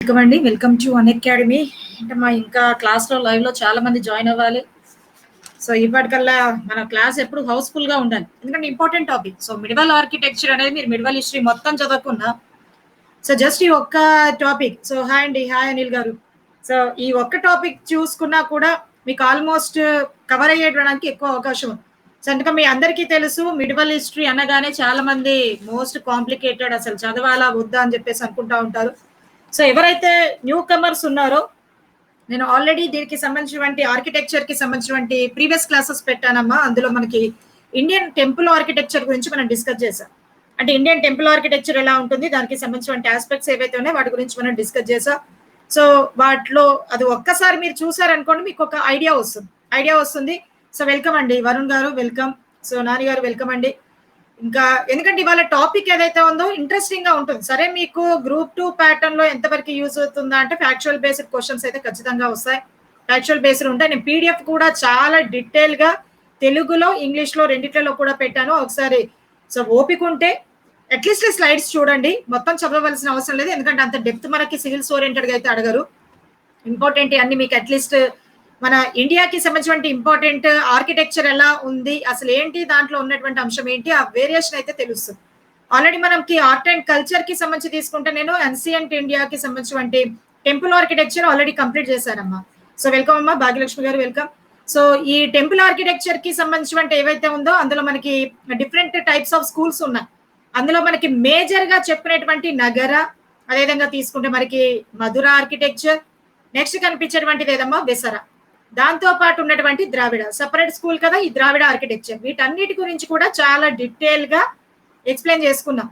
Welcome అండి. Welcome to Unacademy. అంటే ఇంకా క్లాస్‌లో లైవ్‌లో చాలా మంది జాయిన్ అవ్వాలి. సో, ఇప్పటికల్లా మన క్లాస్ ఎప్పుడు హౌస్‌ఫుల్‌గా ఉండాలి. ఎందుకంటే important topic. So, medieval architecture అనేది మీరు మిడివల్ హిస్టరీ మొత్తం చదవకున్నా సో, జస్ట్ ఈ ఒక్క టాపిక్. సో, హాయ్ అండి. హాయ్ అనిల్ గారు. సో, ఈ ఒక్క టాపిక్ చూసుకున్నా కూడా మీకు ఆల్మోస్ట్ కవర్ అయ్యేయడానికి ఎక్కువ అవకాశం ఉంది. సో, అందుకని మీ అందరికీ తెలుసు మిడివల్ హిస్టరీ అనగానే చాలా మంది మోస్ట్ కాంప్లికేటెడ్ అసలు చదవాలా వద్దా అని చెప్పేసి అనుకుంటా ఉంటారు. సో, ఎవరైతే న్యూ కమర్స్ ఉన్నారో నేను ఆల్రెడీ దీనికి సంబంధించినటువంటి ఆర్కిటెక్చర్‌కి సంబంధించినటువంటి ప్రీవియస్ క్లాసెస్ పెట్టానమ్మా. అందులో మనకి ఇండియన్ టెంపుల్ ఆర్కిటెక్చర్ గురించి మనం డిస్కస్ చేసాం. అంటే ఇండియన్ టెంపుల్ ఆర్కిటెక్చర్ ఎలా ఉంటుంది, దానికి సంబంధించినటువంటి ఆస్పెక్ట్స్ ఏవైతే ఉన్నాయో వాటి గురించి మనం డిస్కస్ చేసాం. సో, వాటిలో అది ఒక్కసారి మీరు చూసారనుకోండి మీకు ఒక ఐడియా వస్తుంది. సో, వెల్కమ్ అండి. వరుణ్ గారు వెల్కమ్. సో, నాని గారు వెల్కమ్ అండి. ఇంకా ఎందుకంటే ఇవాళ టాపిక్ ఏదైతే ఉందో ఇంట్రెస్టింగ్ గా ఉంటుంది. సరే మీకు గ్రూప్ 2 ప్యాటర్న్ లో ఎంతవరకు యూజ్ అవుతుందా అంటే ఫ్యాక్చువల్ బేస్డ్ క్వశ్చన్స్ అయితే ఖచ్చితంగా వస్తాయి. ఫ్యాక్చువల్ బేస్డ్ ఉంటాయి. నేను పీడిఎఫ్ కూడా చాలా డీటెయిల్ గా తెలుగులో ఇంగ్లీష్ లో రెండిట్లలో కూడా పెట్టాను. ఒకసారి సో ఓపిక ఉంటే అట్లీస్ట్ స్లైడ్స్ చూడండి. మొత్తం చదవవలసిన అవసరం లేదు. ఎందుకంటే అంత డెప్త్ మనకి సివిల్స్ ఓరియంటెడ్ గా అయితే అడగరు. ఇంపార్టెంట్ అన్ని మీకు అట్లీస్ట్ మన ఇండియాకి సంబంధించిన ఇంపార్టెంట్ ఆర్కిటెక్చర్ ఎలా ఉంది, అసలు ఏంటి దాంట్లో ఉన్నటువంటి అంశం ఏంటి, ఆ వేరియేషన్ అయితే తెలుస్తుంది. ఆల్రెడీ మనకి ఆర్ట్ అండ్ కల్చర్ కి సంబంధించి తీసుకుంటే నేను ఎన్సియంట్ ఇండియాకి సంబంధించినటువంటి టెంపుల్ ఆర్కిటెక్చర్ ఆల్రెడీ కంప్లీట్ చేశానమ్మా. సో వెల్కమ్ అమ్మా. భాగ్యలక్ష్మి గారు వెల్కమ్. సో ఈ టెంపుల్ ఆర్కిటెక్చర్ కి సంబంధించినటువంటి ఏవైతే ఉందో అందులో మనకి డిఫరెంట్ టైప్స్ ఆఫ్ స్కూల్స్ ఉన్నాయి. అందులో మనకి మేజర్ గా చెప్పినటువంటి నగర, అదేవిధంగా తీసుకుంటే మనకి మధుర ఆర్కిటెక్చర్, నెక్స్ట్ కనిపించేటువంటిది ఏదమ్మా వెసర, దాంతో పాటు ఉన్నటువంటి ద్రావిడ సపరేట్ స్కూల్ కదా ఈ ద్రావిడ ఆర్కిటెక్చర్. వీటన్నిటి గురించి కూడా చాలా డీటెయిల్ గా ఎక్స్ప్లెయిన్ చేసుకున్నాం.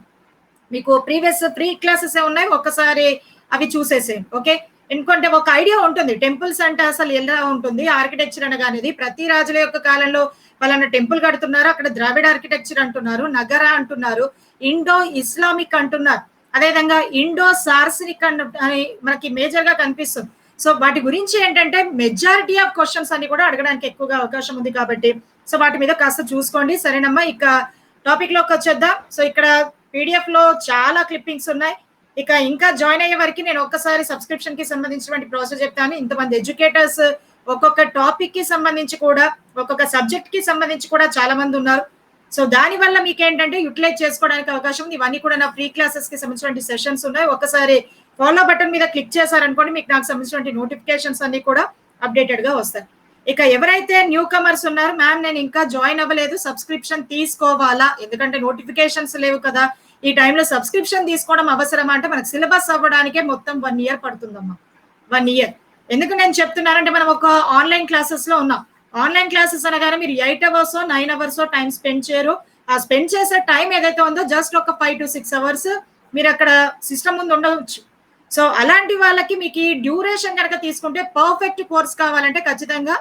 మీకు ప్రీవియస్ ఫ్రీ క్లాసెస్ ఉన్నాయి, ఒక్కసారి అవి చూసేసేయండి. ఓకే, ఎందుకంటే ఒక ఐడియా ఉంటుంది టెంపుల్స్ అంటే అసలు ఎలా ఉంటుంది ఆర్కిటెక్చర్ అనగానేది. ప్రతి రాజుల యొక్క కాలంలో వాళ్ళన్న టెంపుల్ కడుతున్నారు, అక్కడ ద్రావిడ ఆర్కిటెక్చర్ అంటున్నారు, నగర అంటున్నారు, ఇండో ఇస్లామిక్ అంటున్నారు, అదేవిధంగా ఇండో సార్సినిక్ అని మనకి మేజర్ గా కనిపిస్తుంది. సో వాటి గురించి ఏంటంటే మెజారిటీ ఆఫ్ క్వశ్చన్స్ అన్ని కూడా అడగడానికి ఎక్కువగా అవకాశం ఉంది కాబట్టి సో వాటి మీద కాస్త చూసుకోండి. సరేనమ్మా, ఇక టాపిక్ లోకి వచ్చేద్దాం. సో ఇక్కడ పీడిఎఫ్ లో చాలా క్లిప్పింగ్స్ ఉన్నాయి. ఇక ఇంకా జాయిన్ అయ్యే వరకు నేను ఒక్కసారి సబ్స్క్రిప్షన్ కి సంబంధించినటువంటి ప్రాసెస్ చెప్తాను. ఇంతమంది ఎడ్యుకేటర్స్ ఒక్కొక్క టాపిక్ కి సంబంధించి కూడా ఒక్కొక్క సబ్జెక్ట్ కి సంబంధించి కూడా చాలా మంది ఉన్నారు. సో దాని వల్ల మీకు ఏంటంటే యూటిలైజ్ చేసుకోవడానికి అవకాశం ఉంది. ఇవన్నీ కూడా నా ఫ్రీ క్లాసెస్ కి సంబంధించిన సెషన్స్ ఉన్నాయి. ఒకసారి ఫాలో బటన్ మీద క్లిక్ చేశారనుకోండి మీకు నాకు సంబంధించిన నోటిఫికేషన్స్ అన్ని కూడా అప్డేటెడ్ గా వస్తాయి. ఇక ఎవరైతే న్యూ కమర్స్ ఉన్నారు, మ్యామ్ నేను ఇంకా జాయిన్ అవ్వలేదు, సబ్స్క్రిప్షన్ తీసుకోవాలా, ఎందుకంటే నోటిఫికేషన్స్ లేవు కదా, ఈ టైంలో సబ్స్క్రిప్షన్ తీసుకోవడం అవసరమా అంటే మనకు సిలబస్ అవ్వడానికే మొత్తం 1 year పడుతుందమ్మా. 1 year ఎందుకు నేను చెప్తున్నానంటే మనం ఒక ఆన్లైన్ క్లాసెస్ లో ఉన్నాం. ఆన్లైన్ క్లాసెస్ అనగానే మీరు 8 hours 9 hours టైం స్పెండ్ చేయరు. ఆ స్పెండ్ చేసే టైం ఏదైతే ఉందో జస్ట్ ఒక 5 to 6 hours మీరు అక్కడ సిస్టమ్ ముందు ఉండవచ్చు. సో అలాంటి వాళ్ళకి మీకు ఈ డ్యూరేషన్ కనుక తీసుకుంటే పర్ఫెక్ట్ కోర్స్ కావాలంటే ఖచ్చితంగా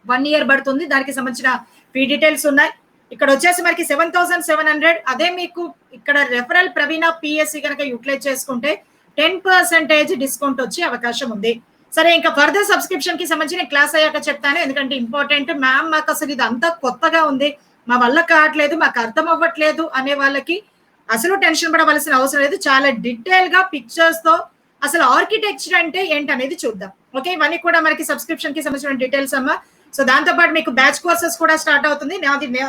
1 year పడుతుంది. దానికి సంబంధించిన ఫీ డీటెయిల్స్ ఉన్నాయి. ఇక్కడ వచ్చేసి మనకి 7,700. అదే మీకు ఇక్కడ రెఫరల్ ప్రవీణ పిఎస్సి కనుక యూటిలైజ్ చేసుకుంటే 10% డిస్కౌంట్ వచ్చే అవకాశం ఉంది. సరే, ఇంకా ఫర్దర్ సబ్స్క్రిప్షన్ కి సంబంధించి క్లాస్ అయ్యాక చెప్తాను, ఎందుకంటే ఇంపార్టెంట్. మ్యామ్ మాకు అసలు ఇది అంతా కొత్తగా ఉంది, మా వల్ల కావట్లేదు, మాకు అర్థం అవ్వట్లేదు అనే వాళ్ళకి అసలు టెన్షన్ పడవలసిన అవసరం లేదు. చాలా డీటెయిల్ గా పిక్చర్స్ తో అసలు ఆర్కిటెక్చర్ అంటే ఏంటనేది చూద్దాం. ఓకే, ఇవన్నీ కూడా మనకి సబ్స్క్రిప్షన్ కి సంబంధించిన డీటెయిల్స్ అమ్మా. సో దాంతో పాటు మీకు బ్యాచ్ కోర్సెస్ కూడా స్టార్ట్ అవుతుంది.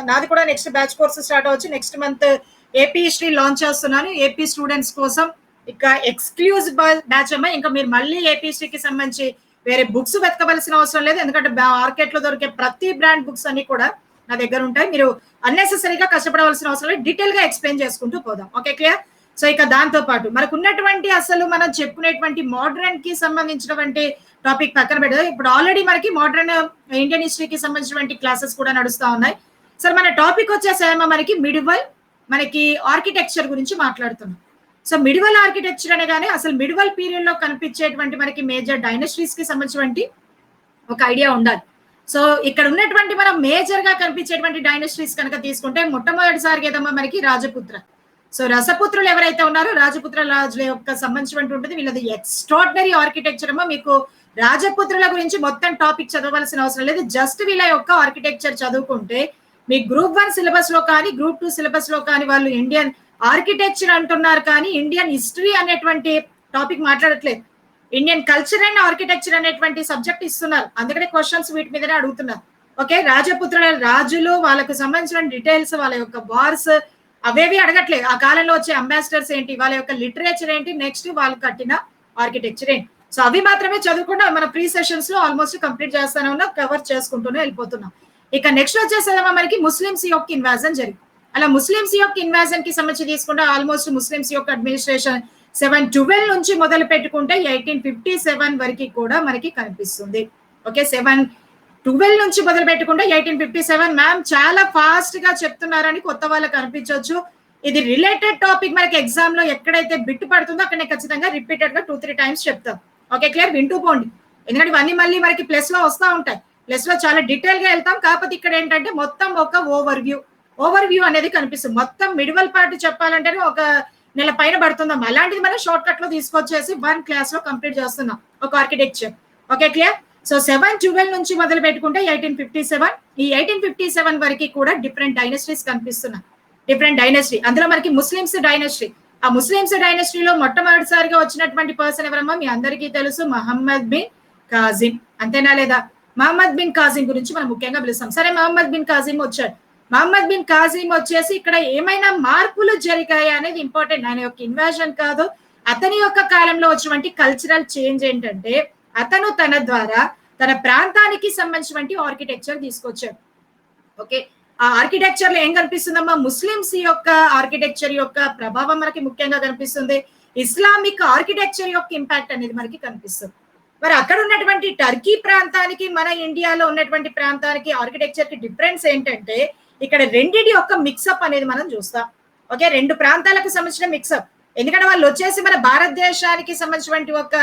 నాది కూడా నెక్స్ట్ బ్యాచ్ కోర్సెస్ స్టార్ట్ అవచ్చు. Next month AP history launch చేస్తున్నాను ఏపీ స్టూడెంట్స్ కోసం. ఇక ఎక్స్క్లూజివ్ బ్యాచ్ అమ్మా. ఇంకా మీరు మళ్ళీ ఏపీ హిస్టరీకి సంబంధించి వేరే బుక్స్ వెతకవలసిన అవసరం లేదు, ఎందుకంటే మార్కెట్ లో దొరికే ప్రతి బ్రాండ్ బుక్స్ అన్ని కూడా నా దగ్గర ఉంటాయి. మీరు అన్నెసెసరీగా కష్టపడవలసిన అవసరం లేదు, డీటెయిల్ గా ఎక్స్ప్లెయిన్ చేసుకుంటూ పోదాం. Okay, clear. సో ఇక దాంతో పాటు మనకు ఉన్నటువంటి అసలు మనం చెప్పుకునేటువంటి మోడర్న్ కి సంబంధించినటువంటి టాపిక్ పక్కన పెడదాం. ఇప్పుడు ఆల్రెడీ మనకి మోడర్న్ ఇండియన్ హిస్టరీకి సంబంధించినటువంటి క్లాసెస్ కూడా నడుస్తా ఉన్నాయి. సరే, మన టాపిక్ వచ్చేసేమో మనకి మిడివల్ మనకి ఆర్కిటెక్చర్ గురించి మాట్లాడుతున్నాం. సో మిడివల్ ఆర్కిటెక్చర్ అనగానే అసలు మిడివల్ పీరియడ్ లో కనిపించేటువంటి మనకి మేజర్ డైనస్టీస్ కి సంబంధించినటువంటి ఒక ఐడియా ఉండాలి. సో ఇక్కడ ఉన్నటువంటి మనం మేజర్ గా కనిపించేటువంటి డైనస్టీస్ కనుక తీసుకుంటే మొట్టమొదటిసారిగా ఏదమ్మా మనకి రాజపుత్ర. సో రసపుత్రులు ఎవరైతే ఉన్నారో రాజపుత్ర రాజుల యొక్క సంబంధించినటువంటి ఉంటుంది. వీళ్ళది ఎక్స్ట్రాడినరీ ఆర్కిటెక్చర్ అమ్మా. మీకు రాజపుత్రుల గురించి మొత్తం టాపిక్ చదవవలసిన అవసరం లేదు, జస్ట్ వీళ్ళ యొక్క ఆర్కిటెక్చర్ చదువుకుంటే మీ గ్రూప్ 1 సిలబస్ లో కానీ గ్రూప్ 2 సిలబస్ లో కానీ వాళ్ళు ఇండియన్ ఆర్కిటెక్చర్ అంటున్నారు కానీ ఇండియన్ హిస్టరీ అనేటువంటి టాపిక్ మాట్లాడట్లేదు. ఇండియన్ కల్చర్ అండ్ ఆర్కిటెక్చర్ అనేటువంటి సబ్జెక్ట్ ఇస్తున్నారు, అందుకనే క్వశ్చన్స్ వీటి మీదనే అడుగుతున్నారు. ఓకే, రాజపుత్రుల రాజులు వాళ్ళకు సంబంధించిన డీటెయిల్స్, వాళ్ళ యొక్క వార్స్ అవేవి అడగట్లేదు. ఆ కాలంలో వచ్చే అంబాసిడర్స్ ఏంటి, వాళ్ళ యొక్క లిటరేచర్ ఏంటి, నెక్స్ట్ వాళ్ళు కట్టిన ఆర్కిటెక్చర్ ఏంటి, సో అవి మాత్రమే చదువుకుంటూ మన ప్రీ సెషన్స్ లో ఆల్మోస్ట్ కంప్లీట్ చేస్తానే ఉన్నా, కవర్ చేసుకుంటూనే వెళ్ళిపోతున్నాం. ఇక నెక్స్ట్ వచ్చేసేమో మనకి ముస్లిమ్స్ యొక్క ఇన్వాజన్ జరిగింది. అలా ముస్లిమ్స్ యొక్క ఇన్వాజన్ కి సంబంధించి తీసుకుంటే ఆల్మోస్ట్ ముస్లిమ్స్ యొక్క అడ్మినిస్ట్రేషన్ 712 నుంచి మొదలు పెట్టుకుంటే 1857 వరకు కూడా మనకి కనిపిస్తుంది. ఓకే, 712 నుంచి మొదలు పెట్టుకుంటే 1857. మ్యామ్ చాలా ఫాస్ట్ గా చెప్తున్నారని కొత్త వాళ్ళకి అనిపించవచ్చు. ఇది రిలేటెడ్ టాపిక్ మనకి ఎగ్జామ్ లో ఎక్కడైతే బిట్ పడుతుందో అక్కడ ఖచ్చితంగా రిపీటెడ్ గా 2-3 టైమ్స్ చెప్తాం. ఓకే, క్లియర్, వింటూ పోండి, ఎందుకంటే ఇవన్నీ మళ్ళీ మనకి ప్లస్ లో వస్తూ ఉంటాయి. ప్లస్ లో చాలా డీటెయిల్ గా వెళ్తాం, కాకపోతే ఇక్కడ ఏంటంటే మొత్తం ఒక ఓవర్ వ్యూ అనేది కనిపిస్తుంది. మొత్తం మిడివల్ పార్ట్ చెప్పాలంటే ఒక నెల పైన పడుతుందాం, అలాంటిది మనం షార్ట్ కట్ లో తీసుకొచ్చేసి 1 క్లాస్ లో కంప్లీట్ చేస్తున్నాం ఒక ఆర్కిటెక్చర్. Okay, clear. సో 712 నుంచి మొదలు పెట్టుకుంటే 1857, ఈ 1857 వరకు కూడా డిఫరెంట్ డైనస్టీస్ కనిపిస్తున్నాయి. డిఫరెంట్ డైనస్టీ, అందులో మనకి ముస్లిమ్స్ డైనస్టీ. ఆ ముస్లిమ్స్ డైనస్టీలో మొట్టమొదటిసారిగా వచ్చినటువంటి పర్సన్ ఎవరమ్మా, మీ అందరికీ తెలుసు, మహమ్మద్ బిన్ కాజిం. అంతేనా లేదా? మహమ్మద్ బిన్ కాజిం గురించి మనం ముఖ్యంగా పిలుస్తాం. సరే, మహమ్మద్ బిన్ కాజిం వచ్చాడు. మహమ్మద్ బిన్ కాజిం వచ్చేసి ఇక్కడ ఏమైనా మార్పులు జరిగాయా అనేది ఇంపార్టెంట్. ఆయన యొక్క ఇన్వాజన్ కాదు, అతని యొక్క కాలంలో వచ్చినటువంటి కల్చరల్ చేంజ్ ఏంటంటే అతను తన ద్వారా తన ప్రాంతానికి సంబంధించినటువంటి ఆర్కిటెక్చర్ తీసుకొచ్చాడు. ఓకే, ఆ ఆర్కిటెక్చర్ లో ఏం కనిపిస్తుందమ్మా, ముస్లిమ్స్ యొక్క ఆర్కిటెక్చర్ యొక్క ప్రభావం మనకి ముఖ్యంగా కనిపిస్తుంది. ఇస్లామిక్ ఆర్కిటెక్చర్ యొక్క ఇంపాక్ట్ అనేది మనకి కనిపిస్తుంది. మరి అక్కడ ఉన్నటువంటి టర్కీ ప్రాంతానికి మన ఇండియాలో ఉన్నటువంటి ప్రాంతానికి ఆర్కిటెక్చర్ కి డిఫరెన్స్ ఏంటంటే ఇక్కడ రెండిటి యొక్క మిక్సప్ అనేది మనం చూస్తాం. ఓకే, రెండు ప్రాంతాలకు సంబంధించిన మిక్సప్, ఎందుకంటే వాళ్ళు వచ్చేసి మన భారతదేశానికి సంబంధించినటువంటి ఒక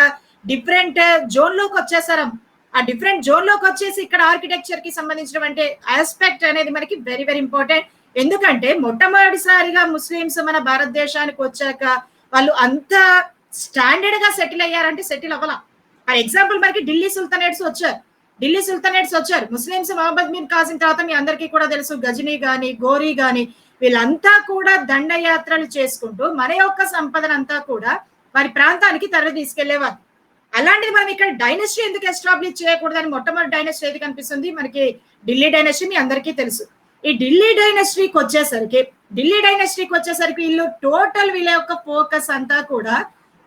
డిఫరెంట్ జోన్ లోకి వచ్చేసారు. ఆ డిఫరెంట్ జోన్ లోకి వచ్చేసి ఇక్కడ ఆర్కిటెక్చర్ కి సంబంధించినటువంటి ఆస్పెక్ట్ అనేది మనకి వెరీ వెరీ ఇంపార్టెంట్. ఎందుకంటే మొట్టమొదటిసారిగా ముస్లిమ్స్ మన భారతదేశానికి వచ్చాక వాళ్ళు అంత స్టాండర్డ్ గా సెటిల్ అయ్యారంటే సెటిల్ అవ్వాల. ఫర్ ఎగ్జాంపుల్ మనకి ఢిల్లీ సుల్తానేట్స్ వచ్చారు. ముస్లిమ్స్ మహమ్మద్ బిన్ కాజిం తర్వాత మీ అందరికీ కూడా తెలుసు, గజనీ గాని గోరీ గాని వీళ్ళంతా కూడా దండయాత్రలు చేసుకుంటూ మన యొక్క సంపదనంతా కూడా వారి ప్రాంతానికి తరలి తీసుకెళ్లేవారు. అలాంటిది మనం ఇక్కడ డైనస్టీ ఎందుకు ఎస్టాబ్లిష్ చేయకూడదని మొట్టమొదటి డైనస్టీ ఏది కనిపిస్తుంది మనకి, ఢిల్లీ డైనస్టీ. మీ అందరికీ తెలుసు. ఈ ఢిల్లీ డైనస్టీకి వచ్చేసరికి వీళ్ళు టోటల్ వీళ్ళ యొక్క ఫోకస్ అంతా కూడా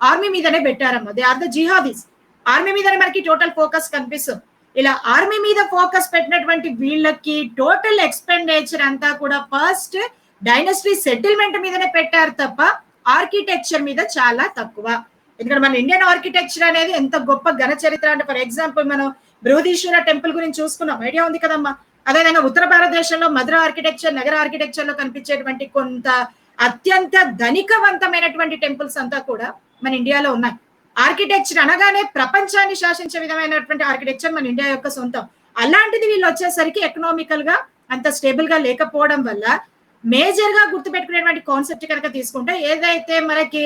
ఆర్మీ మీదనే పెట్టారమ్మా. They are the jihadis. Army మీదనే మనకి టోటల్ ఫోకస్ కనిపిస్తుంది. ఇలా ఆర్మీ మీద ఫోకస్ పెట్టినటువంటి వీళ్ళకి టోటల్ ఎక్స్పెండిచర్ అంతా కూడా ఫస్ట్ డైనస్టీ సెటిల్మెంట్ మీదనే పెట్టారు తప్ప ఆర్కిటెక్చర్ మీద చాలా తక్కువ. ఎందుకంటే మన ఇండియన్ ఆర్కిటెక్చర్ అనేది ఎంత గొప్ప ఘన చరిత్ర అంటే, ఫర్ ఎగ్జాంపుల్ మనం బృహదీశ్వర టెంపుల్ గురించి చూసుకున్నాం, ఐడియా ఉంది కదమ్మా. అదేవిధంగా ఉత్తర భారతదేశంలో మధుర ఆర్కిటెక్చర్, నగర ఆర్కిటెక్చర్ లో కనిపించేటువంటి కొంత అత్యంత ధనికవంతమైనటువంటి టెంపుల్స్ అంతా కూడా మన ఇండియాలో ఉన్నాయి. ఆర్కిటెక్చర్ అనగానే ప్రపంచాన్ని శాసించే విధమైనటువంటి ఆర్కిటెక్చర్ మన ఇండియా యొక్క సొంతం. అలాంటిది వీళ్ళు వచ్చేసరికి ఎకనామికల్ గా అంత స్టేబుల్ గా లేకపోవడం వల్ల మేజర్ గా గుర్తుపెట్టుకునేటువంటి కాన్సెప్ట్ కనుక తీసుకుంటే, ఏదైతే మనకి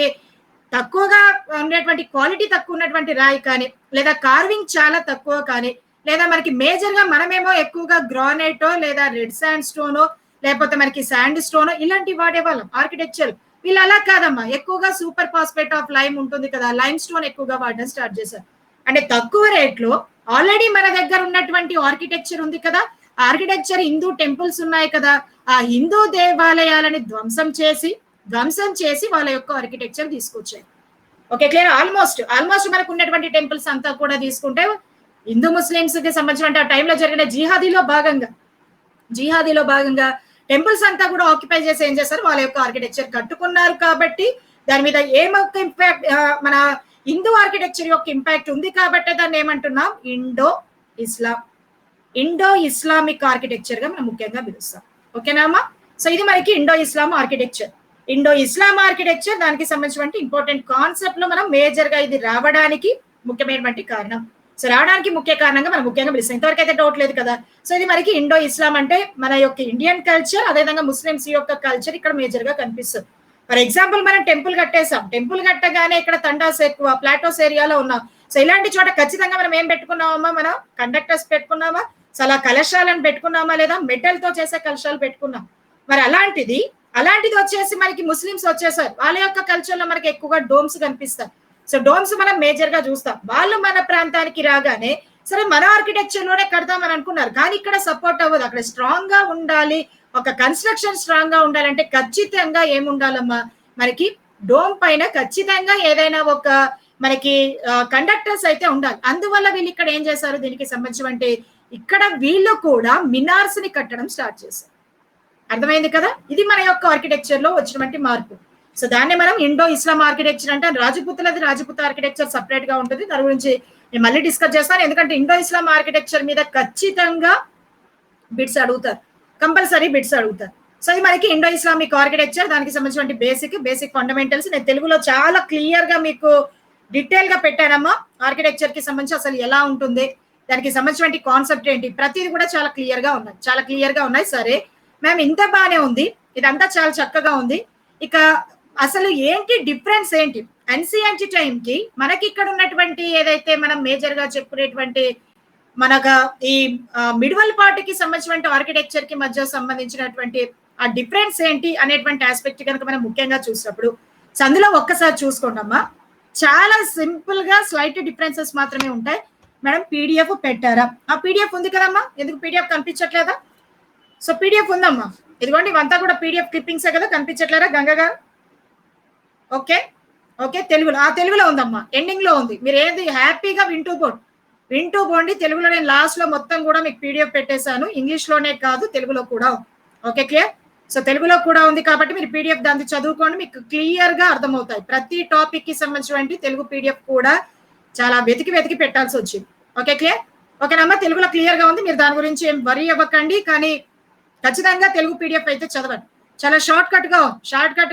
తక్కువగా ఉండేటువంటి క్వాలిటీ తక్కువ ఉన్నటువంటి రాయి కానీ, లేదా కార్వింగ్ చాలా తక్కువ కానీ, లేదా మనకి మేజర్ గా మనమేమో ఎక్కువగా గ్రానైటో లేదా రెడ్ శాండ్ స్టోనో లేకపోతే మనకి శాండ్ స్టోనో ఇలాంటివి వాడేవాళ్ళం ఆర్కిటెక్చర్. వీళ్ళు అలా కాదమ్మా, ఎక్కువగా సూపర్ ఫాస్ఫేట్ ఆఫ్ లైమ్ ఉంటుంది కదా, లైమ్ స్టోన్ ఎక్కువగా వాడడం స్టార్ట్ చేశారు. అంటే తక్కువ రేట్ లో ఆల్రెడీ మన దగ్గర ఉన్నటువంటి ఆర్కిటెక్చర్ ఉంది కదా, ఆర్కిటెక్చర్ హిందూ టెంపుల్స్ ఉన్నాయి కదా, ఆ హిందూ దేవాలయాలని ధ్వంసం చేసి వాళ్ళ యొక్క ఆర్కిటెక్చర్ తీసుకొచ్చారు. Okay, clear. ఆల్మోస్ట్ మనకు ఉన్నటువంటి టెంపుల్స్ అంతా కూడా తీసుకుంటే హిందూ ముస్లిమ్స్ కి సంబంధించిన ఆ టైంలో జరిగిన జిహాదీలో భాగంగా టెంపుల్స్ అంతా కూడా ఆక్యుపై చేసి ఏం చేస్తారు, వాళ్ళ యొక్క ఆర్కిటెక్చర్ కట్టుకున్నారు. కాబట్టి దాని మీద ఏమొక్క ఇంపాక్ట్, మన హిందూ ఆర్కిటెక్చర్ యొక్క ఇంపాక్ట్ ఉంది కాబట్టి దాన్ని ఏమంటున్నాం, ఇండో ఇస్లామిక్ ఆర్కిటెక్చర్ గా మనం ముఖ్యంగా పిలుస్తాం. ఓకేనా అమ్మా. సో ఇది మనకి ఇండో ఇస్లాం ఆర్కిటెక్చర్ దానికి సంబంధించిన ఇంపార్టెంట్ కాన్సెప్ట్ లో మనం మేజర్ గా ఇది రావడానికి ముఖ్యమైనటువంటి కారణం. సో రావడానికి ముఖ్య కారణంగా మనం ముఖ్యంగా పిలుస్తాం. ఇంతవరకు అయితే డౌట్ లేదు కదా. సో ఇది మనకి ఇండో ఇస్లాం అంటే మన యొక్క ఇండియన్ కల్చర్, అదేవిధంగా ముస్లిమ్స్ యొక్క కల్చర్ ఇక్కడ మేజర్ గా కనిపిస్తుంది. ఫర్ ఎగ్జాంపుల్ మనం టెంపుల్ కట్టేసాం, టెంపుల్ కట్టగానే ఇక్కడ తండాస్ ఎక్కువ, ప్లాటోస్ ఏరియాలో ఉన్నాం. సో ఇలాంటి చోట ఖచ్చితంగా మనం ఏం పెట్టుకున్నామమ్మా, మనం కండక్టర్స్ పెట్టుకున్నామా, సో అలా కలశాలను పెట్టుకున్నామా, లేదా మెటల్ తో చేసే కలశాలు పెట్టుకున్నాం. మరి అలాంటిది వచ్చేసి మనకి ముస్లిమ్స్ వచ్చేసారు, వాళ్ళ యొక్క కల్చర్ లో మనకి ఎక్కువగా డోమ్స్ కనిపిస్తాయి. సో డోమ్స్ మనం మేజర్ గా చూస్తాం. వాళ్ళు మన ప్రాంతానికి రాగానే సరే మన ఆర్కిటెక్చర్ లోనే కడతామని అనుకున్నారు, కానీ ఇక్కడ సపోర్ట్ అవ్వదు. అక్కడ స్ట్రాంగ్ గా ఉండాలి, ఒక కన్స్ట్రక్షన్ స్ట్రాంగ్ గా ఉండాలంటే ఖచ్చితంగా ఏముండాలమ్మా, మనకి డోమ్ పైన ఖచ్చితంగా ఏదైనా ఒక మనకి కండక్టర్స్ అయితే ఉండాలి. అందువల్ల వీళ్ళు ఇక్కడ ఏం చేశారు, దీనికి సంబంధించి ఇక్కడ వీళ్ళు కూడా మినార్స్ ని కట్టడం స్టార్ట్ చేశారు. అర్థమైంది కదా, ఇది మన యొక్క ఆర్కిటెక్చర్ లో వచ్చినటువంటి మార్పు. సో దాన్ని మనం ఇండో ఇస్లాం ఆర్కిటెక్చర్ అంటే, రాజపుతులది రాజపుత ఆర్కిటెక్చర్ సపరేట్ గా ఉంటుంది, దాని గురించి నేను మళ్ళీ డిస్కస్ చేస్తాను. ఎందుకంటే ఇండో ఇస్లాం ఆర్కిటెక్చర్ మీద ఖచ్చితంగా బిట్స్ అడుగుతారు, కంపల్సరీ బిట్స్ అడుగుతారు. సో ఇది మనకి ఇండో ఇస్లామిక్ ఆర్కిటెక్చర్, దానికి సంబంధించిన బేసిక్ ఫండమెంటల్స్ నేను తెలుగులో చాలా క్లియర్ గా మీకు డీటెయిల్ గా పెట్టానమ్మా. ఆర్కిటెక్చర్ కి సంబంధించి అసలు ఎలా ఉంటుంది, దానికి సంబంధించిన కాన్సెప్ట్ ఏంటి, ప్రతిది కూడా చాలా క్లియర్ గా ఉన్నాయి. సరే మ్యామ్ ఇంత బాగానే ఉంది, ఇదంతా చాలా చక్కగా ఉంది, ఇక అసలు ఏంటి డిఫరెన్స్ ఏంటి ఎన్సిఎంటి టైం కి మనకి ఇక్కడ ఉన్నటువంటి ఏదైతే మనం మేజర్ గా చెప్పుకునేటువంటి మనకు ఈ మిడివల్ పార్ట్ కి సంబంధించిన ఆర్కిటెక్చర్ కి మధ్య సంబంధించినటువంటి ఆ డిఫరెన్స్ ఏంటి అనేటువంటి ఆస్పెక్ట్ కనుక మనం ముఖ్యంగా చూసినప్పుడు, అందులో ఒక్కసారి చూసుకోండమ్మా, చాలా సింపుల్ గా స్లైట్ డిఫరెన్సెస్ మాత్రమే ఉంటాయి. మేడం పీడిఎఫ్ పెట్టారా, ఆ పీడిఎఫ్ ఉంది కదమ్మా, ఎందుకు పీడిఎఫ్ కనిపించట్లేదా? సో పీడిఎఫ్ ఉందమ్మా, ఇదిగోండి ఇవంతా కూడా పీడిఎఫ్ క్లిప్పింగ్సే కదా, కనిపించట్లేదా గంగ గారు? ఓకే ఓకే, తెలుగులో ఉందమ్మా, ఎండింగ్ లో ఉంది, మీరు ఏది హ్యాపీగా వింటూ పోండి. తెలుగులో నేను లాస్ట్ లో మొత్తం కూడా మీకు పీడిఎఫ్ పెట్టేశాను, ఇంగ్లీష్ లోనే కాదు తెలుగులో కూడా. Okay clear? సో తెలుగులో కూడా ఉంది కాబట్టి మీరు పీడిఎఫ్ దాన్ని చదువుకోండి, మీకు క్లియర్ గా అర్థమవుతాయి. ప్రతి టాపిక్ కి సంబంధించిన తెలుగు పీడిఎఫ్ కూడా చాలా వెతికి పెట్టాల్సి వచ్చింది. Okay clear? ఓకేనమ్మా, తెలుగులో క్లియర్ గా ఉంది, మీరు దాని గురించి ఏం వరీ అవ్వకండి. కానీ ఖచ్చితంగా తెలుగు పీడిఎఫ్ అయితే చదవండి, చాలా షార్ట్ కట్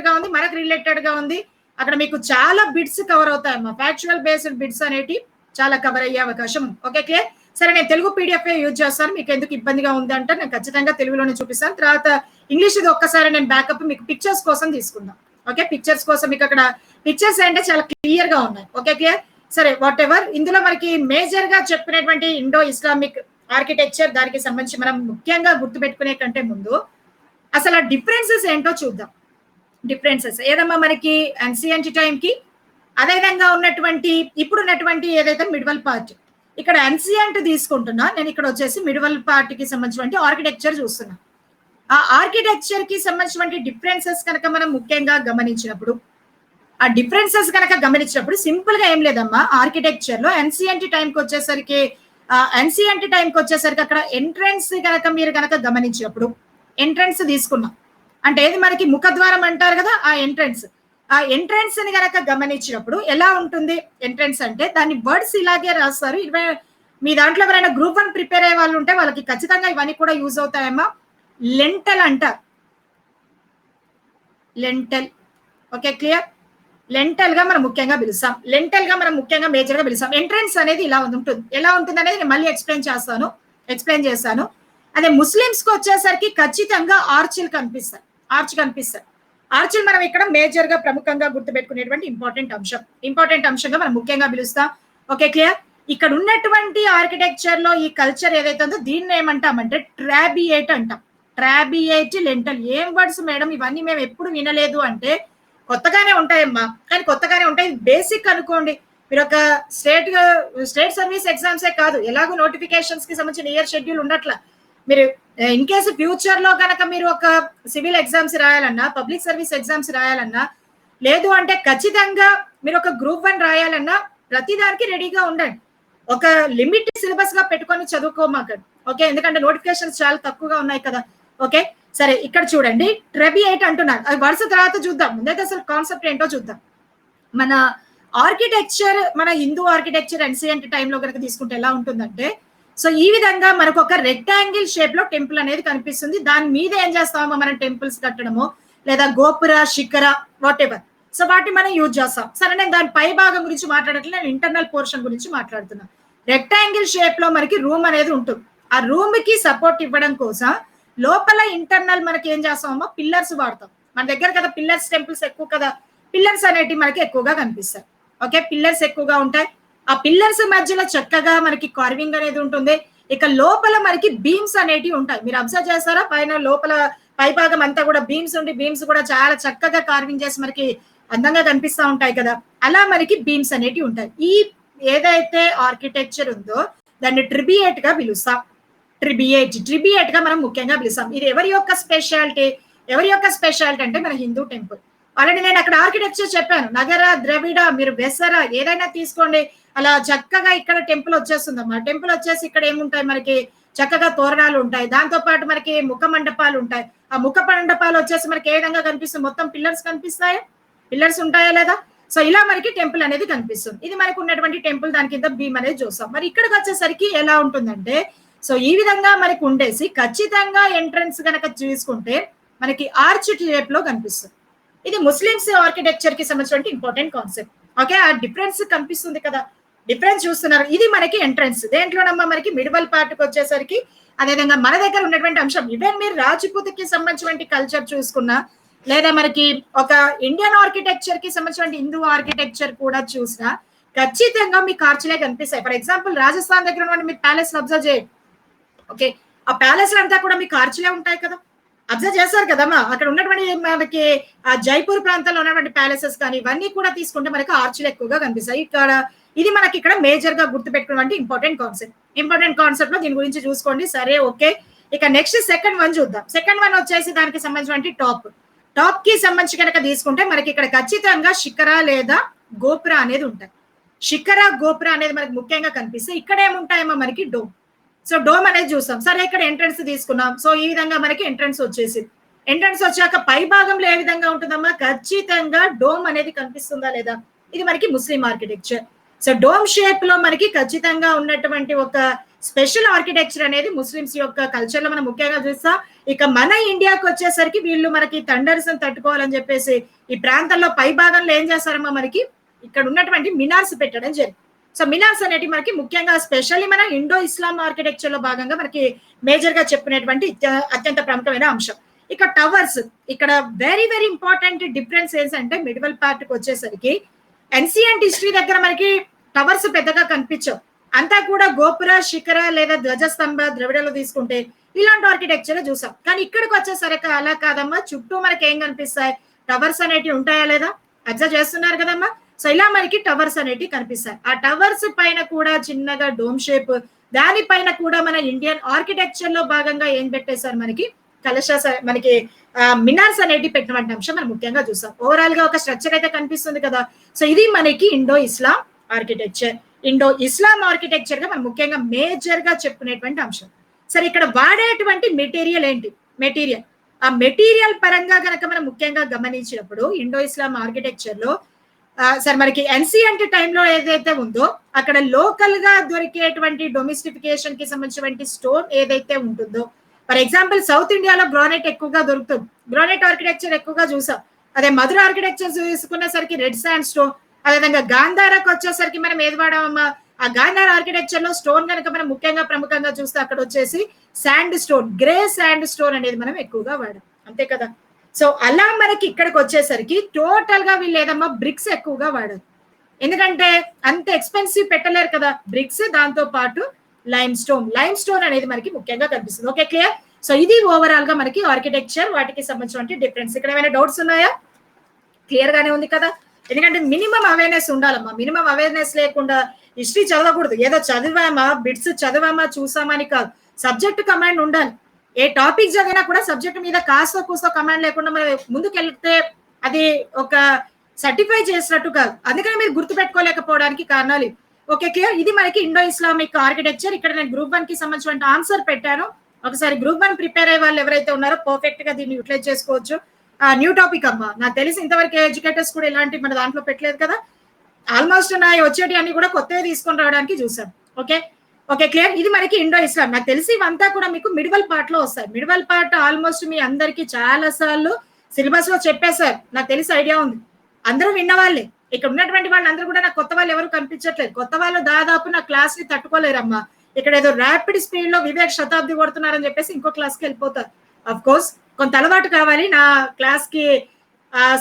గా ఉంది, మనకు రిలేటెడ్ గా ఉంది. అక్కడ మీకు చాలా బిట్స్ కవర్ అవుతాయమ్మా, ఫ్యాక్చువల్ బేస్డ్ బిట్స్ అనేటి చాలా కవర్ అయ్యే అవకాశం ఉంది. Okay clear? సరే నేను తెలుగు పీడిఎఫ్ యూజ్ చేస్తాను, మీకు ఎందుకు ఇబ్బందిగా ఉంది అంటే నేను ఖచ్చితంగా తెలుగులోనే చూపిస్తాను. తర్వాత ఇంగ్లీష్ ఇది ఒక్కసారి నేను బ్యాకప్ మీకు పిక్చర్స్ కోసం తీసుకుందాం. ఓకే, పిక్చర్స్ కోసం మీకు అక్కడ పిక్చర్స్ అంటే చాలా క్లియర్ గా ఉన్నాయి. Okay clear? సరే వాట్ ఎవర్, ఇందులో మనకి మేజర్ గా చెప్పినటువంటి ఇండో ఇస్లామిక్ ఆర్కిటెక్చర్, దానికి సంబంధించి మనం ముఖ్యంగా గుర్తుపెట్టుకునే కంటే ముందు అసలు ఆ డిఫరెన్సెస్ ఏంటో చూద్దాం. డిఫరెన్సెస్ ఏదమ్మా, మనకి ఎన్సిఎంటి టైం కి అదేవిధంగా ఉన్నటువంటి ఇప్పుడున్నటువంటి ఏదైతే మిడివల్ పార్ట్, ఇక్కడ ఎన్సిఎంట్ తీసుకుంటున్నా నేను, ఇక్కడ వచ్చేసి మిడివల్ పార్ట్ కి సంబంధించిన ఆర్కిటెక్చర్ చూస్తున్నా. ఆ ఆర్కిటెక్చర్ కి సంబంధించిన డిఫరెన్సెస్ కనుక మనం ముఖ్యంగా గమనించినప్పుడు, సింపుల్ గా ఏం లేదమ్మా, ఆర్కిటెక్చర్ లో ఎన్సిఎంటి టైంకి వచ్చేసరికి అక్కడ ఎంట్రన్స్ కనుక మీరు కనుక గమనించినప్పుడు, ఎంట్రన్స్ తీసుకున్నాం అంటే ఏది మనకి ముఖద్వారం అంటారు కదా, ఆ ఎంట్రన్స్ ని కనుక గమనించినప్పుడు ఎలా ఉంటుంది ఎంట్రన్స్ అంటే, దాన్ని వర్డ్స్ ఇలాగే రాస్తారు. మీ దాంట్లో ఎవరైనా గ్రూప్ 1 ప్రిపేర్ అయ్యే వాళ్ళు ఉంటే వాళ్ళకి ఖచ్చితంగా ఇవన్నీ కూడా యూజ్ అవుతాయమ్మా. లెంటల్ అంటారు, లెంటల్. Okay clear? లెంటల్ గా మనం ముఖ్యంగా పిలుస్తాం, మేజర్ గా పిలుస్తాం. ఎంట్రన్స్ అనేది ఇలా ఉంటుంది, ఎలా ఉంటుంది అనేది నేను మళ్ళీ ఎక్స్ప్లెయిన్ చేస్తాను. అదే ముస్లిమ్స్ కి వచ్చేసరికి ఖచ్చితంగా ఆర్చ్ కనిపిస్తాయి. ఆర్చులు మనం ఇక్కడ మేజర్ గా ప్రముఖంగా గుర్తుపెట్టుకునేటువంటి ఇంపార్టెంట్ అంశంగా మనం ముఖ్యంగా పిలుస్తాం. Okay clear? ఇక్కడ ఉన్నటువంటి ఆర్కిటెక్చర్ లో ఈ కల్చర్ ఏదైతే ఉందో దీన్ని ఏమంటామంటే ట్రాబియేట్ అంటాం. ట్రాబియేట్ లెంటల్. ఏం వర్డ్స్ మేడం ఇవన్నీ మేము ఎప్పుడు వినలేదు అంటే, కొత్తగానే ఉంటాయమ్మా, కానీ కొత్తగానే ఉంటాయి. బేసిక్ అనుకోండి, మీరు ఒక స్టేట్ సర్వీస్ ఎగ్జామ్సే కాదు, ఎలాగో నోటిఫికేషన్స్ కి సంబంధించిన ఇయర్ షెడ్యూల్ ఉండట్లా. మీరు ఇన్ కేసు ఫ్యూచర్ లో కనుక మీరు ఒక సివిల్ ఎగ్జామ్స్ రాయాలన్నా, పబ్లిక్ సర్వీస్ ఎగ్జామ్స్ రాయాలన్నా, లేదు అంటే ఖచ్చితంగా మీరు ఒక గ్రూప్ 1 రాయాలన్నా, ప్రతిదానికి రెడీగా ఉండండి. ఒక లిమిట్ సిలబస్ గా పెట్టుకొని చదువుకోమాకండి. ఓకే, ఎందుకంటే నోటిఫికేషన్స్ చాలా తక్కువగా ఉన్నాయి కదా. ఓకే సరే, ఇక్కడ చూడండి ట్రాబియేట్ అంటున్నారు, అది వరుస తర్వాత చూద్దాం. ముందైతే అసలు కాన్సెప్ట్ ఏంటో చూద్దాం. మన ఆర్కిటెక్చర్, మన హిందూ ఆర్కిటెక్చర్ ఎన్సియంట్ టైంలో కనుక తీసుకుంటే ఎలా ఉంటుందంటే, సో ఈ విధంగా మనకు ఒక రెక్టాంగిల్ షేప్ లో టెంపుల్ అనేది కనిపిస్తుంది. దాని మీద ఏం చేస్తామో మనం టెంపుల్స్ కట్టడము, లేదా గోపుర, శిఖర, వాట్ ఎవర్, సో వాటిని మనం యూజ్ చేస్తాం. సరే, నేను దాని పై భాగం గురించి మాట్లాడట్లేదు, నేను ఇంటర్నల్ పోర్షన్ గురించి మాట్లాడుతున్నా. రెక్టాంగిల్ షేప్ లో మనకి రూమ్ అనేది ఉంటుంది. ఆ రూమ్ కి సపోర్ట్ ఇవ్వడం కోసం లోపల ఇంటర్నల్ మనకి ఏం చేస్తామో పిల్లర్స్ వాడతాం. మన దగ్గర కదా పిల్లర్స్, టెంపుల్స్ ఎక్కువ కదా, పిల్లర్స్ అనేటివి మనకి ఎక్కువగా కనిపిస్తాయి. ఓకే, పిల్లర్స్ ఎక్కువగా ఉంటాయి. ఆ పిల్లర్స్ మధ్యలో చక్కగా మనకి కార్వింగ్ అనేది ఉంటుంది. ఇక లోపల మనకి బీమ్స్ అనేటివి ఉంటాయి. మీరు అబ్జర్వ్ చేస్తారా, పైన లోపల పై భాగం అంతా కూడా బీమ్స్ ఉండి, బీమ్స్ కూడా చాలా చక్కగా కార్వింగ్ చేసి మనకి అందంగా కనిపిస్తా ఉంటాయి కదా, అలా మనకి బీమ్స్ అనేటివి ఉంటాయి. ఈ ఏదైతే ఆర్కిటెక్చర్ ఉందో దాన్ని ట్రిబియేట్ గా పిలుస్తాం. ట్రిబియేట్ గా మనం ముఖ్యంగా పిలుస్తాం. ఇది ఎవరి యొక్క స్పెషాలిటీ? అంటే మన హిందూ టెంపుల్. ఆల్రెడీ నేను అక్కడ ఆర్కిటెక్చర్ చెప్పాను. నగర, ద్రవిడ, మీరు వెసర ఏదైనా తీసుకోండి, అలా చక్కగా ఇక్కడ టెంపుల్ వచ్చేస్తుందమ్మా. టెంపుల్ వచ్చేసి ఇక్కడ ఏముంటాయి మనకి, చక్కగా తోరణాలు ఉంటాయి, దాంతో పాటు మనకి ముఖ మండపాలు ఉంటాయి. ఆ ముఖ మండపాలు వచ్చేసి మనకి ఏ విధంగా కనిపిస్తుంది, మొత్తం పిల్లర్స్ కనిపిస్తాయా, పిల్లర్స్ ఉంటాయా లేదా? సో ఇలా మనకి టెంపుల్ అనేది కనిపిస్తుంది. ఇది మనకు ఉన్నటువంటి టెంపుల్, దాని కింద బీమ్ అనేది చూస్తాం. మరి ఇక్కడికి వచ్చేసరికి ఎలా ఉంటుందంటే, సో ఈ విధంగా మనకి ఉండేసి ఖచ్చితంగా ఎంట్రన్స్ కనుక చూసుకుంటే మనకి ఆర్చ్ షేప్ లో కనిపిస్తుంది. ఇది ముస్లిమ్స్ ఆర్కిటెక్చర్ కి సంబంధించిన ఇంపార్టెంట్ కాన్సెప్ట్. ఓకే, ఆ డిఫరెన్స్ కనిపిస్తుంది కదా, డిఫరెన్స్ చూస్తున్నారు. ఇది మనకి ఎంట్రన్స్. దేంట్లోనమ్మా మనకి మిడివల్ పార్ట్ కి వచ్చేసరికి అదేవిధంగా మన దగ్గర ఉన్నటువంటి అంశం, ఈవెన్ మీరు రాజ్పూత్ కి సంబంధించిన కల్చర్ చూసుకున్నా, లేదా మనకి ఒక ఇండియన్ ఆర్కిటెక్చర్ కి సంబంధించిన హిందూ ఆర్కిటెక్చర్ కూడా చూసినా ఖచ్చితంగా మీకు ఆర్చ్లే కనిపిస్తాయి. ఫర్ ఎగ్జాంపుల్ రాజస్థాన్ దగ్గర ఉన్న మీరు ప్యాలెస్ అబ్జర్వ్ చేయండి. ఓకే, ఆ ప్యాలెస్ అంతా కూడా మీకు ఆర్చ్లే ఉంటాయి కదా, అబ్జర్వ్ చేస్తారు కదమ్మా. అక్కడ ఉన్నటువంటి మనకి ఆ జైపూర్ ప్రాంతంలో ఉన్నటువంటి ప్యాలెసెస్ కానీ ఇవన్నీ కూడా తీసుకుంటే మనకి ఆర్చ్లు ఎక్కువగా కనిపిస్తాయి. ఇక్కడ ఇది మనకి ఇక్కడ మేజర్ గా గుర్తుపెట్టుకున్నటువంటి ఇంపార్టెంట్ కాన్సెప్ట్ లో దీని గురించి చూసుకోండి. సరే, ఓకే. ఇక నెక్స్ట్ సెకండ్ వన్ చూద్దాం. సెకండ్ వన్ వచ్చేసి దానికి సంబంధించిన టాప్ కి సంబంధించి కనుక తీసుకుంటే మనకి ఇక్కడ ఖచ్చితంగా శిఖర లేదా గోపుర అనేది ఉంటాయి. శిఖర గోపుర అనేది మనకి ముఖ్యంగా కనిపిస్తాయి. ఇక్కడ ఏముంటాయేమో మనకి డోమ్. సో డోమ్ అనేది చూస్తాం. సరే, ఇక్కడ ఎంట్రన్స్ తీసుకున్నాం. సో ఈ విధంగా మనకి ఎంట్రన్స్ వచ్చేసింది. ఎంట్రన్స్ వచ్చాక పై భాగంలో ఏ విధంగా ఉంటుందమ్మా, ఖచ్చితంగా డోమ్ అనేది కనిపిస్తుందా లేదా? ఇది మనకి ముస్లిం ఆర్కిటెక్చర్. సో డోమ్ షేప్ లో మనకి ఖచ్చితంగా ఉన్నటువంటి ఒక స్పెషల్ ఆర్కిటెక్చర్ అనేది ముస్లిమ్స్ యొక్క కల్చర్ లో మనం ముఖ్యంగా చూస్తాం. ఇక మన ఇండియాకి వచ్చేసరికి వీళ్ళు మనకి థండర్స్ తట్టుకోవాలని చెప్పేసి ఈ ప్రాంతంలో పై భాగంలో ఏం చేస్తారమ్మా, మనకి ఇక్కడ ఉన్నటువంటి మినార్స్ పెట్టడం జరిగింది. సో మినార్స్ అనేవి మనకి ముఖ్యంగా స్పెషల్లీ మన ఇండో ఇస్లాం ఆర్కిటెక్చర్ లో భాగంగా మనకి మేజర్ గా చెప్పుకునేటువంటి అత్యంత ప్రముఖమైన అంశం. ఇక టవర్స్, ఇక్కడ వెరీ వెరీ ఇంపార్టెంట్ డిఫరెన్స్ ఏంటంటే మిడివల్ పార్ట్ కి వచ్చేసరికి ఎన్సియంట్ హిస్టరీ దగ్గర మనకి టవర్స్ పెద్దగా కనిపించవు. అంతా కూడా గోపుర, శిఖర లేదా ధ్వజస్తంభ, ద్రవిడలో తీసుకుంటే ఇలాంటి ఆర్కిటెక్చర్ చూసాం. కానీ ఇక్కడికి వచ్చేసరికి అలా కాదమ్మా, చుట్టూ మనకి ఏం కనిపిస్తాయి, టవర్స్ అనేటివి ఉంటాయా లేదా? అబ్జర్వ్ చేస్తున్నారు కదమ్మా. సో ఇలా మనకి టవర్స్ అనేటివి కనిపిస్తాయి. ఆ టవర్స్ పైన కూడా చిన్నగా డోమ్ షేప్, దానిపైన కూడా మన ఇండియన్ ఆర్కిటెక్చర్ లో భాగంగా ఏం పెట్టేశారు, మనకి కలశాస్, మనకి మినార్స్ అనేటివి పెట్టినటువంటి అంశం మనం ముఖ్యంగా చూసాం. ఓవరాల్ గా ఒక స్ట్రక్చర్ అయితే కనిపిస్తుంది కదా. సో ఇది మనకి ఇండో ఇస్లాం ఆర్కిటెక్చర్ గా మనం ముఖ్యంగా మేజర్ గా చెప్పుకునేటువంటి అంశం. సరే, ఇక్కడ వాడేటువంటి మెటీరియల్ ఏంటి? ఆ మెటీరియల్ పరంగా కనుక మనం ముఖ్యంగా గమనించినప్పుడు ఇండో ఇస్లాం ఆర్కిటెక్చర్ లో సరే మనకి ఎన్సియంట్ టైంలో ఏదైతే ఉందో అక్కడ లోకల్ గా దొరికేటువంటి డొమెస్టిఫికేషన్ కి సంబంధించినటువంటి స్టోన్ ఏదైతే ఉంటుందో, ఫర్ ఎగ్జాంపుల్ సౌత్ ఇండియాలో గ్రానైట్ ఎక్కువగా దొరుకుతుంది. గ్రానైట్ ఆర్కిటెక్చర్ ఎక్కువగా చూసాం. అదే మధుర ఆర్కిటెక్చర్ చూసుకునేసరికి రెడ్ శాండ్ స్టోన్. అదేవిధంగా గాంధారాకు వచ్చేసరికి మనం ఏది వాడామమ్మా, ఆ గాంధార ఆర్కిటెక్చర్ లో స్టోన్ కనుక మనం ముఖ్యంగా ప్రముఖంగా చూస్తే అక్కడ వచ్చేసి sand stone, grey sand stone అనేది మనం ఎక్కువగా వాడాం, అంతే కదా. సో అలా మనకి ఇక్కడికి వచ్చేసరికి టోటల్ గా వీళ్ళు ఏదమ్మా బ్రిక్స్ ఎక్కువగా వాడారు. ఎందుకంటే అంత ఎక్స్పెన్సివ్ పెట్టలేరు కదా బ్రిక్స్, దాంతో పాటు లైమ్ స్టోన్ అనేది మనకి ముఖ్యంగా కనిపిస్తుంది. Okay, clear. సో ఇది ఓవరాల్ గా మనకి ఆర్కిటెక్చర్, వాటికి సంబంధించిన డిఫరెన్స్. ఇక్కడ ఏమైనా డౌట్స్ ఉన్నాయా? క్లియర్ గానే ఉంది కదా. ఎందుకంటే మినిమం అవేర్నెస్ ఉండాలమ్మా. మినిమం అవేర్నెస్ లేకుండా హిస్టరీ చదవకూడదు. ఏదో చదివామా, బిట్స్ చదివామా, చూసామని కాదు, సబ్జెక్ట్ కమాండ్ ఉండాలి. ఏ టాపిక్ చదివినా కూడా సబ్జెక్ట్ మీద కాస్త కూస్తో కమాండ్ లేకుండా మనం ముందుకెళ్తే అది ఒక సర్టిఫై చేసినట్టు కాదు. అందుకని మీరు గుర్తుపెట్టుకోలేకపోవడానికి కారణాలు. Okay, clear. ఇది మనకి ఇండో ఇస్లామిక్ ఆర్కిటెక్చర్. ఇక్కడ నేను గ్రూప్ 1 కి సంబంధించిన ఆన్సర్ పెట్టాను. ఒకసారి గ్రూప్ 1 ప్రిపేర్ అయ్యే వాళ్ళు ఎవరైతే ఉన్నారో పర్ఫెక్ట్ గా దీన్ని యూటిలైజ్ చేసుకోవచ్చు. న్యూ టాపిక్ అమ్మా, నాకు తెలిసి ఇంతవరకు ఎడ్యుకేటర్స్ కూడా ఇలాంటి మన దాంట్లో పెట్టలేదు కదా. ఆల్మోస్ట్ నా వచ్చేటి అన్ని కూడా కొత్తగా తీసుకొని రావడానికి చూసాం. Okay, clear. ఇది మనకి ఇండో ఇస్లాం. నాకు తెలిసి ఇవంతా కూడా మీకు మిడివల్ పార్ట్ లో వస్తాయి. మిడివల్ పార్ట్ ఆల్మోస్ట్ మీ అందరికి చాలా సార్లు సిలబస్ లో చెప్పేశారు, నాకు తెలిసి ఐడియా ఉంది. అందరూ విన్నవాళ్ళే. ఇక్కడ ఉన్నటువంటి వాళ్ళందరూ కూడా నాకు కొత్త వాళ్ళు ఎవరు కనిపించట్లేదు. కొత్త వాళ్ళు దాదాపు నా క్లాస్ ని తట్టుకోలేరమ్మా. ఇక్కడ ఏదో ర్యాపిడ్ స్పీడ్ లో వివేక్ శతాబ్ది కొడుతున్నారని చెప్పేసి ఇంకో క్లాస్ కి వెళ్ళిపోతారు. అఫ్ కోర్స్ కొంత అలవాటు కావాలి నా క్లాస్ కి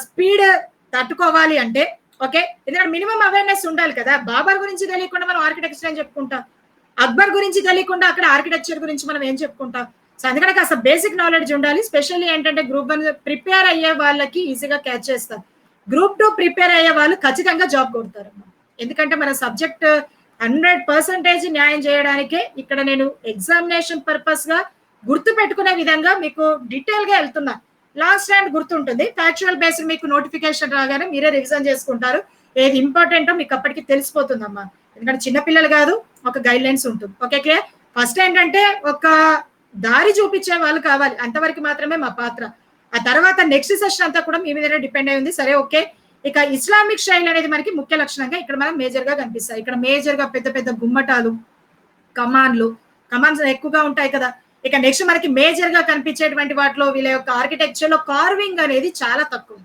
స్పీడ్ తట్టుకోవాలి అంటే. ఓకే, ఎందుకంటే మినిమం అవేర్నెస్ ఉండాలి కదా. బాబర్ గురించి తెలియకుండా మనం ఆర్కిటెక్చర్ అని చెప్పుకుంటాం, అక్బర్ గురించి తెలియకుండా అక్కడ ఆర్కిటెక్చర్ గురించి మనం ఏం చెప్పుకుంటాం. సో అందుకని కాస్త బేసిక్ నాలెడ్జ్ ఉండాలి. స్పెషల్లీ ఏంటంటే గ్రూప్ 1 ప్రిపేర్ అయ్యే వాళ్ళకి ఈజీగా క్యాచ్ చేస్తారు. గ్రూప్ 2 ప్రిపేర్ అయ్యే వాళ్ళు ఖచ్చితంగా జాబ్ కొడతారమ్మా. ఎందుకంటే మన సబ్జెక్ట్ 100% న్యాయం చేయడానికే ఇక్కడ నేను ఎగ్జామినేషన్ పర్పస్ గా గుర్తు పెట్టుకునే విధంగా మీకు డీటెయిల్ గా వెళ్తున్నా. లాస్ట్ టైం గుర్తుంటుంది, ఫ్యాక్చువల్ బేస్డ్ మీకు నోటిఫికేషన్ రాగానే మీరే రివిజన్ చేసుకుంటారు, ఏది ఇంపార్టెంటో మీకు అప్పటికి తెలిసిపోతుందమ్మా. ఎందుకంటే చిన్నపిల్లలు కాదు, ఒక గైడ్ లైన్స్ ఉంటుంది. Okay clear. ఫస్ట్ ఏంటంటే ఒక దారి చూపించే వాళ్ళు కావాలి, అంతవరకు మాత్రమే మా పాత్ర. ఆ తర్వాత నెక్స్ట్ సెషన్ అంతా కూడా మీ మీదనే డిపెండ్ అయి ఉంది. సరే ఓకే. ఇక ఇస్లామిక్ శైలి అనేది మనకి ముఖ్య లక్షణంగా ఇక్కడ మనం మేజర్ గా కనిపిస్తాయి. ఇక్కడ మేజర్ గా పెద్ద పెద్ద గుమ్మటాలు, కమాన్స్ ఎక్కువగా ఉంటాయి కదా. ఇక నెక్స్ట్ మనకి మేజర్ గా కనిపించేటువంటి వాటిలో వీళ్ళ యొక్క ఆర్కిటెక్చర్ లో కార్వింగ్ అనేది చాలా తక్కువ.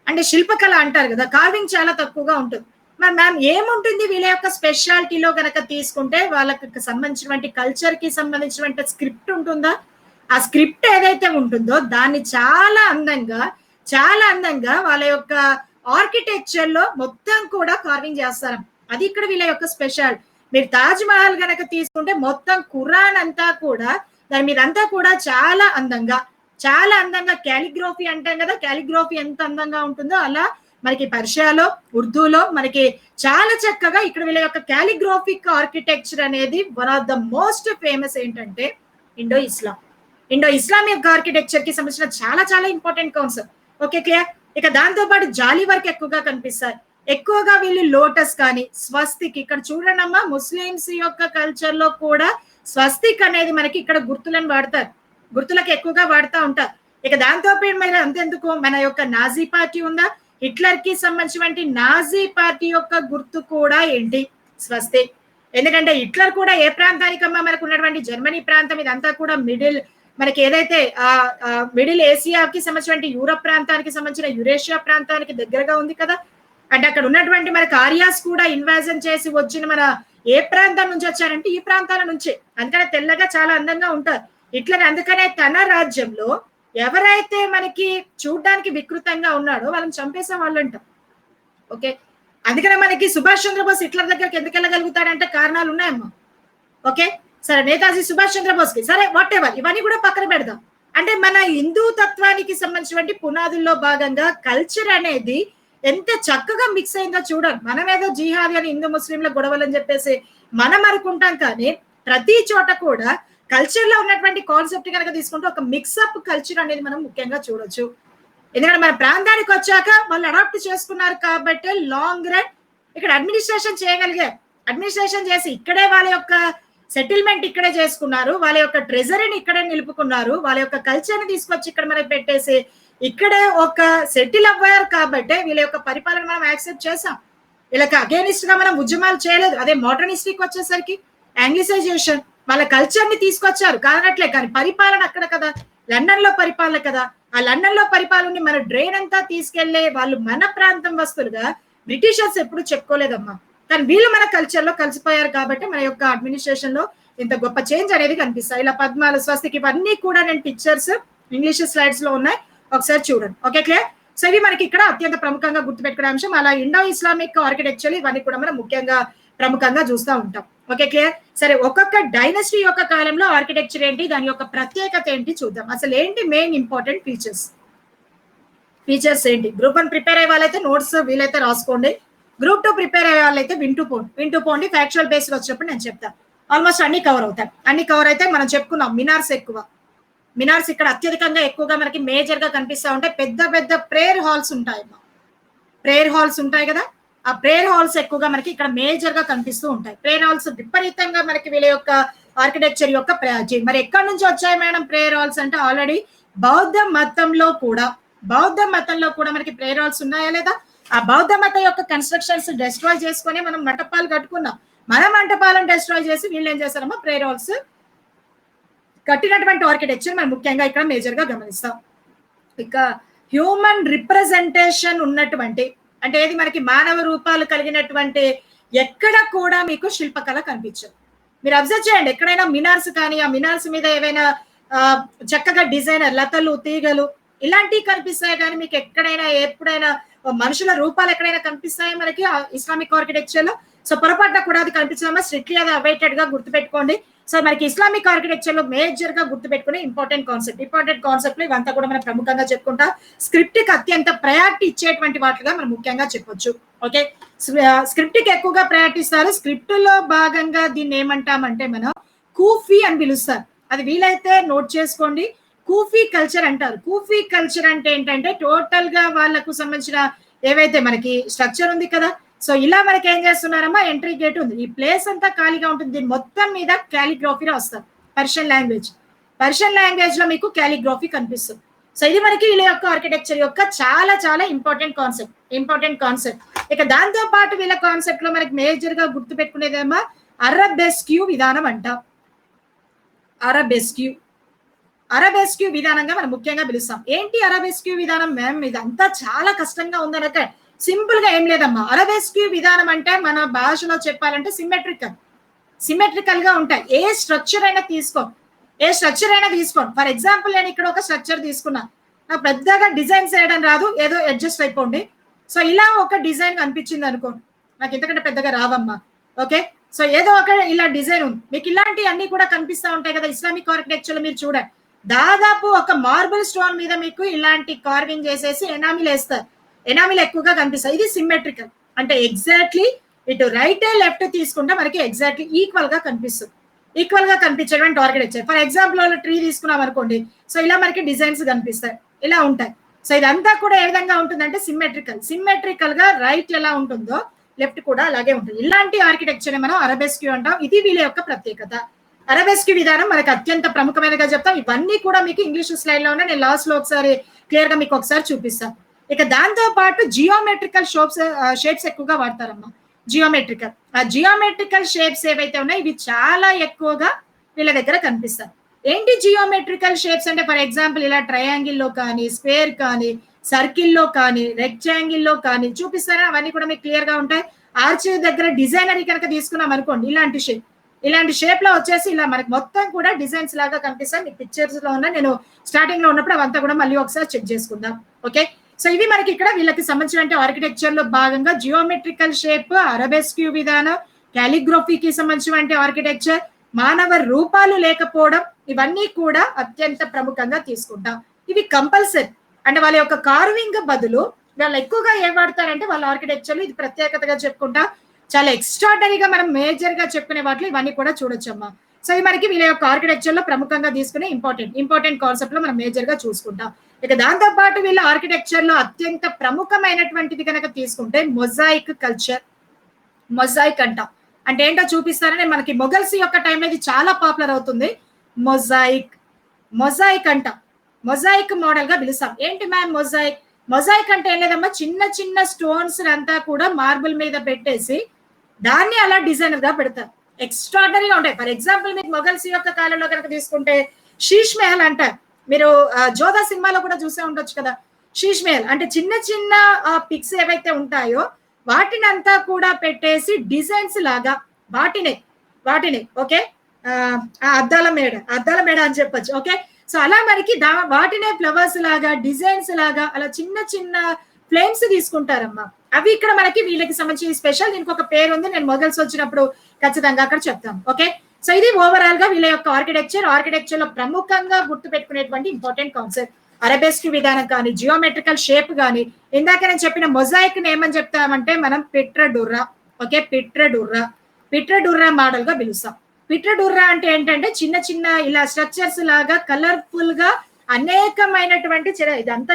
అంటే శిల్పకళ అంటారు కదా, కార్వింగ్ చాలా తక్కువగా ఉంటుంది. మరి మ్యామ్ ఏముంటుంది వీళ్ళ యొక్క స్పెషాలిటీలో కనుక తీసుకుంటే వాళ్ళకి సంబంధించినటువంటి కల్చర్ కి సంబంధించినటువంటి స్క్రిప్ట్ ఉంటుందా? ఆ స్క్రిప్ట్ ఏదైతే ఉంటుందో దాన్ని చాలా అందంగా వాళ్ళ యొక్క ఆర్కిటెక్చర్ లో మొత్తం కూడా కార్వింగ్ చేస్తారు. అది ఇక్కడ వీళ్ళ యొక్క స్పెషల్. మీరు తాజ్ మహల్ గనక తీసుకుంటే మొత్తం ఖురాన్ అంతా కూడా దాని మీద అంతా కూడా చాలా అందంగా క్యాలిగ్రఫీ అంటాం కదా, క్యాలిగ్రఫీ ఎంత అందంగా ఉంటుందో అలా మనకి పర్షియాలో, ఉర్దూలో మనకి చాలా చక్కగా ఇక్కడ వీళ్ళ యొక్క క్యాలిగ్రాఫిక్ ఆర్కిటెక్చర్ అనేది one of the most famous ఏంటంటే ఇండో ఇస్లామిక్ ఆర్కిటెక్చర్ కి సంబంధించిన చాలా ఇంపార్టెంట్ కాన్సెప్ట్. Okay clear. ఇక దాంతో పాటు జాలీ వర్క్ ఎక్కువగా కనిపిస్తాయి. ఎక్కువగా వీళ్ళు లోటస్ కానీ స్వస్తిక్, ఇక్కడ చూడండి అమ్మా, ముస్లిమ్స్ యొక్క కల్చర్ లో కూడా స్వస్తిక్ అనేది మనకి ఇక్కడ గుర్తులను వాడతారు, గుర్తులకు ఎక్కువగా వాడుతూ ఉంటారు. ఇక దాంతో పాటు మరి అంతెందుకు మన యొక్క నాజీ పార్టీ ఉందా, హిట్లర్ కి సంబంధించినటువంటి నాజీ పార్టీ యొక్క గుర్తు కూడా ఏంటి? స్వస్తిక్. ఎందుకంటే హిట్లర్ కూడా ఏ ప్రాంతానికమ్మా మనకు ఉన్నటువంటి జర్మనీ ప్రాంతం ఇదంతా కూడా మనకి ఏదైతే మిడిల్ ఏసియాకి సంబంధించిన యూరప్ ప్రాంతానికి సంబంధించిన యురేషియా ప్రాంతానికి దగ్గరగా ఉంది కదా. అంటే అక్కడ ఉన్నటువంటి మనకి ఆర్యాస్ కూడా ఇన్వాజన్ చేసి వచ్చిన మన ఏ ప్రాంతం నుంచి వచ్చారంటే ఈ ప్రాంతాల నుంచి. అందుకనే తెల్లగా చాలా అందంగా ఉంటారు హిట్లర్. అందుకనే తన రాజ్యంలో ఎవరైతే మనకి చూడడానికి వికృతంగా ఉన్నాడో వాళ్ళని చంపేసే వాళ్ళు అంట. ఓకే. అందుకనే మనకి సుభాష్ చంద్రబోస్ హిట్లర్ దగ్గరికి ఎందుకు వెళ్ళగలుగుతాడంటే కారణాలు ఉన్నాయమ్మా. ఓకే. సరే, నేతాజీ సుభాష్ చంద్రబోస్ కి సరే వాట్ ఎవర్, ఇవన్నీ కూడా పక్కన పెడదాం. అంటే మన హిందూ తత్వానికి సంబంధించినటువంటి పునాదుల్లో భాగంగా కల్చర్ అనేది ఎంత చక్కగా మిక్స్ అయిందో చూడాలి. మనం ఏదో జిహాదీ అని హిందూ ముస్లింల గొడవలు అని చెప్పేసి మనం అనుకుంటాం, కానీ ప్రతి చోట కూడా కల్చర్ లో ఉన్నటువంటి కాన్సెప్ట్ కనుక తీసుకుంటే ఒక మిక్సప్ కల్చర్ అనేది మనం ముఖ్యంగా చూడొచ్చు. ఎందుకంటే మన ప్రాంతానికి వచ్చాక వాళ్ళు అడాప్ట్ చేసుకున్నారు కాబట్టి లాంగ్ రన్ ఇక్కడ అడ్మినిస్ట్రేషన్ చేయగలిగారు. అడ్మినిస్ట్రేషన్ చేసి ఇక్కడే వాళ్ళ యొక్క సెటిల్మెంట్ ఇక్కడే చేసుకున్నారు, వాళ్ళ యొక్క ట్రెజరీని ఇక్కడే నిలుపుకున్నారు, వాళ్ళ యొక్క కల్చర్ ని తీసుకొచ్చి ఇక్కడ మనకి పెట్టేసి ఇక్కడే ఒక సెటిల్ అవ్వారు కాబట్టి వీళ్ళ యొక్క పరిపాలన మనం యాక్సెప్ట్ చేసాం. వీళ్ళకి అగేనిస్ట్ గా మనం ఉద్యమాలు చేయలేదు. అదే మోడర్నిస్టిక్ వచ్చేసరికి యాంగ్లిసైజేషన్ వాళ్ళ కల్చర్ ని తీసుకొచ్చారు కాదనట్లే, కానీ పరిపాలన అక్కడ కదా, లండన్ లో పరిపాలన కదా. ఆ లండన్ లో పరిపాలనని మన డ్రైన్ అంతా తీసుకెళ్లే వాళ్ళు మన ప్రాంతం వస్తులుగా బ్రిటిషర్స్ ఎప్పుడు చెప్పుకోలేదమ్మా. కానీ వీళ్ళు మన కల్చర్ లో కలిసిపోయారు కాబట్టి మన యొక్క అడ్మినిస్ట్రేషన్ లో ఇంత గొప్ప చేంజ్ అనేది కనిపిస్తాయి. ఇలా పద్మాలు, స్వస్తికి ఇవన్నీ కూడా నేను పిక్చర్స్ ఇంగ్లీష్ స్లైడ్స్ లో ఉన్నాయి, ఒకసారి చూడండి. Okay clear. సో ఇవి మనకి ఇక్కడ అత్యంత ప్రముఖంగా గుర్తుపెట్టుకునే అంశం. అలా ఇండో ఇస్లామిక్ ఆర్కిటెక్చర్ ఇవన్నీ కూడా మనం ముఖ్యంగా ప్రముఖంగా చూస్తూ ఉంటాం. Okay clear. సరే, ఒక్కొక్క డైనస్టీ యొక్క కాలంలో ఆర్కిటెక్చర్ ఏంటి, దాని యొక్క ప్రత్యేకత ఏంటి చూద్దాం. అసలు ఏంటి మెయిన్ ఇంపార్టెంట్ ఫీచర్స్ ఏంటి? గ్రూప్ 1 ప్రిపేర్ అయ్యే వాళ్ళైతే నోట్స్ వీలైతే రాసుకోండి. గ్రూప్ 2 ప్రిపేర్ అయ్యే వాళ్ళైతే వింటూ పోండి. ఫ్యాక్చువల్ బేస్డ్ వచ్చినప్పుడు నేను చెప్తాను. ఆల్మోస్ట్ అన్ని కవర్ అవుతాయి. అన్ని కవర్ అయితే మనం చెప్పుకున్నాం మినార్స్ ఇక్కడ అత్యధికంగా ఎక్కువగా మనకి మేజర్ గా కనిపిస్తూ ఉంటాయి. పెద్ద ప్రేయర్ హాల్స్ ఉంటాయి కదా. ఆ ప్రేయర్ హాల్స్ ఎక్కువగా మనకి ఇక్కడ మేజర్ గా కనిపిస్తూ ఉంటాయి. ప్రేయర్ హాల్స్ విపరీతంగా మనకి వీళ్ళ యొక్క ఆర్కిటెక్చర్ యొక్క ప్రయాజీ. మరి ఎక్కడి నుంచి వచ్చాయి మేడం ప్రేయర్ హాల్స్ అంటే ఆల్రెడీ బౌద్ధ మతంలో కూడా మనకి ప్రేయర్ హాల్స్ ఉన్నాయా లేదా? ఆ బౌద్ధ మతం యొక్క కన్స్ట్రక్షన్స్ డెస్ట్రాయ్ చేసుకొని మనం మంటపాలు కట్టుకున్నాం. మన మంటపాలను డెస్ట్రాయ్ చేసి వీళ్ళు ఏం చేస్తారమ్మా ప్రేయర్ హాల్స్ కట్టినటువంటి ఆర్కిటెక్చర్ మనం ముఖ్యంగా ఇక్కడ మేజర్ గా గమనిస్తాం. ఇక హ్యూమన్ రిప్రజెంటేషన్ ఉన్నటువంటి అంటే ఏది మనకి మానవ రూపాలు కలిగినటువంటి ఎక్కడ కూడా మీకు శిల్పకళ కనిపించదు. మీరు అబ్జర్వ్ చేయండి, ఎక్కడైనా మినార్స్ కానీ ఆ మినార్స్ మీద ఏవైనా చక్కగా డిజైనర్ లతలు, తీగలు ఇలాంటివి కనిపిస్తాయి, కానీ మీకు ఎప్పుడైనా మనుషుల రూపాలు ఎక్కడైనా కనిపిస్తాయి మనకి ఇస్లామిక్ ఆర్కిటెక్చర్ లో? సో పొరపాటున కూడా అది కనిపించడమా, స్ట్రిక్ట్లీ అది అవైటెడ్ గా గుర్తుపెట్టుకోండి. సో మనకి ఇస్లామిక్ ఆర్కిటెక్చర్ లో మేజర్ గా గుర్తుపెట్టుకునే ఇంపార్టెంట్ కాన్సెప్ట్ ఇవంతా కూడా మనం ప్రముఖంగా చెప్పుకుంటా స్క్రిప్ట్ కి అత్యంత ప్రయారిటీ ఇచ్చేటువంటి వాటిగా మనం ముఖ్యంగా చెప్పొచ్చు. ఓకే, స్క్రిప్ట్ కి ఎక్కువగా ప్రయారిటీ ఇస్తారు. స్క్రిప్ట్ లో భాగంగా దీన్ని ఏమంటామంటే మనం కూఫీ అని పిలుస్తారు. అది వీలైతే నోట్ చేసుకోండి. కూఫీ కల్చర్ అంటారు. కూఫీ కల్చర్ అంటే ఏంటంటే టోటల్ గా వాళ్ళకు సంబంధించిన ఏవైతే మనకి స్ట్రక్చర్ ఉంది కదా, సో ఇలా మనకి ఏం చేస్తున్నారమ్మా, ఎంట్రీ గేట్ ఉంది, ఈ ప్లేస్ అంతా ఖాళీగా ఉంటుంది, దీని మొత్తం మీద క్యాలిగ్రఫీ రాస్తారు. పర్షియన్ లాంగ్వేజ్ లో మీకు క్యాలిగ్రఫీ కనిపిస్తుంది. సో ఇది మనకి వీళ్ళ యొక్క ఆర్కిటెక్చర్ యొక్క చాలా చాలా ఇంపార్టెంట్ కాన్సెప్ట్. ఇక దాంతో పాటు వీళ్ళ కాన్సెప్ట్ లో మనకి మేజర్ గా గుర్తు పెట్టుకునేదేమో అరబెస్క్యూ విధానం అంట. అరబెస్క్యూ విధానంగా మనం ముఖ్యంగా పిలుస్తాం. ఏంటి అరబెస్క్యూ విధానం? మ్యామ్ ఇదంతా చాలా కష్టంగా ఉందనక సింపుల్ గా ఏం లేదమ్మా. అరబెస్క్యూ విధానం అంటే మన భాషలో చెప్పాలంటే సిమెట్రికల్ గా ఉంటాయి. ఏ స్ట్రక్చర్ అయినా తీసుకోండి. ఫర్ ఎగ్జాంపుల్ నేను ఇక్కడ ఒక స్ట్రక్చర్ తీసుకున్నా, నాకు పెద్దగా డిజైన్స్ వేయడం రాదు, ఏదో అడ్జస్ట్ అయిపోండి. సో ఇలా ఒక డిజైన్ కనిపించింది అనుకోండి, నాకు ఇంతకంటే పెద్దగా రావమ్మా. ఓకే, సో ఏదో ఒక ఇలా డిజైన్ ఉంది, మీకు ఇలాంటి అన్ని కూడా కనిపిస్తూ ఉంటాయి కదా ఇస్లామిక్ ఆర్కిటెక్చర్ లో. మీరు చూడండి, దాదాపు ఒక మార్బుల్ స్టోన్ మీద మీకు ఇలాంటి కార్వింగ్ చేసేసి ఎనామిల్ వేస్తారు. ఎనామిల్ ఎక్కువగా కనిపిస్తాయి. ఇది సిమెట్రికల్ అంటే ఎగ్జాక్ట్లీ ఇటు రైట్ లెఫ్ట్ తీసుకుంటే మనకి ఎగ్జాక్ట్లీ ఈక్వల్ గా కనిపించేటువంటి ఆర్కిటెక్చర్. ఫర్ ఎగ్జాంపుల్ ట్రీ తీసుకున్నాం అనుకోండి, సో ఇలా మనకి డిజైన్స్ కనిపిస్తాయి, ఇలా ఉంటాయి. సో ఇదంతా కూడా ఏ విధంగా ఉంటుందంటే సిమెట్రికల్ గా రైట్ ఎలా ఉంటుందో లెఫ్ట్ కూడా అలాగే ఉంటుంది. ఇలాంటి ఆర్కిటెక్చర్ మనం అరబెస్క్యూ అంటాం. ఇది వీళ్ళ యొక్క ప్రత్యేకత. అరబెస్క్యూ విధానం మనకు అత్యంత ప్రముఖమైనగా చెప్తాం. ఇవన్నీ కూడా మీకు ఇంగ్లీష్ స్లైడ్ లో నేను లాస్ట్ లో ఒకసారి క్లియర్ గా మీకు ఒకసారి చూపిస్తాను. ఇక దాంతో పాటు జియోమెట్రికల్ షేప్స్ ఎక్కువగా వాడతారమ్మా. జియోమెట్రికల్ షేప్స్ ఏవైతే ఉన్నాయో ఇవి చాలా ఎక్కువగా వీళ్ళ దగ్గర కనిపిస్తాయి. ఏంటి జియోమెట్రికల్ షేప్స్ అంటే? ఫర్ ఎగ్జాంపుల్ ఇలా ట్రయాంగిల్ లో కానీ, స్క్వేర్ కానీ, సర్కిల్ లో కానీ, రెక్టాంగిల్ లో కానీ చూపిస్తారా, అవన్నీ కూడా మీకు క్లియర్ గా ఉంటాయి. ఆర్చ్ దగ్గర డిజైనరీ కనుక తీసుకున్నాం అనుకోండి, ఇలాంటి షేప్ లో వచ్చేసి ఇలా మనకి మొత్తం కూడా డిజైన్స్ లాగా కనిపిస్తాయి. మీకు పిక్చర్స్ లో ఉన్న నేను స్టార్టింగ్ లో ఉన్నప్పుడు అవంతా కూడా మళ్ళీ ఒకసారి చెక్ చేసుకుందాం. ఓకే, సో ఇవి మనకి ఇక్కడ వీళ్ళకి సంబంధించిన ఆర్కిటెక్చర్ లో భాగంగా జియోమెట్రికల్ షేప్, అరబెస్క్యూ విధానం, కాలిగ్రఫీకి సంబంధించిన ఆర్కిటెక్చర్, మానవ రూపాలు లేకపోవడం, ఇవన్నీ కూడా అత్యంత ప్రముఖంగా తీసుకుంటాం. ఇవి కంపల్సరీ అంటే వాళ్ళ యొక్క కార్వింగ్ బదులు వాళ్ళు ఎక్కువగా ఏం వాడతారంటే వాళ్ళ ఆర్కిటెక్చర్ ఇది ప్రత్యేకతగా చెప్పుకుంటా చాలా ఎక్స్ట్రాడనరీగా మనం మేజర్ గా చెప్పుకునే వాటిలో ఇవన్నీ కూడా చూడొచ్చమ్మా. సో ఇది మనకి వీళ్ళ యొక్క ఆర్కిటెక్చర్ లో ప్రముఖంగా తీసుకునే ఇంపార్టెంట్ కాన్సెప్ట్ లో మనం మేజర్ గా చూసుకుంటాం. ఇక దాంతో పాటు వీళ్ళ ఆర్కిటెక్చర్ లో అత్యంత ప్రముఖమైనటువంటిది కనుక తీసుకుంటే మొజాయిక్ కల్చర్. మొజాయిక్ అంటాం అంటే ఏంటో చూపిస్తారని, మనకి మొఘల్స్ యొక్క టైంలో ఇది చాలా పాపులర్ అవుతుంది. మొజాయిక్ అంటాం. మొజాయిక్ మోడల్ గా పిలుస్తాం. ఏంటి మ్యామ్ మొజాయిక్ అంటే ఏం లేదమ్మా, చిన్న చిన్న స్టోన్స్ అంతా కూడా మార్బుల్ మీద పెట్టేసి దాన్ని అలా డిజైనర్ గా పెడతారు. ఎక్స్ట్రాడనరీగా ఉంటాయి. ఫర్ ఎగ్జాంపుల్ మీకు మొఘల్స్ యొక్క కాలంలో కనుక తీసుకుంటే షీష్ మహల్ అంటారు. మీరు జోధా సినిమాలో కూడా చూసే ఉండొచ్చు కదా. షీష్ మహల్ అంటే చిన్న చిన్న పిక్స్ ఏవైతే ఉంటాయో వాటిని అంతా కూడా పెట్టేసి డిజైన్స్ లాగా వాటినే ఓకే అద్దాల మేడ అని చెప్పొచ్చు. ఓకే, సో అలా మనకి వాటినే ఫ్లవర్స్ లాగా, డిజైన్స్ లాగా అలా చిన్న చిన్న ఫ్లేమ్స్ తీసుకుంటారమ్మా. అవి ఇక్కడ మనకి వీళ్ళకి సంబంధించి స్పెషల్. దీనికి ఒక పేరు ఉంది, నేను మొఘల్స్ వచ్చినప్పుడు ఖచ్చితంగా అక్కడ చెప్తాను. ఓకే, సో ఇది ఓవరాల్ గా వీళ్ళ యొక్క ఆర్కిటెక్చర్ లో ప్రముఖంగా గుర్తు పెట్టుకునేటువంటి ఇంపార్టెంట్ కాన్సెప్ట్. అరబెస్క్యూ విధానం కానీ, జియోమెట్రికల్ షేప్ కానీ, ఇందాక నేను చెప్పిన మొజాయిక్ ఏమని చెప్తామంటే మనం పిట్రడుర్రా. ఓకే, పిట్రడుర్రా మోడల్ గా పిలుస్తాం. పిట్రడుర్రా అంటే ఏంటంటే చిన్న చిన్న ఇలా స్ట్రక్చర్స్ లాగా కలర్ఫుల్ గా అనేకమైనటువంటి ఇదంతా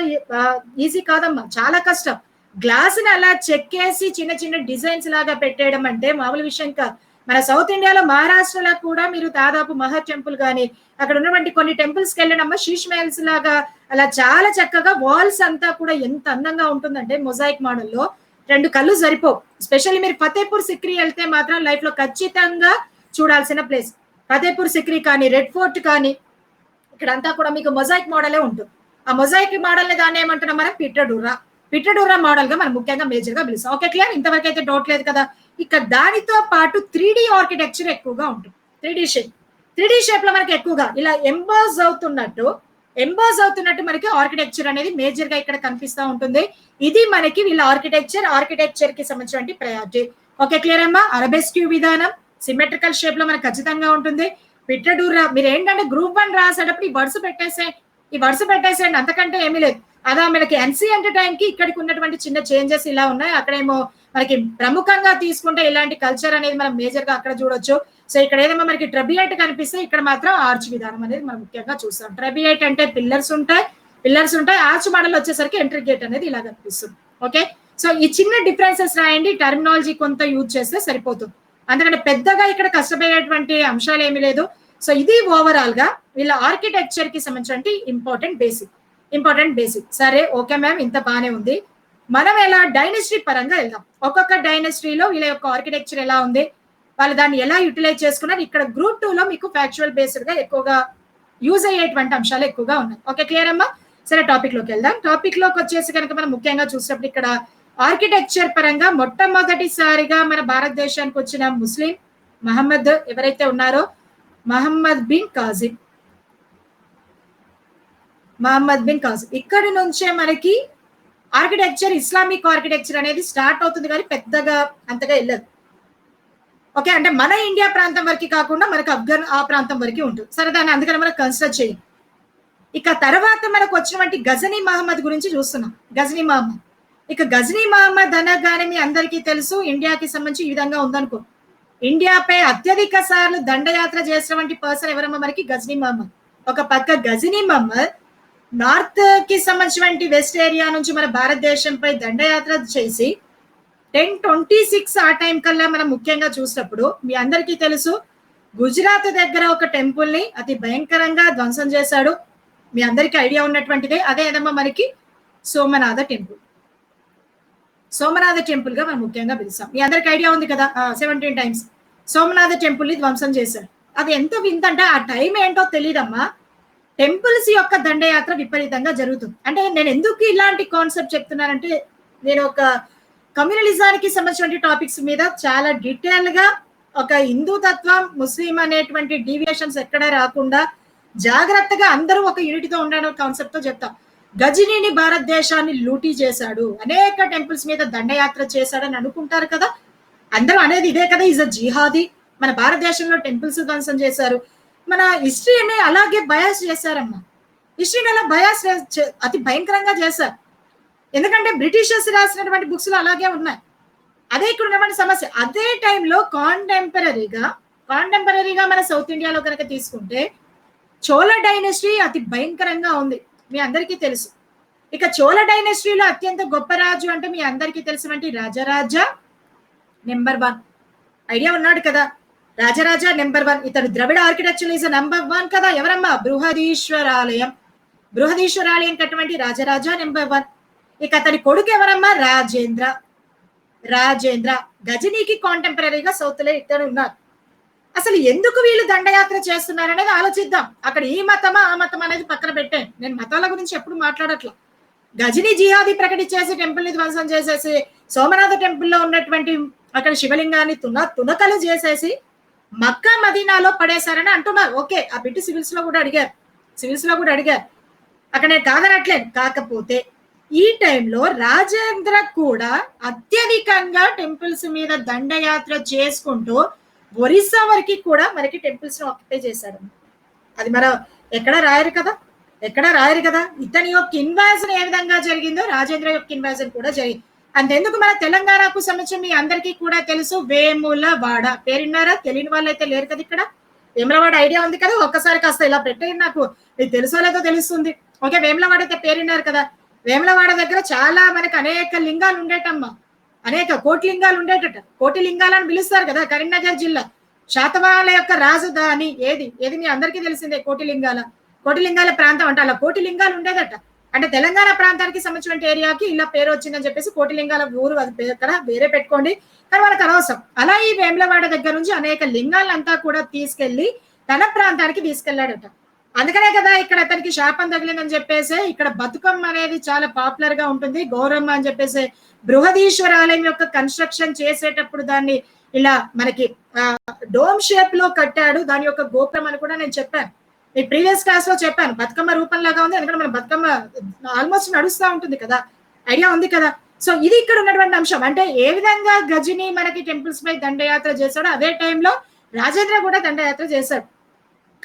ఈజీ కాదమ్మా, చాలా కష్టం. గ్లాస్ ని అలా చెక్కేసి చిన్న చిన్న డిజైన్స్ లాగా పెట్టేయడం అంటే మామూలు విషయం కాదు. మన సౌత్ ఇండియాలో మహారాష్ట్రలో కూడా మీరు దాదాపు మహా టెంపుల్ కానీ అక్కడ ఉన్నటువంటి కొన్ని టెంపుల్స్ కి వెళ్ళినమ్మా, షీష్ మహల్స్ లాగా అలా చాలా చక్కగా వాల్స్ అంతా కూడా ఎంత అందంగా ఉంటుందంటే మొజాయిక్ మోడల్లో 2 కళ్ళు సరిపోవు. స్పెషల్లీ మీరు ఫతేపూర్ సిక్రీ వెళ్తే మాత్రం లైఫ్ లో ఖచ్చితంగా చూడాల్సిన ప్లేస్. ఫతేపూర్ సిక్రీ కానీ, రెడ్ ఫోర్ట్ కానీ ఇక్కడంతా కూడా మీకు మొజాయిక్ మోడలే ఉంటుంది. ఆ మొజాయిక్ మోడల్ ని దాన్ని ఏమంటున్నాం మనం పిట్రడుర్రా మోడల్ గా మనం ముఖ్యంగా మేజర్ గా పిలుస్తాం. Okay, clear? ఇంతవరకు అయితే డౌట్ లేదు కదా. ఇక దానితో పాటు 3D ఆర్కిటెక్చర్ ఎక్కువగా ఉంటుంది. 3D షేప్ లో మనకి ఎక్కువగా ఇలా ఎంబోజ్ అవుతున్నట్టు మనకి ఆర్కిటెక్చర్ అనేది మేజర్ గా ఇక్కడ కనిపిస్తూ ఉంటుంది. ఇది మనకి వీళ్ళ ఆర్కిటెక్చర్ కి సంబంధించిన ప్రయారిటీ. ఓకే, క్లియర్ అమ్మా? అరబెస్క్యూ విధానం సిమెట్రికల్ షేప్ లో మనకు ఖచ్చితంగా ఉంటుంది. పిట్టడూరా మీరు ఏంటంటే గ్రూప్ 1 రాసేటప్పుడు ఈ వర్డ్స్ పెట్టేసేయండి, అంతకంటే ఏమీ లేదు. అదా మనకి ఎన్సీఎంటీ టైంకి ఇక్కడికి ఉన్నటువంటి చిన్న చేంజెస్ ఇలా ఉన్నాయి. అక్కడేమో మనకి ప్రముఖంగా తీసుకుంటే ఇలాంటి కల్చర్ అనేది మనం మేజర్ గా అక్కడ చూడొచ్చు. సో ఇక్కడ ఏదేమో మనకి ట్రబియేట్ కనిపిస్తే ఇక్కడ మాత్రం ఆర్చ్ విధానం అనేది మనం ముఖ్యంగా చూస్తాం. ట్రబియేట్ అంటే పిల్లర్స్ ఉంటాయి, ఆర్చ్ మోడల్ వచ్చేసరికి ఎంట్రీ గేట్ అనేది ఇలా కనిపిస్తుంది. ఓకే, సో ఈ చిన్న డిఫరెన్సెస్ రాయండి, టర్మినాలజీ కొంత యూజ్ చేస్తే సరిపోతుంది. అందుకంటే పెద్దగా ఇక్కడ కష్టపడేటువంటి అంశాలు ఏమీ లేదు. సో ఇది ఓవరాల్ గా వీళ్ళ ఆర్కిటెక్చర్ కి సంబంధించిన ఇంపార్టెంట్ బేసిక్. సరే ఓకే మ్యామ్, ఇంత బానే ఉంది. మనం ఎలా డైనస్టీ పరంగా వెళ్దాం. ఒక్కొక్క డైనస్టీలో వీళ్ళ యొక్క ఆర్కిటెక్చర్ ఎలా ఉంది, వాళ్ళు దాన్ని ఎలా యూటిలైజ్ చేసుకున్నారు. ఇక్కడ గ్రూప్ 2 లో మీకు ఫ్యాక్చువల్ బేస్డ్ గా ఎక్కువగా యూజ్ అయ్యేటువంటి అంశాలు ఎక్కువగా ఉన్నాయి. ఓకే, క్లియర్ అమ్మా? సరే టాపిక్ లోకి వెళ్దాం. టాపిక్ లోకి వచ్చేసి కనుక మనం ముఖ్యంగా చూసినప్పుడు ఇక్కడ ఆర్కిటెక్చర్ పరంగా మొట్టమొదటిసారిగా మన భారతదేశానికి వచ్చిన ముస్లిం మహమ్మద్ ఎవరైతే ఉన్నారో మహమ్మద్ బిన్ కాజిం ఇక్కడి నుంచే మనకి ఆర్కిటెక్చర్, ఇస్లామిక్ ఆర్కిటెక్చర్ అనేది స్టార్ట్ అవుతుంది, కానీ పెద్దగా అంతగా వెళ్ళదు. ఓకే, అంటే మన ఇండియా ప్రాంతం వరకు కాకుండా మనకు అఫ్ఘన్ ఆ ప్రాంతం వరకు ఉంటుంది. సరే, దాన్ని అందుకని మనం కన్సిడర్ చేయం. ఇక తర్వాత మనకు వచ్చినటువంటి గజనీ మహమ్మద్ గురించి చూస్తున్నాం. గజనీ మహమ్మద్ అనగానే మీ అందరికీ తెలుసు, ఇండియాకి సంబంధించి ఈ విధంగా ఉందనుకో. ఇండియాపై అత్యధిక సార్లు దండయాత్ర చేసినటువంటి పర్సన్ ఎవరమ్మా మనకి? గజనీ మహమ్మద్. ఒక పక్క గజనీ మహమ్మద్ నార్త్ కి సంబంధించినటువంటి వెస్ట్ ఏరియా నుంచి మన భారతదేశంపై దండయాత్ర చేసి 1026 ఆ టైం కల్లా మనం ముఖ్యంగా చూసినప్పుడు మీ అందరికీ తెలుసు, గుజరాత్ దగ్గర ఒక టెంపుల్ ని అతి భయంకరంగా ధ్వంసం చేశాడు. మీ అందరికీ ఐడియా ఉన్నటువంటిదే. అదే ఏదమ్మా మనకి సోమనాథ టెంపుల్ గా మనం ముఖ్యంగా పిలుస్తాం. మీ అందరికి ఐడియా ఉంది కదా, 17 టైమ్స్ సోమనాథ టెంపుల్ ని ధ్వంసం చేశారు. అది ఎంత వింతంటే ఆ టైం ఏంటో తెలియదమ్మా, టెంపుల్స్ యొక్క దండయాత్ర విపరీతంగా జరుగుతుంది. అంటే నేను ఎందుకు ఇలాంటి కాన్సెప్ట్ చెప్తున్నానంటే, నేను ఒక కమ్యూనలిజానికి సంబంధించిన టాపిక్స్ మీద చాలా డీటెయిల్ గా ఒక హిందూ తత్వం ముస్లిం అనేటువంటి డీవియేషన్స్ ఎక్కడ రాకుండా జాగ్రత్తగా అందరూ ఒక యూనిటీతో ఉండాలనే కాన్సెప్ట్ తో చెప్తాం. గజనీని భారతదేశాన్ని లూటీ చేశాడు, అనేక టెంపుల్స్ మీద దండయాత్ర చేశాడని అనుకుంటారు కదా, అందరూ అనేది ఇదే కదా, ఈజ్ అ జిహాదీ. మన భారతదేశంలో టెంపుల్స్ ధ్వంసం చేశారు. మన హిస్టరీని అలాగే బయాస్ చేశారమ్మా. హిస్టరీని అలా బయాస్ అతి భయంకరంగా చేశారు. ఎందుకంటే బ్రిటిషర్స్ రాసినటువంటి బుక్స్ లో అలాగే ఉన్నాయి. అదే ఇక్కడ ఉన్నటువంటి సమస్య. అదే టైంలో కాంటెంపరీగా మన సౌత్ ఇండియాలో కనుక తీసుకుంటే చోళ డైనస్టీ అతి భయంకరంగా ఉంది, మీ అందరికీ తెలుసు. ఇక చోళ డైనస్టీలో అత్యంత గొప్ప రాజు అంటే మీ అందరికీ తెలిసినటువంటి రాజరాజ నెంబర్ 1 ఐడియా ఉన్నాడు కదా. రాజరాజ నెంబర్ 1 ఇతడు ద్రవిడ ఆర్కిటెక్చర్ ఈజ్ నెంబర్ 1 కదా. ఎవరమ్మా? బృహదీశ్వరాలయం కట్టినటువంటి రాజరాజ నెంబర్ 1. ఇక అతని కొడుకు ఎవరమ్మా? రాజేంద్ర. గజనీకి కాంటెంపరీగా సౌత్ లో ఇతడు ఉన్నారు. అసలు ఎందుకు వీళ్ళు దండయాత్ర చేస్తున్నారు అనేది ఆలోచిద్దాం. అక్కడ ఈ మతమా ఆ మతం అనేది పక్కన పెట్టాను, నేను మతాల గురించి ఎప్పుడు మాట్లాడట్లా. గజనీ జిహాదీ ప్రకటించేసి టెంపుల్ ని ధ్వంసం చేసేసి సోమనాథ టెంపుల్లో ఉన్నటువంటి అక్కడ శివలింగాన్ని తునకలు చేసేసి మక్కా మదీనాలో పడేశారని అంటున్నారు. ఓకే, ఆ బిట్టు సివిల్స్ లో కూడా అడిగారు. అక్కడ నేను కాదనట్లేదు. కాకపోతే ఈ టైంలో రాజేంద్ర కూడా అత్యధికంగా టెంపుల్స్ మీద దండయాత్ర చేసుకుంటూ ఒరిస్సా వరకు కూడా మనకి టెంపుల్స్ ని ఆక్యుపై చేశాడు. అది మనం ఎక్కడ రాయరు కదా. ఇతని యొక్క ఇన్వాజన్ ఏ విధంగా జరిగిందో రాజేంద్ర యొక్క ఇన్వాజన్ కూడా జరిగింది. అంతెందుకు మన తెలంగాణకు సంబంధించి మీ అందరికీ కూడా తెలుసు, వేములవాడ పేరున్నారా? తెలియని వాళ్ళు అయితే లేరు కదా ఇక్కడ. వేములవాడ ఐడియా ఉంది కదా, ఒక్కసారి కాస్త ఇలా పెట్టేది, నాకు మీకు తెలుసో లేదో తెలుస్తుంది. ఓకే, వేములవాడ అయితే పేరున్నారు కదా. వేములవాడ దగ్గర చాలా మనకు అనేక లింగాలు ఉండేటమ్మా, అనేక కోటి లింగాలు ఉండేటట. కోటి లింగాలని పిలుస్తారు కదా. కరీంనగర్ జిల్లా శాతవాహనుల యొక్క రాజధాని ఏది మీ అందరికీ తెలిసిందే, కోటి లింగాల ప్రాంతం అంటే అలా కోటి లింగాలు ఉండేదట. అంటే తెలంగాణ ప్రాంతానికి సంబంధించిన ఏరియాకి ఇలా పేరు వచ్చిందని చెప్పేసి కోటి లింగాల ఊరు, అది ఇక్కడ వేరే పెట్టుకోండి, కానీ మనకు అనవసరం. అలా ఈ వేములవాడ దగ్గర నుంచి అనేక లింగాలంతా కూడా తీసుకెళ్లి తన ప్రాంతానికి తీసుకెళ్లాడట. అందుకనే కదా ఇక్కడ అతనికి శాపం తగిలిందని చెప్పేసి ఇక్కడ బతుకమ్మ అనేది చాలా పాపులర్ గా ఉంటుంది. గౌరమ్మ అని చెప్పేసి బృహదీశ్వరాలయం యొక్క కన్స్ట్రక్షన్ చేసేటప్పుడు దాన్ని ఇలా మనకి డోమ్ షేప్ లో కట్టాడు, దాని యొక్క గోపురం అని కూడా నేను చెప్పాను. మీ ప్రీవియస్ క్లాస్ లో చెప్పాను, బతుకమ్మ రూపంలాగా ఉంది. ఎందుకంటే మన బతుకమ్మ ఆల్మోస్ట్ నడుస్తూ ఉంటుంది కదా, ఐడియా ఉంది కదా. సో ఇది ఇక్కడ ఉన్నటువంటి అంశం. అంటే ఏ విధంగా గజని మనకి టెంపుల్స్ పై దండయాత్ర చేశాడో అదే టైంలో రాజేంద్ర కూడా దండయాత్ర చేశాడు.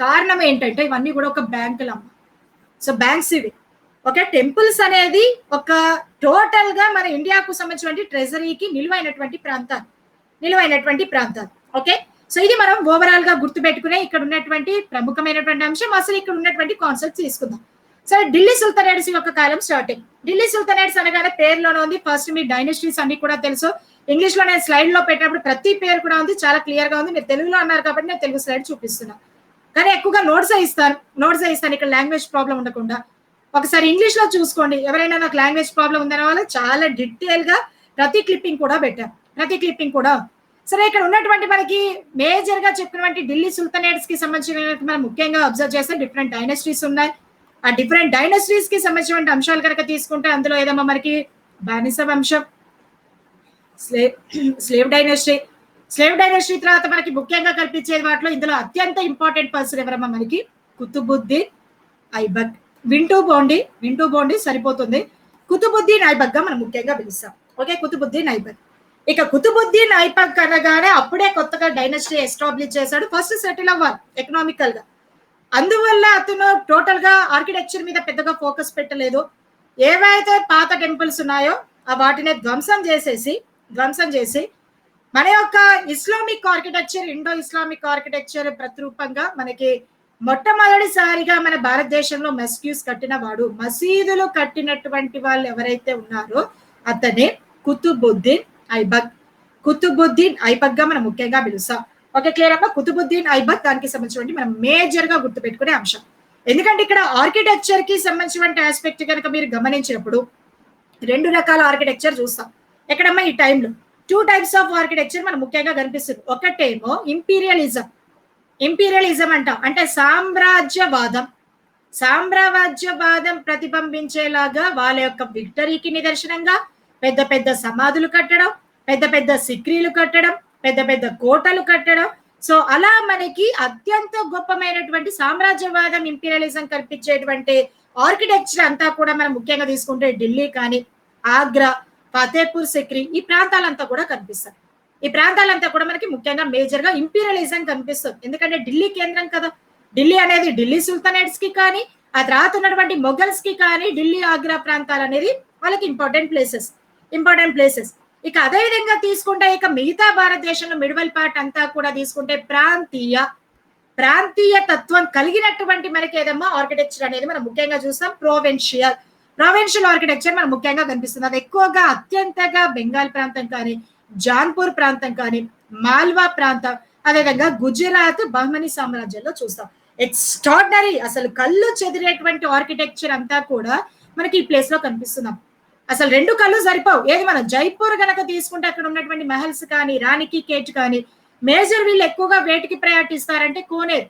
కారణం ఏంటంటే ఇవన్నీ కూడా ఒక బ్యాంకులు అమ్మ. సో బ్యాంక్స్ ఇవి. ఓకే, టెంపుల్స్ అనేది ఒక టోటల్ గా మన ఇండియాకు సంబంధించినటువంటి ట్రెజరీకి నిలువైనటువంటి ప్రాంతాలు. ఓకే, సో ఇది మనం ఓవరాల్ గా గుర్తుపెట్టుకునే ఇక్కడ ఉన్నటువంటి ప్రముఖమైనటువంటి అంశం. అసలు ఇక్కడ ఉన్నటువంటి కాన్సెప్ట్ తీసుకుందాం. సరే, ఢిల్లీ సుల్తానేట్స్ యొక్క కాలం స్టార్టింగ్. ఢిల్లీ సుల్తానేట్స్ అనగానే పేరులోనే ఉంది. ఫస్ట్ మీ డైనస్టీస్ అన్ని కూడా తెలుసు. ఇంగ్లీష్ లో నేను స్లైడ్ లో పెట్టినప్పుడు ప్రతి పేరు కూడా ఉంది, చాలా క్లియర్ గా ఉంది. మీరు తెలుగులో అన్నారు కాబట్టి నేను తెలుగు స్లైడ్ చూపిస్తున్నాను. కానీ ఎక్కువగా నోట్స్ ఇస్తాను ఇక్కడ లాంగ్వేజ్ ప్రాబ్లం ఉండకుండా. ఒకసారి ఇంగ్లీష్ లో చూసుకోండి. ఎవరైనా నాకు లాంగ్వేజ్ ప్రాబ్లం ఉందనే వాళ్ళు చాలా డీటెయిల్ గా ప్రతి క్లిప్పింగ్ కూడా. సరే, ఇక్కడ ఉన్నటువంటి మనకి మేజర్ గా చెప్పినటువంటి ఢిల్లీ సుల్తానేట్స్ కి సంబంధించిన మనం ముఖ్యంగా అబ్జర్వ్ చేస్తే డిఫరెంట్ డైనస్టీస్ ఉన్నాయి. ఆ డిఫరెంట్ డైనస్టీస్ కి సంబంధించిన అంశాలు కనుక తీసుకుంటే అందులో ఏదమ్మా మనకి బానిస వంశం, స్లేవ్ డైనస్టీ తర్వాత మనకి ముఖ్యంగా కల్పించేది వాటిలో ఇందులో అత్యంత ఇంపార్టెంట్ పర్సన్ ఎవరమ్మా మనకి కుతుబుద్దీన్ ఐబక్. వింటూ బోండి సరిపోతుంది. కుతుబుద్దీన్ ఐబక్ గా మనం ముఖ్యంగా పిలుస్తాం. ఓకే, కుతుబుద్దీన్ ఐబక్. ఇక కుతుబుద్దీన్ ఐబక్ అనగానే అప్పుడే కొత్తగా డైనస్టీ ఎస్టాబ్లిష్ చేశాడు. ఫస్ట్ సెటిల్ అవ్వాలి ఎకనామికల్ గా. అందువల్ల అతను టోటల్ గా ఆర్కిటెక్చర్ మీద పెద్దగా ఫోకస్ పెట్టలేదు. ఏవైతే పాత టెంపుల్స్ ఉన్నాయో ఆ వాటిని ధ్వంసం చేసి మన యొక్క Islamic architecture, Indo Islamic architecture ప్రతిరూపంగా మనకి మొట్టమొదటిసారిగా మన భారతదేశంలో మస్జిద్స్ కట్టిన వాడు, మసీదులు కట్టినటువంటి వాళ్ళు ఎవరైతే ఉన్నారో అతనే కుతుబుద్దీన్ ఐబక్ గా మనం ముఖ్యంగా పిలుస్తాం. ఓకే, క్లియర్ అమ్మా. కుతుబుద్దీన్ ఐబక్ దానికి సంబంధించినటువంటి మనం మేజర్ గా గుర్తుపెట్టుకునే అంశం. ఎందుకంటే ఇక్కడ ఆర్కిటెక్చర్ కి సంబంధించినటువంటి ఆస్పెక్ట్ కనుక మీరు గమనించినప్పుడు 2 రకాల ఆర్కిటెక్చర్ చూస్తాం. ఎక్కడమ్మా ఈ టైంలో 2 టైప్స్ ఆఫ్ ఆర్కిటెక్చర్ మనం ముఖ్యంగా కనిపిస్తుంది. ఒకటేమో ఇంపీరియలిజం అంటాం, అంటే సామ్రాజ్యవాదం ప్రతిబింబించేలాగా వాళ్ళ యొక్క విక్టరీకి నిదర్శనంగా పెద్ద పెద్ద సమాధులు కట్టడం, పెద్ద పెద్ద సిక్రీలు కట్టడం, పెద్ద పెద్ద కోటలు కట్టడం. సో అలా మనకి అత్యంత గొప్పమైనటువంటి సామ్రాజ్యవాదం, ఇంపీరియలిజం కల్పించేటువంటి ఆర్కిటెక్చర్ అంతా కూడా మనం ముఖ్యంగా తీసుకుంటే ఢిల్లీ కానీ, ఆగ్రా, ఫతేపూర్ సిక్రీ ఈ ప్రాంతాలంతా కూడా కనిపిస్తాయి. ఈ ప్రాంతాలంతా కూడా మనకి ముఖ్యంగా మేజర్ గా ఇంపీరియలిజం కనిపిస్తుంది. ఎందుకంటే ఢిల్లీ కేంద్రం కదా. ఢిల్లీ అనేది ఢిల్లీ సుల్తానేట్స్ కి కానీ, ఆ తర్వాత ఉన్నటువంటి మొఘల్స్ కి కానీ ఢిల్లీ, ఆగ్రా ప్రాంతాలు అనేది వాళ్ళకి ఇంపార్టెంట్ ప్లేసెస్. ఇక అదే విధంగా తీసుకుంటే ఇక మిగతా భారతదేశంలో మిడివల్ పార్ట్ అంతా కూడా తీసుకుంటే ప్రాంతీయ తత్వం కలిగినటువంటి మనకి ఏదమ్మా ఆర్కిటెక్చర్ అనేది మనం ముఖ్యంగా చూస్తాం. ప్రొవిన్షియల్ ఆర్కిటెక్చర్ మనం ముఖ్యంగా కనిపిస్తుంది. అది ఎక్కువగా అత్యంతగా బెంగాల్ ప్రాంతం కానీ, జాన్పూర్ ప్రాంతం కానీ, మాల్వా ప్రాంతం, అదేవిధంగా గుజరాత్, బహ్మనీ సామ్రాజ్యంలో చూస్తాం. ఎక్స్ట్రాడినరీ, అసలు కళ్ళు చెదిరేటువంటి ఆర్కిటెక్చర్ అంతా కూడా మనకి ఈ ప్లేస్ లో కనిపిస్తున్నాం. అసలు 2 కళ్ళు సరిపోవు. ఏది మనం జైపూర్ గనక తీసుకుంటే అక్కడ ఉన్నటువంటి మహల్స్ కానీ, రాణికి కేట్ కానీ, మేజర్ వీళ్ళు ఎక్కువగా వేటికి ప్రయారిటీ ఇస్తారంటే కోనేరు,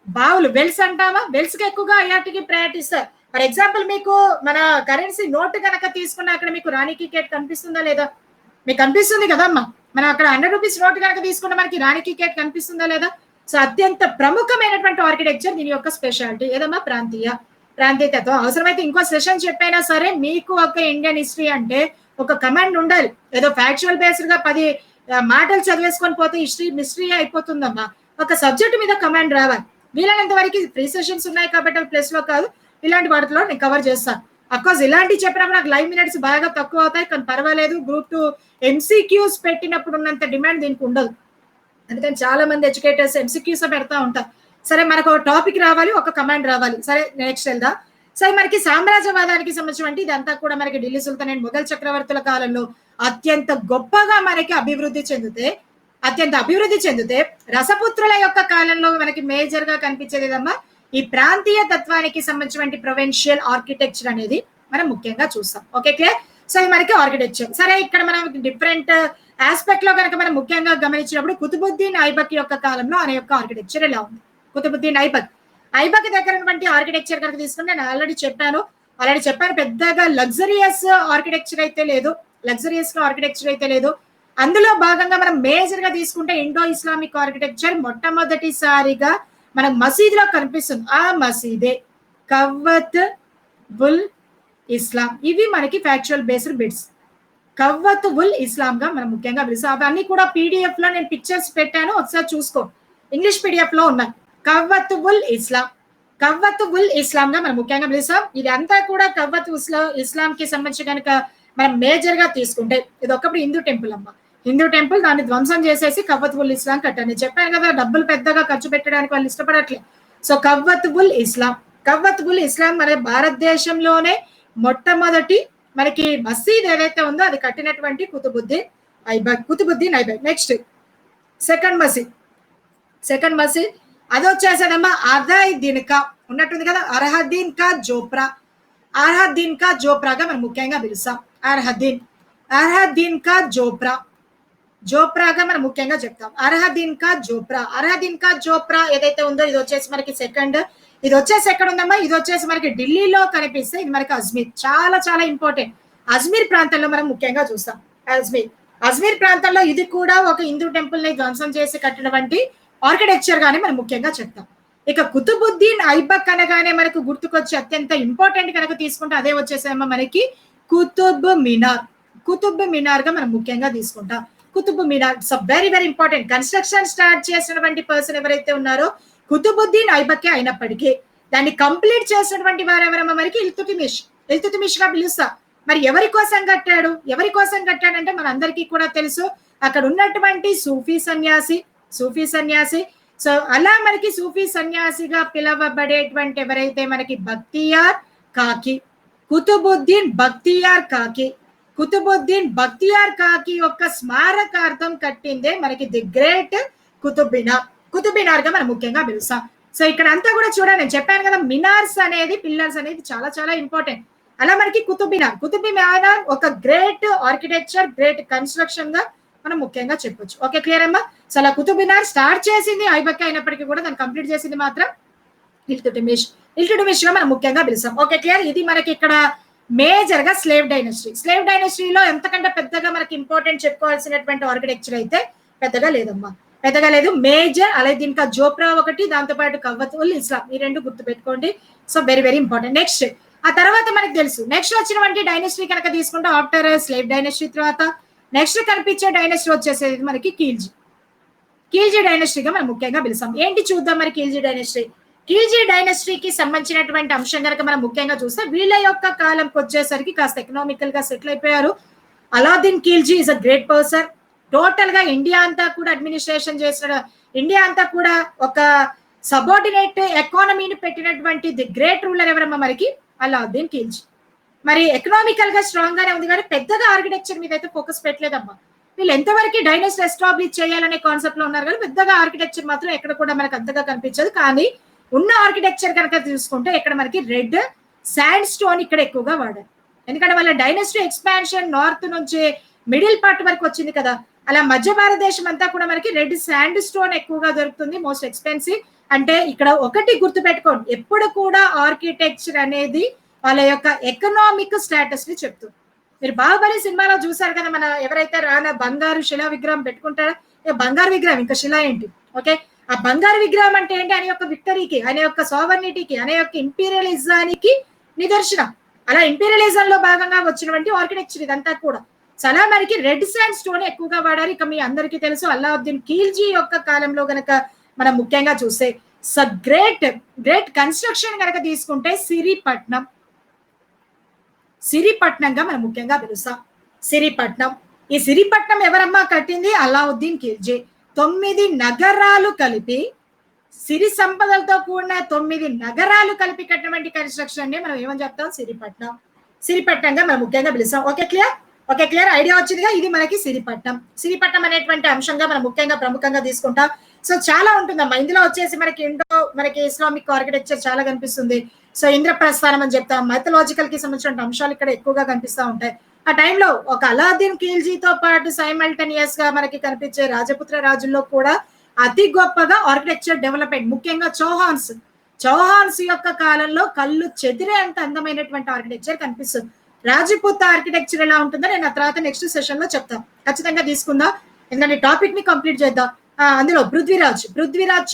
బావులు, వెల్స్ అంటామా, వెల్స్ కి ఎక్కువగా ఐఆర్టీకి ప్రయారిటీ ఇస్తారు. ఫర్ ఎగ్జాంపుల్ మీకు మన కరెన్సీ నోట్ కనుక తీసుకున్న అక్కడ మీకు రాణికి కేట్ కనిపిస్తుందా లేదా? మీకు కనిపిస్తుంది కదమ్మా. మనం అక్కడ 100 రూపీస్ నోట్ కనుక తీసుకున్న మనకి రాణికి కేట్ కనిపిస్తుందా లేదా? సో అత్యంత ప్రముఖమైనటువంటి ఆర్కిటెక్చర్, దీని యొక్క స్పెషాలిటీ ఏదమ్మా ప్రాంతీయ తత్వం. అవసరమైతే ఇంకో సెషన్ చెప్పైనా సరే మీకు ఒక ఇండియన్ హిస్టరీ అంటే ఒక కమాండ్ ఉండాలి. ఏదో ఫ్యాక్చువల్ బేస్డ్ గా 10 మాటలు చదివేసుకొని పోతే మిస్టరీ అయిపోతుందమ్మా. ఒక సబ్జెక్ట్ మీద కమాండ్ రావాలి. వీలైనంత వరకు ఫ్రీ సెషన్స్ ఉన్నాయి కాబట్టి ప్లేస్ లో కాదు, ఇలాంటి వాటిలో నేను కవర్ చేస్తాను. అఫ్కోర్స్ ఇలాంటివి చెప్పినప్పుడు నాకు లైవ్ మినిట్స్ బాగా తక్కువ అవుతాయి, కానీ పర్వాలేదు. గ్రూప్ 2 MCQs పెట్టినప్పుడు ఉన్నంత డిమాండ్ దీనికి ఉండదు. అందుకని చాలా మంది ఎడ్యుకేటర్స్ MCQs పెడతా ఉంటారు. సరే, మనకు ఒక టాపిక్ రావాలి, ఒక కమాండ్ రావాలి. సరే, నెక్స్ట్ వెళ్దాం. సరే, మనకి సామ్రాజ్యవాదానికి సంబంధించి ఇదంతా కూడా మనకి ఢిల్లీ సుల్తానేట్ మొఘల్ చక్రవర్తుల కాలంలో అత్యంత గొప్పగా మనకి అభివృద్ధి చెందితే రసపుత్రుల యొక్క కాలంలో మనకి మేజర్ గా కనిపించేది ఏదమ్మా ఈ ప్రాంతీయ తత్వానికి సంబంధించిన ప్రొవిన్షియల్ ఆర్కిటెక్చర్ అనేది మనం ముఖ్యంగా చూస్తాం. Okay, clear. సో ఇది మనకి ఆర్కిటెక్చర్. సరే, ఇక్కడ మనం డిఫరెంట్ ఆస్పెక్ట్ లో కనుక మనం ముఖ్యంగా గమనించినప్పుడు కుతుబుద్దీన్ ఐబక్ యొక్క కాలంలో అనే యొక్క ఆర్కిటెక్చర్ ఎలా ఉంది? కుతుబుద్దీన్ ఐబక్ దగ్గర ఉన్నటువంటి ఆర్కిటెక్చర్ కనుక తీసుకుంటే నేను ఆల్రెడీ చెప్పాను. పెద్దగా లగ్జరియస్ ఆర్కిటెక్చర్ అయితే లేదు. అందులో భాగంగా మనం మేజర్ గా తీసుకుంటే ఇండో ఇస్లామిక్ ఆర్కిటెక్చర్ మొట్టమొదటిసారిగా మనకు మసీదులో కనిపిస్తుంది. ఆ మసీదే కవ్వత్ ఉల్ ఇస్లాం. ఇవి మనకి ఫ్యాక్చువల్ బేస్డ్ బిట్స్. కవ్వత్ ఉల్ ఇస్లాం గా మనం ముఖ్యంగా పిలుస్తాం. అవన్నీ కూడా PDF లో నేను పిక్చర్స్ పెట్టాను, ఒకసారి చూసుకో. ఇంగ్లీష్ PDF లో ఉన్నాయి. కవ్వత్ ఉల్ ఇస్లాం. కవ్వత్ ఉల్ ఇస్లాం గా మనం ముఖ్యంగా పిలుస్తాం. ఇది అంతా కూడా కవ్వత్ ఇస్లాం కి సంబంధించి కనుక మనం మేజర్ గా తీసుకుంటే ఇది ఒకప్పుడు హిందూ టెంపుల్ అమ్మ. హిందూ టెంపుల్ దాన్ని ధ్వంసం చేసేసి కవ్వత్ ఉల్ ఇస్లాం కట్టాను. నేను చెప్పాను కదా, డబ్బులు పెద్దగా ఖర్చు పెట్టడానికి వాళ్ళు ఇష్టపడట్లేదు. సో కవ్వత్ ఉల్ ఇస్లాం, కవ్వత్ ఉల్ ఇస్లాం మన భారతదేశంలోనే మొట్టమొదటి మనకి మసీద్ ఏదైతే ఉందో అది కట్టినటువంటి కుతుబుద్దీన్ ఐబక్. నెక్స్ట్ సెకండ్ మసీద్ అది వచ్చేసేదమ్మా అర్హద్దీన్ కా ఉన్నట్టుంది కదా, అర్హద్దీన్ కా జోప్రాగా మనం ముఖ్యంగా పిలుస్తాం. అర్హద్దీన్ కా జోప్రాగా మనం ముఖ్యంగా చెప్తాం. అర్హద్దీన్ కా జోప్రా ఏదైతే ఉందో ఇది వచ్చేసి మనకి సెకండ్. ఇది వచ్చేసి ఎక్కడ ఉందమ్మా, ఇది వచ్చేసి మనకి ఢిల్లీలో కనిపిస్తే ఇది మనకి అజ్మీర్. చాలా చాలా ఇంపార్టెంట్. అజ్మీర్ ప్రాంతంలో మనం ముఖ్యంగా చూస్తాం. అజ్మీర్ ప్రాంతంలో ఇది కూడా ఒక హిందూ టెంపుల్ ని ధ్వంసం చేసి కట్టినటువంటి ఆర్కిటెక్చర్ గానే మనం ముఖ్యంగా చెప్తాం. ఇక కుతుబుద్దీన్ ఐబక్ అనగానే మనకు గుర్తుకొచ్చి అత్యంత ఇంపార్టెంట్ కనుక తీసుకుంటే అదే వచ్చేసేమో మనకి కుతుబ్ మినార్ గా మనం ముఖ్యంగా తీసుకుంటాం. Qutub Minar very very important. Construction start చేసినటువంటి పర్సన్ ఎవరైతే ఉన్నారో కుతుబుద్దీన్ ఐబకే అయినప్పటికీ దాన్ని కంప్లీట్ చేసినటువంటి వారు ఎవరమ్మా మనకి ఇల్తుత్మిష్ గా పిలుస్తా. మరి ఎవరి కోసం కట్టాడంటే మన అందరికీ కూడా తెలుసు, అక్కడ ఉన్నటువంటి సూఫీ సన్యాసి. సో అలా మనకి సూఫీ సన్యాసిగా పిలవబడేటువంటి ఎవరైతే మనకి కుతుబుద్దీన్ బక్తియార్ కాకి యొక్క స్మారకార్థం కట్టిందే మనకి ది గ్రేట్ కుతుబ్ మినార్ గా మనం ముఖ్యంగా పిలుస్తాం. సో ఇక్కడ అంతా కూడా చూడండి, నేను చెప్పాను కదా మినార్స్ అనేది పిల్లర్స్ అనేది చాలా చాలా ఇంపార్టెంట్. అలా మనకి కుతుబ్ మినార్ ఒక గ్రేట్ ఆర్కిటెక్చర్, గ్రేట్ కన్స్ట్రక్షన్ గా మనం ముఖ్యంగా చెప్పొచ్చు. ఓకే, క్లియర్ అమ్మా? సో అలా కుతుబ్ మినార్ స్టార్ట్ చేసింది ఐబక్ అయినప్పటికీ కూడా దాన్ని కంప్లీట్ చేసింది మాత్రం ఇల్తుట్మిష్ గా మనం ముఖ్యంగా పిలుస్తాం. Okay, clear? ఇది మనకి ఇక్కడ మేజర్ గా స్లేవ్ డైనస్టీలో ఎంతకంటే పెద్దగా మనకి ఇంపార్టెంట్ చెప్పుకోవాల్సినటువంటి ఆర్కిటెక్చర్ అయితే పెద్దగా లేదు. మేజర్ అలైద్దీన్ కా జోప్రా ఒకటి, దాంతో పాటు కవ్వత్ ఉల్ ఇస్లాం, ఈ రెండు గుర్తు పెట్టుకోండి. So very very important. Next ఆ తర్వాత మనకి తెలుసు నెక్స్ట్ వచ్చినటువంటి డైనస్టీ కనుక తీసుకుంటే ఆఫ్టర్ స్లేవ్ డైనస్టీ తర్వాత నెక్స్ట్ కనిపించే డైనస్టీ వచ్చేసేది మనకి ఖిల్జీ డైనస్టీగా మనం ముఖ్యంగా పిలుస్తాం. ఏంటి చూద్దాం మరి ఖిల్జీ డైనస్టీకి సంబంధించినటువంటి అంశం కనుక మనం ముఖ్యంగా చూస్తే వీళ్ళ యొక్క కాలంకి వచ్చేసరికి కాస్త ఎకనామికల్ గా సెటిల్ అయిపోయారు. Alauddin Khilji is a great person. Total గా ఇండియా అంతా కూడా అడ్మినిస్ట్రేషన్ చేసిన, ఇండియా అంతా కూడా ఒక సబార్డినేట్ ఎకానమీని పెట్టినటువంటి ది గ్రేట్ రూలర్ ఎవరమ్మా మనకి అలాద్దీన్ ఖిల్జీ. మరి ఎకనామికల్ గా స్ట్రాంగ్ గానే ఉంది కానీ పెద్దగా ఆర్కిటెక్చర్ మీద అయితే ఫోకస్ పెట్టలేదమ్మా. వీళ్ళు ఎంతవరకు డైనస్టీ ఎస్టాబ్లిష్ చేయాలనే కాన్సెప్ట్ లో ఉన్నారు కానీ పెద్దగా ఆర్కిటెక్చర్ మాత్రం ఎక్కడ కూడా మనకు అంతగా కనిపించదు. కానీ ఉన్న ఆర్కిటెక్చర్ కనుక చూసుకుంటే ఇక్కడ మనకి రెడ్ శాండ్ స్టోన్ ఇక్కడ ఎక్కువగా వాడారు. ఎందుకంటే వాళ్ళ డైనస్టీ ఎక్స్పాన్షన్ నార్త్ నుంచి మిడిల్ పార్ట్ వరకు వచ్చింది కదా, అలా మధ్య భారతదేశం అంతా కూడా మనకి రెడ్ శాండ్ స్టోన్ ఎక్కువగా దొరుకుతుంది, మోస్ట్ ఎక్స్పెన్సివ్. అంటే ఇక్కడ ఒకటి గుర్తు పెట్టుకోండి, ఎప్పుడు కూడా ఆర్కిటెక్చర్ అనేది వాళ్ళ యొక్క ఎకనామిక్ స్టేటస్ ని చెప్తుంది. మీరు బాహుబలి సినిమాలో చూసారు కదా, మన ఎవరైతే రానా బంగారు శిలా విగ్రహం పెట్టుకుంటారో, బంగారు విగ్రహం ఇంకా శిలా ఏంటి? ఓకే, ఆ బంగారు విగ్రహం అంటే ఏంటి? ఆయన యొక్క విక్టరీకి, ఆయన యొక్క సావర్నిటీకి, ఆయన యొక్క ఇంపీరియలిజానికి నిదర్శనం. అలా ఇంపీరియలిజం లో భాగంగా వచ్చినటువంటి ఆర్కిటెక్చర్ ఇదంతా కూడా. చాలా మనకి రెడ్ శాండ్ స్టోన్ ఎక్కువగా వాడారు. ఇక మీ అందరికీ తెలుసు అలాద్దీన్ ఖిల్జీ యొక్క కాలంలో గనక మనం ముఖ్యంగా చూస్తే గ్రేట్ కన్స్ట్రక్షన్ కనుక తీసుకుంటే సిరిపట్నంగా మనం ముఖ్యంగా పిలుస్తాం. ఈ సిరిపట్నం ఎవరమ్మా కట్టింది? అలావుద్దీన్ ఖిల్జీ. 9 నగరాలు కలిపి, సిరి సంపదలతో కూడిన 9 నగరాలు కలిపి కట్టినటువంటి కన్స్ట్రక్షన్ ని మనం ఏమని చెప్తాం? సిరిపట్నంగా మనం ముఖ్యంగా పిలుస్తాం. Okay, clear? ఐడియా వచ్చిందిగా. ఇది మనకి సిరిపట్నం అనేటువంటి అంశంగా మనం ముఖ్యంగా ప్రముఖంగా తీసుకుంటాం. సో చాలా ఉంటుందమ్మా ఇందులో వచ్చేసి మనకి ఇస్లామిక్ ఆర్కిటెక్చర్ చాలా కనిపిస్తుంది. సో ఇంద్రప్రస్థానం అని చెప్తాం, మైథలాజికల్ కి సంబంధించిన అంశాలు ఇక్కడ ఎక్కువగా కనిపిస్తూ ఉంటాయి. ఆ టైంలో ఒక అలాద్దీన్ ఖిల్జీతో పాటు సైమల్టేనియస్ గా మనకి కనిపించే రాజపుత్ర రాజుల్లో కూడా అతి గొప్పగా ఆర్కిటెక్చర్ డెవలప్మెంట్, ముఖ్యంగా చౌహాన్స్ యొక్క కాలంలో కళ్ళు చెదిరే అంత అందమైనటువంటి ఆర్కిటెక్చర్ కనిపిస్తుంది. రాజపుత్ ఆర్కిటెక్చర్ ఎలా ఉంటుందో నేను ఆ తర్వాత నెక్స్ట్ సెషన్ లో చెప్తాను, ఖచ్చితంగా తీసుకుందాం. ఎందుకంటే టాపిక్ ని కంప్లీట్ చేద్దాం. అందులో పృథ్వీరాజ్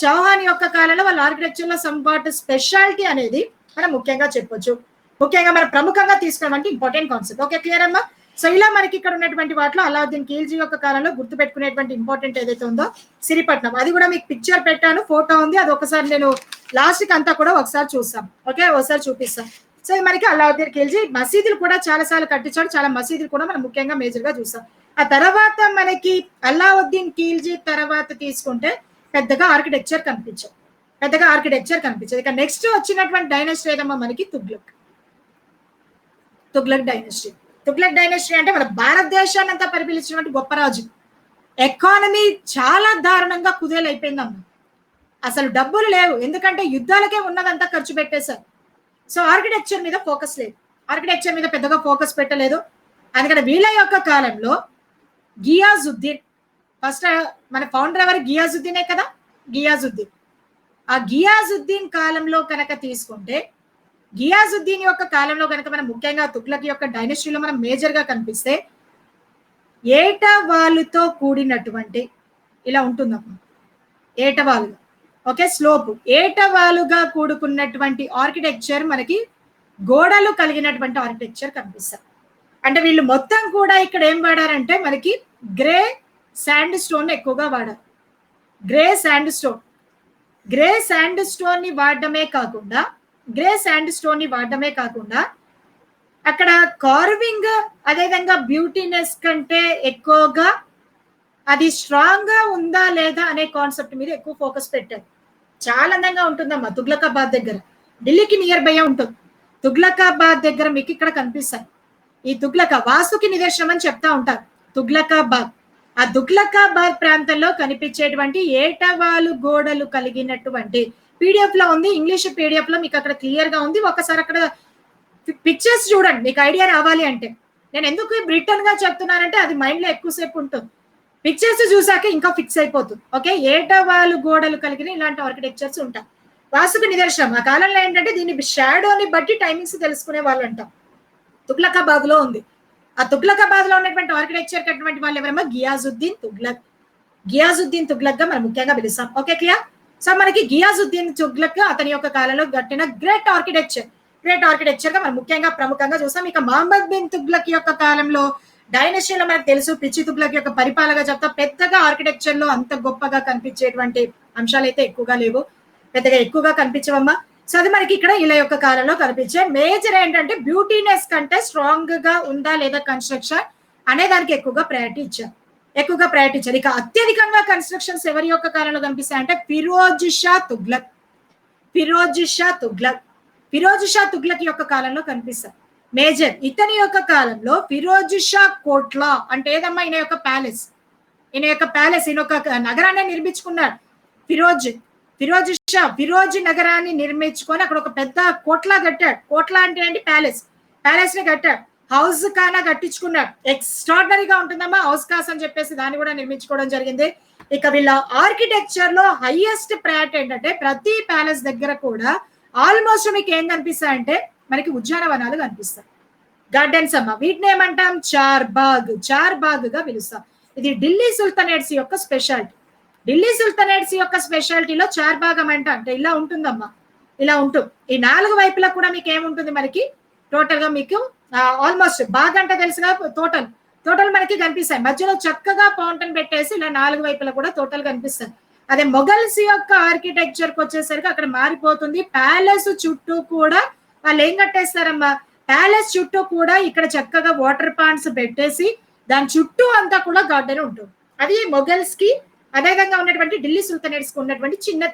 చౌహాన్ యొక్క కాలంలో వాళ్ళ ఆర్కిటెక్చర్ లో సంపాట్ స్పెషాలిటీ అనేది మనం ముఖ్యంగా చెప్పొచ్చు. ముఖ్యంగా మనం ప్రముఖంగా తీసుకున్నామంటే ఇంపార్టెంట్ కాన్సెప్ట్. ఓకే, క్లియర్ అమ్మా? సో ఇలా మనకి ఇక్కడ ఉన్నటువంటి వాటిలో అలావుద్దీన్ ఖిల్జీ యొక్క కాలంలో గుర్తుపెట్టుకునేటువంటి ఇంపార్టెంట్ ఏదైతే ఉందో సిరిపట్నం, అది కూడా మీకు పిక్చర్ పెట్టాను, ఫోటో ఉంది, అది ఒకసారి నేను లాస్ట్కి అంతా కూడా ఒకసారి చూస్తాం. ఓకే, ఒకసారి చూపిస్తాం. సో మనకి అలావుద్దీన్ ఖిల్జీ మసీదులు కూడా చాలా సార్లు కట్టించాడు, చాలా మసీదులు కూడా మనం ముఖ్యంగా మేజర్ గా చూస్తాం. ఆ తర్వాత మనకి అలావుద్దీన్ ఖిల్జీ తర్వాత తీసుకుంటే పెద్దగా ఆర్కిటెక్చర్ కనిపించదు. ఇక నెక్స్ట్ వచ్చినటువంటి డైనస్టీ ఏదమ్మా మనకి తుగ్లక్ డైనస్టీ అంటే మన భారతదేశాన్ని అంతా పరిపాలించినటువంటి గొప్ప రాజు. ఎకానమీ చాలా దారుణంగా కుదేలైపోయిందమ్మా, అసలు డబ్బులు లేవు, ఎందుకంటే యుద్ధాలకే ఉన్నదంతా ఖర్చు పెట్టేశారు. సో ఆర్కిటెక్చర్ మీద పెద్దగా ఫోకస్ పెట్టలేదు. అందుకని వీళ్ళ యొక్క కాలంలో గియాజుద్దీన్, ఫస్ట్ మన ఫౌండర్ ఎవరు? గియాజుద్దీనే కదా, ఆ గియాజుద్దీన్ కాలంలో కనుక తీసుకుంటే, గియాజుద్దీన్ యొక్క కాలంలో కనుక మనం ముఖ్యంగా తుగ్లక్ యొక్క డైనస్టీలో మనం మేజర్ గా కనిపిస్తే ఏటవాలుతో కూడినటువంటి ఇలా ఉంటుందమ్మా, ఏటవాలు, ఓకే, స్లోప్, ఏటవాలుగా కూడుకున్నటువంటి ఆర్కిటెక్చర్, మనకి గోడలు కలిగినటువంటి ఆర్కిటెక్చర్ కనిపిస్తారు. అంటే వీళ్ళు మొత్తం కూడా ఇక్కడ ఏం వాడారంటే మనకి గ్రే శాండ్ స్టోన్ ఎక్కువగా వాడారు. గ్రే శాండ్ స్టోన్ ని వాడడమే కాకుండా అక్కడ కార్వింగ్ అదేవిధంగా బ్యూటీనెస్ కంటే ఎక్కువగా అది స్ట్రాంగ్ గా ఉందా లేదా అనే కాన్సెప్ట్ మీద ఎక్కువ ఫోకస్ పెట్టారు. చాలా అందంగా ఉంటుందమ్మా తుగ్లకాబాద్ దగ్గర, ఢిల్లీకి నియర్ బై ఉంటుంది. తుగ్లకాబాద్ దగ్గర మీకు ఇక్కడ కనిపిస్తాయి. ఈ వాస్తుకి నిదర్శనం అని చెప్తా ఉంటారు తుగ్లకాబాద్. ఆ తుగ్లకాబాద్ ప్రాంతంలో కనిపించేటువంటి ఏటవాలు గోడలు కలిగినటువంటి పీడిఎఫ్ లో ఉంది, ఇంగ్లీష్ పీడిఎఫ్ లో మీకు అక్కడ క్లియర్ గా ఉంది. ఒకసారి అక్కడ పిక్చర్స్ చూడండి, మీకు ఐడియా రావాలి అంటే. నేను ఎందుకు బ్రిటన్ గా చెప్తున్నానంటే అది మైండ్ లో ఎక్కువసేపు ఉంటుంది, పిక్చర్స్ చూసాక ఇంకా ఫిక్స్ అయిపోతుంది. ఓకే, ఏటవాలు గోడలు కలిగిన ఇలాంటి ఆర్కిటెక్చర్స్ ఉంటాయి. వాస్తుకు నిదర్శనం. ఆ కాలంలో ఏంటంటే దీని షాడోని బట్టి టైమింగ్స్ తెలుసుకునే వాళ్ళు అంటాం. తుగ్లకాబాద్ లో ఉంది. ఆ తుగ్లకాబాద్ లో ఉన్నటువంటి ఆర్కిటెక్చర్ కట్టినటువంటి వాళ్ళు ఎవరమ్మా? గియాజుద్దీన్ తుగ్లక్ గా మనం ముఖ్యంగా పిలుస్తాం. Okay, clear. సో మనకి గియాజుద్దీన్ తుగ్లక్ అతని యొక్క కాలంలో కట్టిన గ్రేట్ ఆర్కిటెక్చర్ గా మనం ముఖ్యంగా ప్రముఖంగా చూస్తాం. ఇక మహమ్మద్ బిన్ తుగ్లక్ యొక్క కాలంలో డైనస్టీలో మనకు తెలుసు, పిచ్చి తుగ్లక్ యొక్క పరిపాలన చెప్తా పెద్దగా ఆర్కిటెక్చర్ లో అంత గొప్పగా కనిపించేటువంటి అంశాలు అయితే ఎక్కువగా కనిపించవమ్మా. సో అది మనకి ఇక్కడ ఇలా యొక్క కాలంలో కనిపించే మేజర్ ఏంటంటే బ్యూటీనెస్ కంటే స్ట్రాంగ్ గా ఉందా లేదా కన్స్ట్రక్షన్ అనే దానికి ఎక్కువగా ప్రయారిటీ ఇచ్చారు. ఇక అత్యధికంగా కన్స్ట్రక్షన్స్ ఎవరి యొక్క కాలంలో కనిపిస్తాయంటే ఫిరోజ్ షా తుగ్లక్ యొక్క కాలంలో కనిపిస్తారు. మేజర్ ఇతని యొక్క కాలంలో ఫిరోజ్ షా కోట్లా అంటే ఏదమ్మా? ఈయన యొక్క ప్యాలెస్, ఈయన ఒక నగరాన్ని నిర్మించుకున్నాడు. ఫిరోజ్ నగరాన్ని నిర్మించుకొని అక్కడ ఒక పెద్ద కోట్లా కట్టాడు. కోట్లా అంటే ఏంటి? ప్యాలెస్ ని కట్టాడు. హౌస్ ఖానా కట్టించుకున్నాడు. ఎక్స్ట్రాడినరీగా ఉంటుందమ్మా హౌస్ కాస్ అని చెప్పేసి దాన్ని కూడా నిర్మించుకోవడం జరిగింది. ఇక వీళ్ళ ఆర్కిటెక్చర్ లో హైయెస్ట్ ప్రయారిటీ ఏంటంటే ప్రతి ప్యాలెస్ దగ్గర కూడా ఆల్మోస్ట్ మీకు ఏం కనిపిస్తాయంటే మనకి ఉద్యానవనాలు కనిపిస్తాయి, గార్డెన్స్ అమ్మా. వీటిని ఏమంటాం? చార్ బాగ్ గా పిలుస్తాం. ఇది ఢిల్లీ సుల్తానేట్స్ యొక్క స్పెషాలిటీలో చార్ భాగం అంటే ఇలా ఉంటుందమ్మా, ఇలా ఉంటుంది. ఈ నాలుగు వైపులా కూడా మీకు ఏముంటుంది? మనకి టోటల్ గా మీకు ఆల్మోస్ట్ బాగ్ అంటే తెలుసుగా, టోటల్ మనకి కనిపిస్తాయి. మధ్యలో చక్కగా ఫౌంటైన్ పెట్టేసి ఇలా నాలుగు వైపులా కూడా టోటల్ కనిపిస్తాయి. అదే మొఘల్స్ యొక్క ఆర్కిటెక్చర్ కి వచ్చేసరికి అక్కడ మారిపోతుంది. ప్యాలెస్ చుట్టూ కూడా వాళ్ళు ఏం కట్టేస్తారమ్మా? ప్యాలెస్ చుట్టూ కూడా ఇక్కడ చక్కగా వాటర్ పాండ్స్ పెట్టేసి దాని చుట్టూ అంతా కూడా గార్డెన్ ఉంటుంది. అది మొఘల్స్ కి అదేవిధంగా ఉన్నటువంటి ఢిల్లీ సుల్తానేట్స్ కు ఉన్నటువంటి చిన్న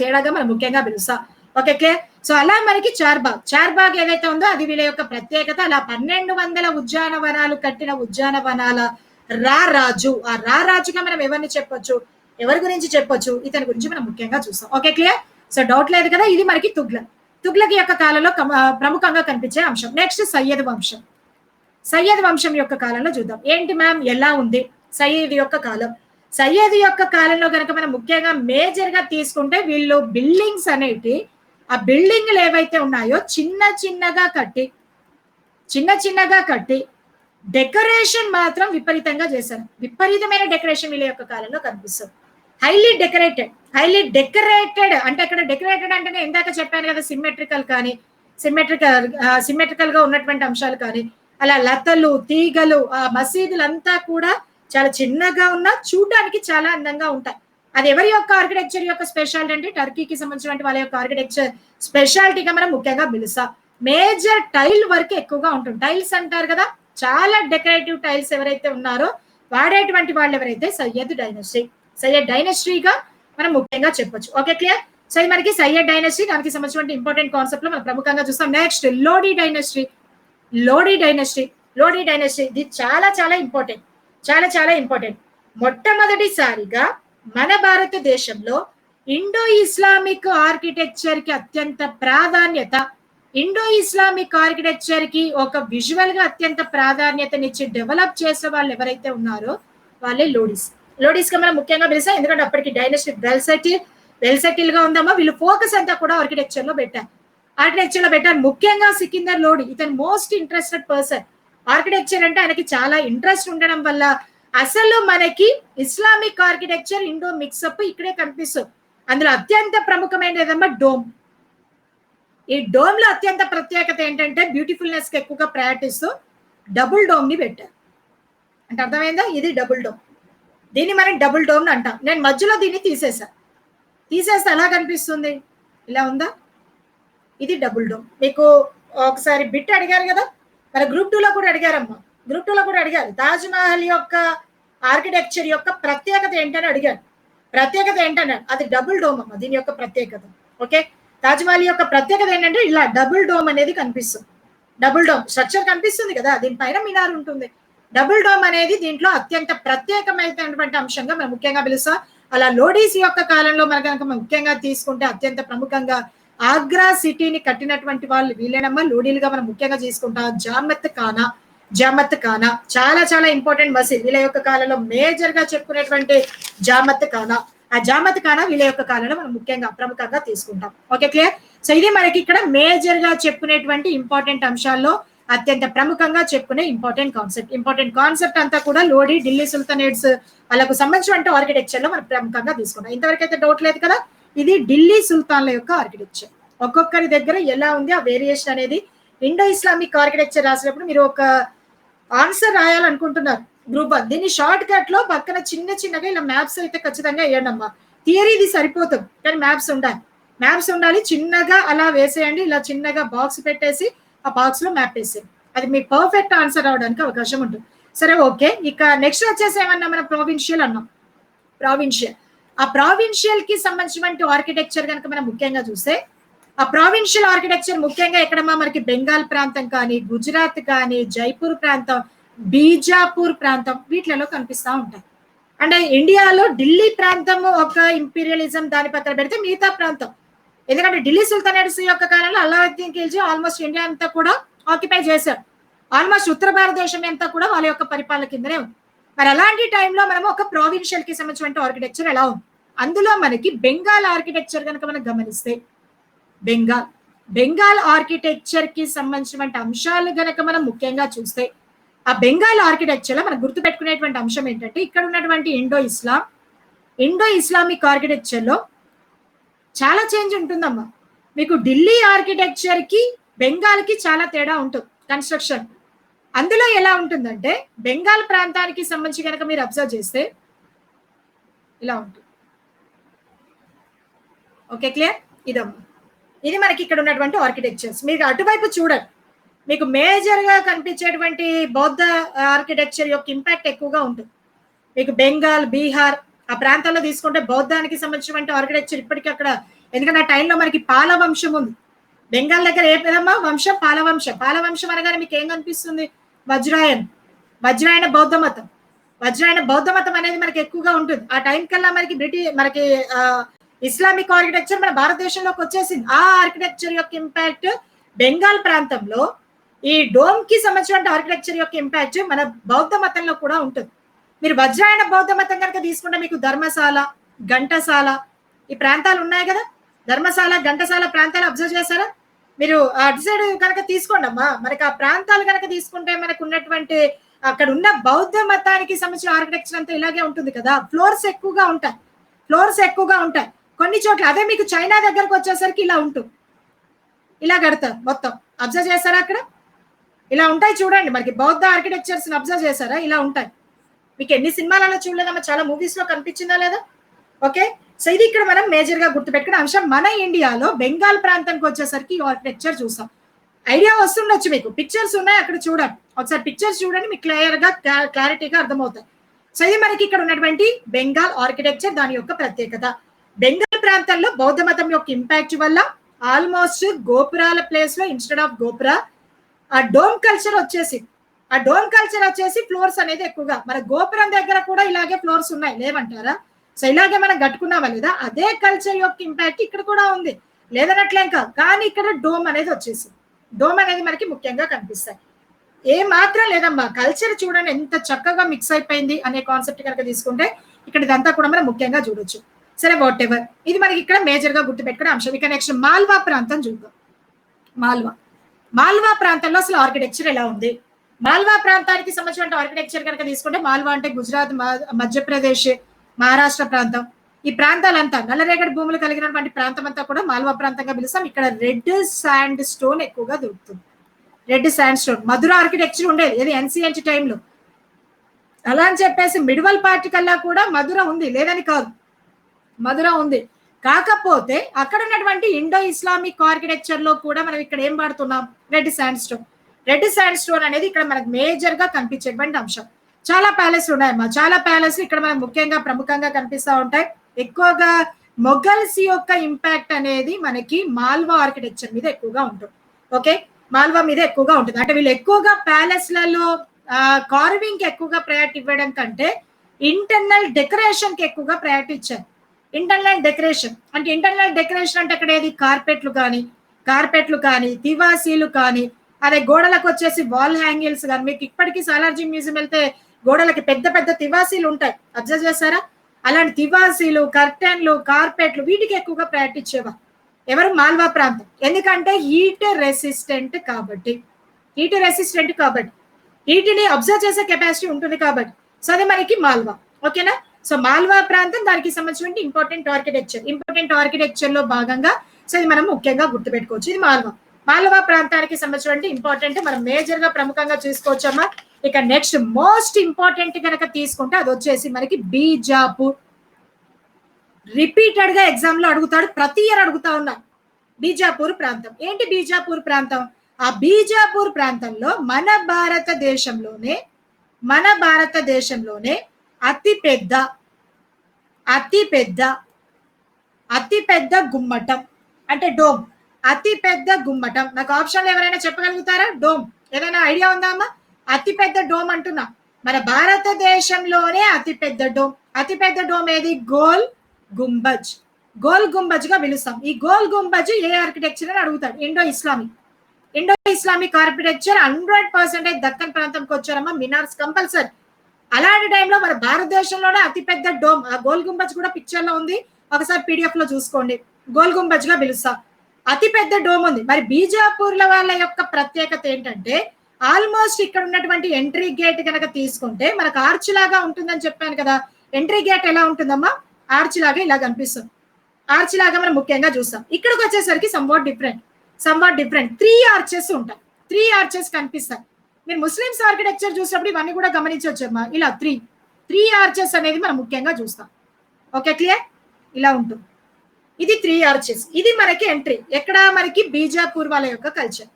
తేడాగా మనం ముఖ్యంగా పిలుస్తాం. Okay, clear. సో అలా మనకి చార్బాగ్ ఏదైతే ఉందో అది వీళ్ళ యొక్క ప్రత్యేకత. అలా 1200 ఉద్యానవనాలు కట్టిన ఉద్యానవనాల రారాజుగా మనం ఎవరి గురించి చెప్పొచ్చు? ఇతని గురించి మనం ముఖ్యంగా చూస్తాం. Okay, clear. సో డౌట్ లేదు కదా. ఇది మనకి తుగ్లక్ యొక్క కాలంలో ప్రముఖంగా కనిపించే అంశం. నెక్స్ట్ సయ్యద్ వంశం యొక్క కాలంలో చూద్దాం. ఏంటి మ్యామ్, ఎలా ఉంది సయ్యద్ యొక్క కాలంలో కనుక మనం ముఖ్యంగా మేజర్ గా తీసుకుంటే వీళ్ళు బిల్డింగ్స్ అనేటి ఆ బిల్డింగ్లు ఏవైతే ఉన్నాయో చిన్న చిన్నగా కట్టి డెకరేషన్ మాత్రం విపరీతంగా చేశారు. విపరీతమైన డెకరేషన్ వీళ్ళ యొక్క కాలంలో కనిపిస్తుంది. హైలీ డెకరేటెడ్ అంటే అక్కడ డెకరేటెడ్ అంటే ఇందాక చెప్పాను కదా, సిమెట్రికల్ గా ఉన్నటువంటి అంశాలు కానీ అలా లతలు, తీగలు, ఆ మసీదులంతా కూడా చాలా చిన్నగా ఉన్నా చూడడానికి చాలా అందంగా ఉంటాయి. అది ఎవరి యొక్క ఆర్కిటెక్చర్ యొక్క స్పెషాలిటీ అంటే టర్కీకి సంబంధించిన వాళ్ళ యొక్క ఆర్కిటెక్చర్ స్పెషాలిటీగా మనం ముఖ్యంగా పిలుస్తాం. మేజర్ టైల్ వర్క్ ఎక్కువగా ఉంటుంది. టైల్స్ అంటారు కదా, చాలా డెకరేటివ్ టైల్స్ ఎవరైతే ఉన్నారో వాడేటువంటి వాళ్ళు ఎవరైతే సయ్యద్ డైనస్టీగా మనం ముఖ్యంగా చెప్పొచ్చు. Okay, clear. సో ఇది మనకి సయ్యద్ డైనస్టీ, దానికి సంబంధించిన ఇంపార్టెంట్ కాన్సెప్ట్ లో మనం ప్రముఖంగా చూస్తాం. Next Lodi dynasty. Lodi dynasty Lodi dynasty ఇది చాలా చాలా ఇంపార్టెంట్, చాలా చాలా ఇంపార్టెంట్. మొట్టమొదటిసారిగా మన భారతదేశంలో ఇండో ఇస్లామిక్ ఆర్కిటెక్చర్ కి అత్యంత ప్రాధాన్యత, ఇండో ఇస్లామిక్ ఆర్కిటెక్చర్ కి ఒక విజువల్ గా అత్యంత ప్రాధాన్యతనిచ్చి డెవలప్ చేసే వాళ్ళు ఎవరైతే ఉన్నారో వాళ్ళే లోడీస్. లోడీస్ గా మనం ముఖ్యంగా పిలుస్తాం, ఎందుకంటే అప్పటికి డైనస్టీ వెల్ సెటిల్ గా ఉందమ్మా. వీళ్ళు ఫోకస్ అంతా కూడా ఆర్కిటెక్చర్ లో పెట్టారు. ముఖ్యంగా సికిందర్ లోడి ఇతను మోస్ట్ ఇంట్రెస్టెడ్ పర్సన్. ఆర్కిటెక్చర్ అంటే ఆయనకి చాలా ఇంట్రెస్ట్ ఉండడం వల్ల అసలు మనకి ఇస్లామిక్ ఆర్కిటెక్చర్ ఇండో మిక్సప్ ఇక్కడే కనిపిస్తుంది. అందులో అత్యంత ప్రముఖమైనదమ్మా డోమ్. ఈ డోమ్ లో అత్యంత ప్రత్యేకత ఏంటంటే బ్యూటిఫుల్నెస్ కి ఎక్కువగా ప్రయారిటిస్తూ డబుల్ డోమ్ ని పెట్టారు. అంటే అర్థమైందా? ఇది డబుల్ డోమ్. దీన్ని మనం డబుల్ డోమ్ అంటాం. నేను మధ్యలో దీన్ని తీసేస్తే ఎలా కనిపిస్తుంది? ఇలా ఉందా? ఇది డబుల్ డోమ్. మీకు ఒకసారి బిట్ అడిగారు కదా, మరి గ్రూప్ 2 లో కూడా అడిగారమ్మా. గ్రూప్ 2 లో కూడా అడిగారు, తాజ్ మహల్ యొక్క ఆర్కిటెక్చర్ యొక్క ప్రత్యేకత ఏంటని అడిగారు. ప్రత్యేకత ఏంటన్నాడు, అది డబుల్ డోమ్ అమ్మ దీని యొక్క ప్రత్యేకత. ఓకే, తాజ్ మహల్ యొక్క ప్రత్యేకత ఏంటంటే ఇలా డబుల్ డోమ్ అనేది కనిపిస్తుంది. డబుల్ డోమ్ స్ట్రక్చర్ కనిపిస్తుంది కదా, దీనిపైన మినార్ ఉంటుంది. డబుల్ డోమ్ అనేది దీంట్లో అత్యంత ప్రత్యేకమైనటువంటి అంశంగా మనం ముఖ్యంగా పిలుస్తాం. అలా లోడీస్ యొక్క కాలంలో మనం కనుక ముఖ్యంగా తీసుకుంటే అత్యంత ప్రముఖంగా ఆగ్రా సిటీని కట్టినటువంటి వాళ్ళు వీళ్ళేనమ్మా. లోడీలుగా మనం ముఖ్యంగా తీసుకుంటాం. జామత్ ఖానా చాలా చాలా ఇంపార్టెంట్ మసీద్. వీళ్ళ యొక్క కాలంలో మేజర్ గా చెప్పుకునేటువంటి జామత్ ఖానా. ఆ జామత్ ఖానా వీళ్ళ యొక్క కాలంలో మనం ముఖ్యంగా ప్రముఖంగా తీసుకుంటాం. Okay, clear. సో ఇది మనకి ఇక్కడ మేజర్ గా చెప్పుకునేటువంటి ఇంపార్టెంట్ అంశాల్లో అత్యంత ప్రముఖంగా చెప్పుకునే ఇంపార్టెంట్ కాన్సెప్ట్ అంతా కూడా లోడీ, ఢిల్లీ సుల్తానేట్స్ వాళ్ళకు సంబంధించిన ఆర్కిటెక్చర్ లో మనం ప్రముఖంగా తీసుకుంటాం. ఇంతవరకు అయితే డౌట్ లేదు కదా. ఇది ఢిల్లీ సుల్తాన్ల యొక్క ఆర్కిటెక్చర్. ఒక్కొక్కరి దగ్గర ఎలా ఉంది ఆ వేరియేషన్ అనేది ఇండో ఇస్లామిక్ ఆర్కిటెక్చర్ రాసినప్పుడు మీరు ఒక ఆన్సర్ రాయాలనుకుంటున్నారు గ్రూప్ 1, దీన్ని షార్ట్ కట్ లో పక్కన చిన్నగా ఇలా మ్యాప్స్ అయితే ఖచ్చితంగా వేయండి అమ్మా. థియరీ ఇది సరిపోతుంది, కానీ మ్యాప్స్ ఉండాలి. చిన్నగా అలా వేసేయండి, ఇలా చిన్నగా బాక్స్ పెట్టేసి ఆ బాక్స్ లో మ్యాప్ వేసేయండి. అది మీకు పర్ఫెక్ట్ ఆన్సర్ అవడానికి అవకాశం ఉంటుంది. సరే, ఓకే. ఇక నెక్స్ట్ వచ్చేసి ఏమన్నా మనం ప్రావిన్షియల్ అన్నాం. ఆ ప్రావిన్షియల్ కి సంబంధించిన ఆర్కిటెక్చర్ కనుక మనం ముఖ్యంగా చూస్తే ఆ ప్రావిన్షియల్ ఆర్కిటెక్చర్ ముఖ్యంగా ఎక్కడమ్మా మనకి బెంగాల్ ప్రాంతం కానీ, గుజరాత్ కానీ, జైపూర్ ప్రాంతం, బీజాపూర్ ప్రాంతం వీటిలలో కనిపిస్తూ ఉంటాయి. అంటే ఇండియాలో ఢిల్లీ ప్రాంతం ఒక ఇంపీరియలిజం దాని పక్కన పెడితే మిగతా ప్రాంతం, ఎందుకంటే ఢిల్లీ సుల్తానేట్స్ యొక్క కాలంలో అల్లావుద్దీన్ ఖిల్జీ ఆల్మోస్ట్ ఇండియా అంతా కూడా ఆక్యుపై చేశారు. ఆల్మోస్ట్ ఉత్తర భారతదేశం అంతా కూడా వాళ్ళ యొక్క పరిపాలన కిందనే ఉంది. మరి అలాంటి టైంలో మనం ఒక ప్రావిన్షియల్ కి సంబంధించిన ఆర్కిటెక్చర్ ఎలా ఉంది? అందులో మనకి బెంగాల్ ఆర్కిటెక్చర్ కనుక మనం గమనిస్తే బెంగాల్ ఆర్కిటెక్చర్ కి సంబంధించిన అంశాలు గనక మనం ముఖ్యంగా చూస్తే ఆ బెంగాల్ ఆర్కిటెక్చర్ లో మనం గుర్తుపెట్టుకునేటువంటి అంశం ఏంటంటే ఇక్కడ ఉన్నటువంటి ఇండో ఇస్లామిక్ ఆర్కిటెక్చర్ లో చాలా చేంజ్ ఉంటుందమ్మా. మీకు ఢిల్లీ ఆర్కిటెక్చర్ కి బెంగాల్ కి చాలా తేడా ఉంటుంది కన్స్ట్రక్షన్. అందులో ఎలా ఉంటుందంటే బెంగాల్ ప్రాంతానికి సంబంధించి కనుక మీరు అబ్జర్వ్ చేస్తే ఇలా ఉంటుంది. Okay, clear. ఇదమ్మా, ఇది మనకి ఇక్కడ ఉన్నటువంటి ఆర్కిటెక్చర్స్. మీరు అటువైపు చూడండి, మీకు మేజర్ గా కనిపించేటువంటి బౌద్ధ ఆర్కిటెక్చర్ యొక్క ఇంపాక్ట్ ఎక్కువగా ఉంటుంది. మీకు బెంగాల్, బీహార్ ఆ ప్రాంతాల్లో తీసుకుంటే బౌద్ధానికి సంబంధించినటువంటి ఆర్కిటెక్చర్ ఇప్పటికీ అక్కడ, ఎందుకంటే ఆ టైంలో మనకి పాల వంశం ఉంది. బెంగాల్ దగ్గర ఏ పేదమ్మా వంశం? పాలవంశం అనగానే మీకు ఏం కనిపిస్తుంది? వజ్రాయన బౌద్ధ మతం అనేది మనకి ఎక్కువగా ఉంటుంది. ఆ టైం కల్లా మనకి ఇస్లామిక్ ఆర్కిటెక్చర్ మన భారతదేశంలోకి వచ్చేసింది. ఆ ఆర్కిటెక్చర్ యొక్క ఇంపాక్ట్ బెంగాల్ ప్రాంతంలో ఈ డోమ్ కి సంబంధించిన ఆర్కిటెక్చర్ యొక్క ఇంపాక్ట్ మన బౌద్ధ మతంలో కూడా ఉంటుంది. మీరు వజ్రాయన బౌద్ధ మతం కనుక తీసుకుంటే మీకు ధర్మశాల, ఘంటసాల ఈ ప్రాంతాలు ఉన్నాయి కదా. ధర్మశాల, ఘంటసాల ప్రాంతాలు అబ్జర్వ్ చేశారా మీరు? అటు సైడ్ కనుక తీసుకోండి అమ్మా. మనకి ఆ ప్రాంతాలు కనుక తీసుకుంటే మనకు ఉన్నటువంటి అక్కడ ఉన్న బౌద్ధ మతానికి సంబంధించిన ఆర్కిటెక్చర్ అంతా ఇలాగే ఉంటుంది కదా. ఫ్లోర్స్ ఎక్కువగా ఉంటాయి కొన్ని చోట్ల. అదే మీకు చైనా దగ్గరకు వచ్చేసరికి ఇలా ఉంటుంది, ఇలా కడతారు మొత్తం. అబ్జర్వ్ చేస్తారా అక్కడ? ఇలా ఉంటాయి చూడండి. మనకి బౌద్ధ ఆర్కిటెక్చర్స్ అబ్జర్వ్ చేశారా? ఇలా ఉంటాయి. మీకు ఎన్ని సినిమాలలో చూడలేదమ్మా, చాలా మూవీస్ లో కనిపించిందా లేదా? ఓకే, సో ఇది ఇక్కడ మనం మేజర్ గా గుర్తుపెట్టుకునే అంశం. మన ఇండియాలో బెంగాల్ ప్రాంతానికి వచ్చేసరికి ఆర్కిటెక్చర్ చూసాం. ఐడియా వస్తుండొచ్చు మీకు, పిక్చర్స్ ఉన్నాయి అక్కడ చూడండి. ఒకసారి పిక్చర్స్ చూడండి, మీకు క్లియర్ గా క్లారిటీగా అర్థమవుతాయి. సో ఇది మనకి ఇక్కడ ఉన్నటువంటి బెంగాల్ ఆర్కిటెక్చర్, దాని యొక్క ప్రత్యేకత. బెంగాల్ ప్రాంతంలో బౌద్ధ మతం యొక్క ఇంపాక్ట్ వల్ల ఆల్మోస్ట్ గోపురాల ప్లేస్ లో ఇన్స్టెడ్ ఆఫ్ గోపురా ఆ డోమ్ కల్చర్ వచ్చేసి ఫ్లోర్స్ అనేది ఎక్కువగా, మన గోపురం దగ్గర కూడా ఇలాగే ఫ్లోర్స్ ఉన్నాయి లేవంటారా? సో ఇలాగే మనం కట్టుకున్నామా లేదా? అదే కల్చర్ యొక్క ఇంపాక్ట్ ఇక్కడ కూడా ఉంది, లేదనట్లేం కాదు. కానీ ఇక్కడ డోమ్ అనేది వచ్చేసి, డోమ్ అనేది మనకి ముఖ్యంగా కనిపిస్తాయి. ఏ మాత్రం లేదమ్మా, కల్చర్ చూడండి ఎంత చక్కగా మిక్స్ అయిపోయింది అనే కాన్సెప్ట్ కనుక తీసుకుంటే ఇక్కడ ఇదంతా కూడా మనం ముఖ్యంగా చూడొచ్చు. సరే, వాట్ ఎవర్, ఇది మనకి ఇక్కడ మేజర్ గా గుర్తుపెట్టుకునే అంశం. ఇక నెక్స్ట్ మాల్వా ప్రాంతం చూద్దాం. మాల్వా ప్రాంతంలో అసలు ఆర్కిటెక్చర్ ఎలా ఉంది? మాల్వా ప్రాంతానికి సంబంధించిన ఆర్కిటెక్చర్ కనుక తీసుకుంటే, మాల్వా అంటే గుజరాత్, మధ్యప్రదేశ్, మహారాష్ట్ర ప్రాంతం. ఈ ప్రాంతాలంతా నల్లరేగడి భూములు కలిగినటువంటి ప్రాంతం అంతా కూడా మాల్వా ప్రాంతంగా పిలుస్తాం. ఇక్కడ రెడ్ శాండ్ స్టోన్ ఎక్కువగా దొరుకుతుంది. రెడ్ శాండ్ స్టోన్ మధుర ఆర్కిటెక్చర్ ఉండేది, ఇది ఎన్సిఎంటి టైంలో. అలా అని చెప్పేసి మిడివల్ పార్టీ కల్లా కూడా మధుర ఉంది లేదని కాదు, మధుర ఉంది. కాకపోతే అక్కడ ఉన్నటువంటి ఇండో ఇస్లామిక్ ఆర్కిటెక్చర్ లో కూడా మనం ఇక్కడ ఏం వాడుతున్నాం? Red sand stone. Red sand stone అనేది ఇక్కడ మనకు మేజర్ గా కనిపించేటువంటి అంశం. చాలా ప్యాలెస్లు ఉన్నాయమ్మా, చాలా ప్యాలెస్లు ఇక్కడ మనకు ముఖ్యంగా ప్రముఖంగా కనిపిస్తూ ఉంటాయి. ఎక్కువగా మొఘల్స్ యొక్క ఇంపాక్ట్ అనేది మనకి మాల్వా ఆర్కిటెక్చర్ మీద ఎక్కువగా ఉంటుంది. ఓకే, మాల్వా మీద ఎక్కువగా ఉంటుంది. అంటే వీళ్ళు ఎక్కువగా ప్యాలెస్లలో కార్వింగ్ కి ఎక్కువగా ప్రయారిటీ ఇవ్వడం కంటే ఇంటర్నల్ డెకరేషన్ కి ఎక్కువగా ప్రయారిటీ ఇచ్చారు. ఇంటర్నల్ డెకరేషన్ అంటే అక్కడ ఏది కార్పెట్లు కానీ తివాసీలు కానీ, అదే గోడలకు వచ్చేసి వాల్ హ్యాంగిల్స్ కానీ. మీకు ఇప్పటికీ సాలార్జీ మ్యూజియం వెళ్తే గోడలకి పెద్ద పెద్ద తివాసీలు ఉంటాయి, అబ్జర్వ్ చేస్తారా? అలాంటి తివాసీలు, కర్టెన్లు, కార్పెట్లు వీటికి ఎక్కువగా ప్రయారిటీ ఇచ్చేవారు ఎవరు? మాల్వా ప్రాంతం. ఎందుకంటే హీట్ రెసిస్టెంట్ కాబట్టి, హీట్ని అబ్జర్వ్ చేసే కెపాసిటీ ఉంటుంది కాబట్టి. సో అది మనకి మాల్వా. ఓకేనా? సో మాల్వా ప్రాంతం, దానికి సంబంధించిన ఇంపార్టెంట్ ఆర్కిటెక్చర్ లో భాగంగా సో ఇది మనం ముఖ్యంగా గుర్తుపెట్టుకోవచ్చు. ఇది మాల్వా ప్రాంతానికి సంబంధించిన ఇంపార్టెంట్, మనం మేజర్ గా ప్రముఖంగా చూసుకోవచ్చమ్మా. ఇక నెక్స్ట్ మోస్ట్ ఇంపార్టెంట్ కనుక తీసుకుంటే అది వచ్చేసి మనకి బీజాపూర్. రిపీటెడ్ గా ఎగ్జామ్ లో అడుగుతాడు, ప్రతి ఇయర్ అడుగుతా ఉన్నా. బీజాపూర్ ప్రాంతం ఏంటి? బీజాపూర్ ప్రాంతం, ఆ బీజాపూర్ ప్రాంతంలో మన భారతదేశంలోనే అతి పెద్ద గుమ్మటం అంటే డోమ్. అతి పెద్ద గుమ్మటం, నాకు ఆప్షన్లు ఎవరైనా చెప్పగలుగుతారా? డోమ్ ఏదైనా ఐడియా ఉందా అమ్మా? అతి పెద్ద డోమ్ అంటున్నా, మన భారతదేశంలోనే అతిపెద్ద డోమ్ ఏది? గోల్ గుంబజ్ గా పిలుస్తాం. ఈ గోల్ గుంబజ్ ఏ ఆర్కిటెక్చర్ అని అడుగుతాడు? ఇండో ఇస్లామిక్ ఆర్కిటెక్చర్ 100% దక్కన్ ప్రాంతంకి వచ్చారమ్మా. Minars compulsory. అలాంటి టైంలో మన భారతదేశంలోనే అతిపెద్ద డోమ్, ఆ గోల్ గుంబజ్ కూడా పిక్చర్ లో ఉంది, ఒకసారి పీడిఎఫ్ లో చూసుకోండి. గోల్ గుంబజ్ గా పిలుస్తాం. అతిపెద్ద డోమ్ ఉంది. మరి బీజాపూర్ల వాళ్ళ యొక్క ప్రత్యేకత ఏంటంటే, ఆల్మోస్ట్ ఇక్కడ ఉన్నటువంటి ఎంట్రీ గేట్ కనుక తీసుకుంటే మనకు ఆర్చ్ లాగా ఉంటుందని చెప్పాను కదా. ఎంట్రీ గేట్ ఎలా ఉంటుందమ్మా? ఆర్చ్ లాగా ఇలా కనిపిస్తుంది. ఆర్చ్ లాగా మనం ముఖ్యంగా చూస్తాం. ఇక్కడికి వచ్చేసరికి సంవాట్ డిఫరెంట్. 3 ఆర్చెస్ ఉంటాయి. 3 ఆర్చెస్ కనిపిస్తాయి. మీరు ముస్లిమ్స్ ఆర్కిటెక్చర్ చూసినప్పుడు ఇవన్నీ కూడా గమనించవచ్చమ్మా. ఇలా త్రీ ఆర్చెస్ అనేది మనం ముఖ్యంగా చూస్తాం. Okay, clear? ఇలా ఉంటుంది. ఇది 3 ఆర్చెస్. ఇది మనకి ఎంట్రీ. ఎక్కడ? మనకి బీజాపూర్ వాళ్ళ యొక్క కల్చర్.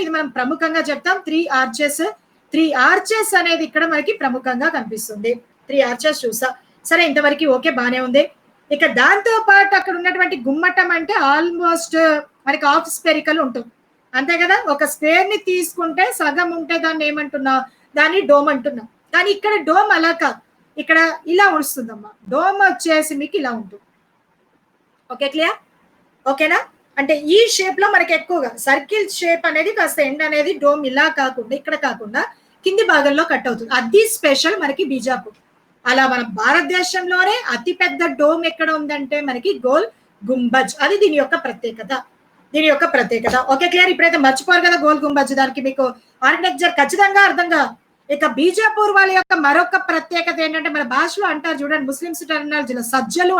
ఇది మనం ప్రముఖంగా చెప్తాం. 3 ఆర్చెస్ అనేది ఇక్కడ మనకి ప్రముఖంగా కనిపిస్తుంది. 3 ఆర్చెస్ చూసా. సరే, ఇంతవరకు ఓకే, బానే ఉంది. ఇక దాంతో పాటు అక్కడ ఉన్నటువంటి గుమ్మటం అంటే ఆల్మోస్ట్ మనకి హాఫ్ స్పెరికల్ ఉంటుంది, అంతే కదా. ఒక స్క్వేర్ ని తీసుకుంటే సగం ఉంటే దాన్ని ఏమంటున్నా? దాన్ని డోమ్ అంటున్నాం. కానీ ఇక్కడ డోమ్ అలా కాదు, ఇక్కడ ఇలా వస్తుందమ్మా. డోమ్ వచ్చేసి మీకు ఇలా ఉంటుంది. Okay, clear? ఓకేనా? అంటే ఈ షేప్ లో మనకి ఎక్కువగా సర్కిల్ షేప్ అనేది కాస్త ఎండ్ అనేది డోమ్ ఇలా కాకుండా, ఇక్కడ కాకుండా కింది భాగంలో కట్ అవుతుంది. అది స్పెషల్ మనకి బీజాపూర్. అలా మన భారతదేశంలోనే అతిపెద్ద డోమ్ ఎక్కడ ఉందంటే మనకి గోల్ గుంబజ్. అది దీని యొక్క ప్రత్యేకత. Okay, clear? ఇప్పుడైతే మర్చిపోరు కదా గోల్ గుంబజ్. దానికి మీకు ఆర్కిటెక్చర్ ఖచ్చితంగా అర్థంగా. ఇక బీజాపూర్ వాళ్ళ యొక్క మరొక ప్రత్యేకత ఏంటంటే, మన భాషలో అంటారు చూడండి, ముస్లిమ్స్ టెర్మినాలజీలో సజ్జలు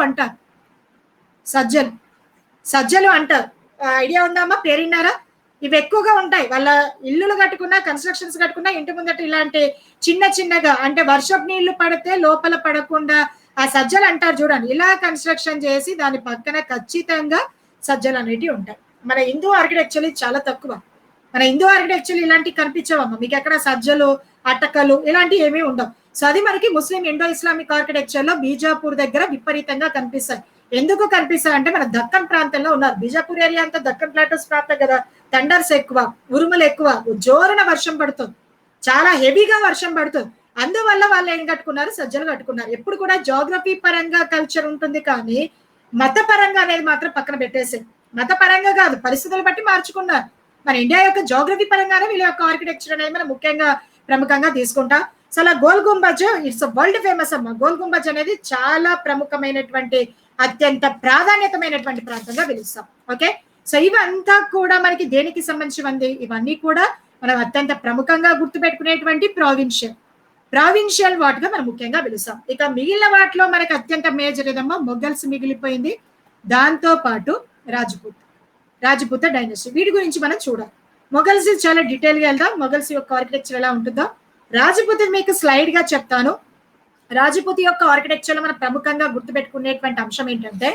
అంటారు. ఐడియా ఉందా అమ్మా? పేరున్నారా? ఇవి ఎక్కువగా ఉంటాయి. వాళ్ళ ఇల్లులు కట్టుకున్నా, కన్స్ట్రక్షన్స్ కట్టుకున్నా ఇంటి ముందట ఇలాంటి చిన్న చిన్నగా అంటే వర్షపు నీళ్లు పడితే లోపల పడకుండా ఆ సజ్జలు అంటారు చూడండి, ఇలా కన్స్ట్రక్షన్ చేసి దాని పక్కన ఖచ్చితంగా సజ్జలు అనేటివి ఉంటాయి. మన హిందూ ఆర్కిటెక్చర్ చాలా తక్కువ. మన హిందూ ఆర్కిటెక్చర్ ఇలాంటివి కనిపించవమ్మా మీకు ఎక్కడ సజ్జలు, అట్టకలు ఇలాంటివి ఏమీ ఉండవు. సో అది మనకి ముస్లిం ఇండో ఇస్లామిక్ ఆర్కిటెక్చర్ లో బీజాపూర్ దగ్గర విపరీతంగా కనిపిస్తాయి. ఎందుకు కనిపిస్తాయి అంటే మన దక్కన్ ప్రాంతంలో ఉన్నారు. బీజాపూర్ ఏరియా అంతా దక్కన్ ప్లాటోస్ ప్రాంతం కదా, థండర్స్ ఎక్కువ, ఉరుములు ఎక్కువ, జోరున వర్షం పడుతుంది, చాలా హెవీగా వర్షం పడుతుంది. అందువల్ల వాళ్ళు ఏం కట్టుకున్నారు, సజ్జలు కట్టుకున్నారు. ఎప్పుడు కూడా జాగ్రఫీ పరంగా కల్చర్ ఉంటుంది కానీ మత పరంగా అనేది మాత్రం పక్కన పెట్టేసేది. మత పరంగా కాదు, పరిస్థితులు బట్టి మార్చుకున్నారు. మన ఇండియా యొక్క జాగ్రఫీ పరంగానే వీళ్ళ యొక్క ఆర్కిటెక్చర్ అనేది మనం ముఖ్యంగా ప్రముఖంగా తీసుకుంటాం. సో అలా goal Gumbaz it's world famous అమ్మ. గోల్ గుంబజ్ అనేది చాలా ప్రముఖమైనటువంటి అత్యంత ప్రాధాన్యతమైనటువంటి ప్రాంతంగా పిలుస్తాం. ఓకే, సో ఇవంతా కూడా మనకి దేనికి సంబంధించి ఇవన్నీ కూడా మనం అత్యంత ప్రముఖంగా గుర్తుపెట్టుకునేటువంటి ప్రావిన్షియల్ వాటిగా మనం ముఖ్యంగా పిలుస్తాం. ఇక మిగిలిన వాటిలో మనకి అత్యంత మేజర్ ఏదమ్మా మొఘల్స్ మిగిలిపోయింది, దాంతో పాటు రాజపుత డైనస్టీ. వీటి గురించి మనం చూడాలి. మొఘల్స్ చాలా డీటెయిల్ గా వెళ్దాం. మొఘల్స్ యొక్క ఆర్కిటెక్చర్ ఎలా ఉంటుందో రాజపుత మీకు స్లైడ్ గా చెప్తాను. రాజపుత యొక్క ఆర్కిటెక్చర్ లో మనం ప్రముఖంగా గుర్తుపెట్టుకునేటువంటి అంశం ఏంటంటే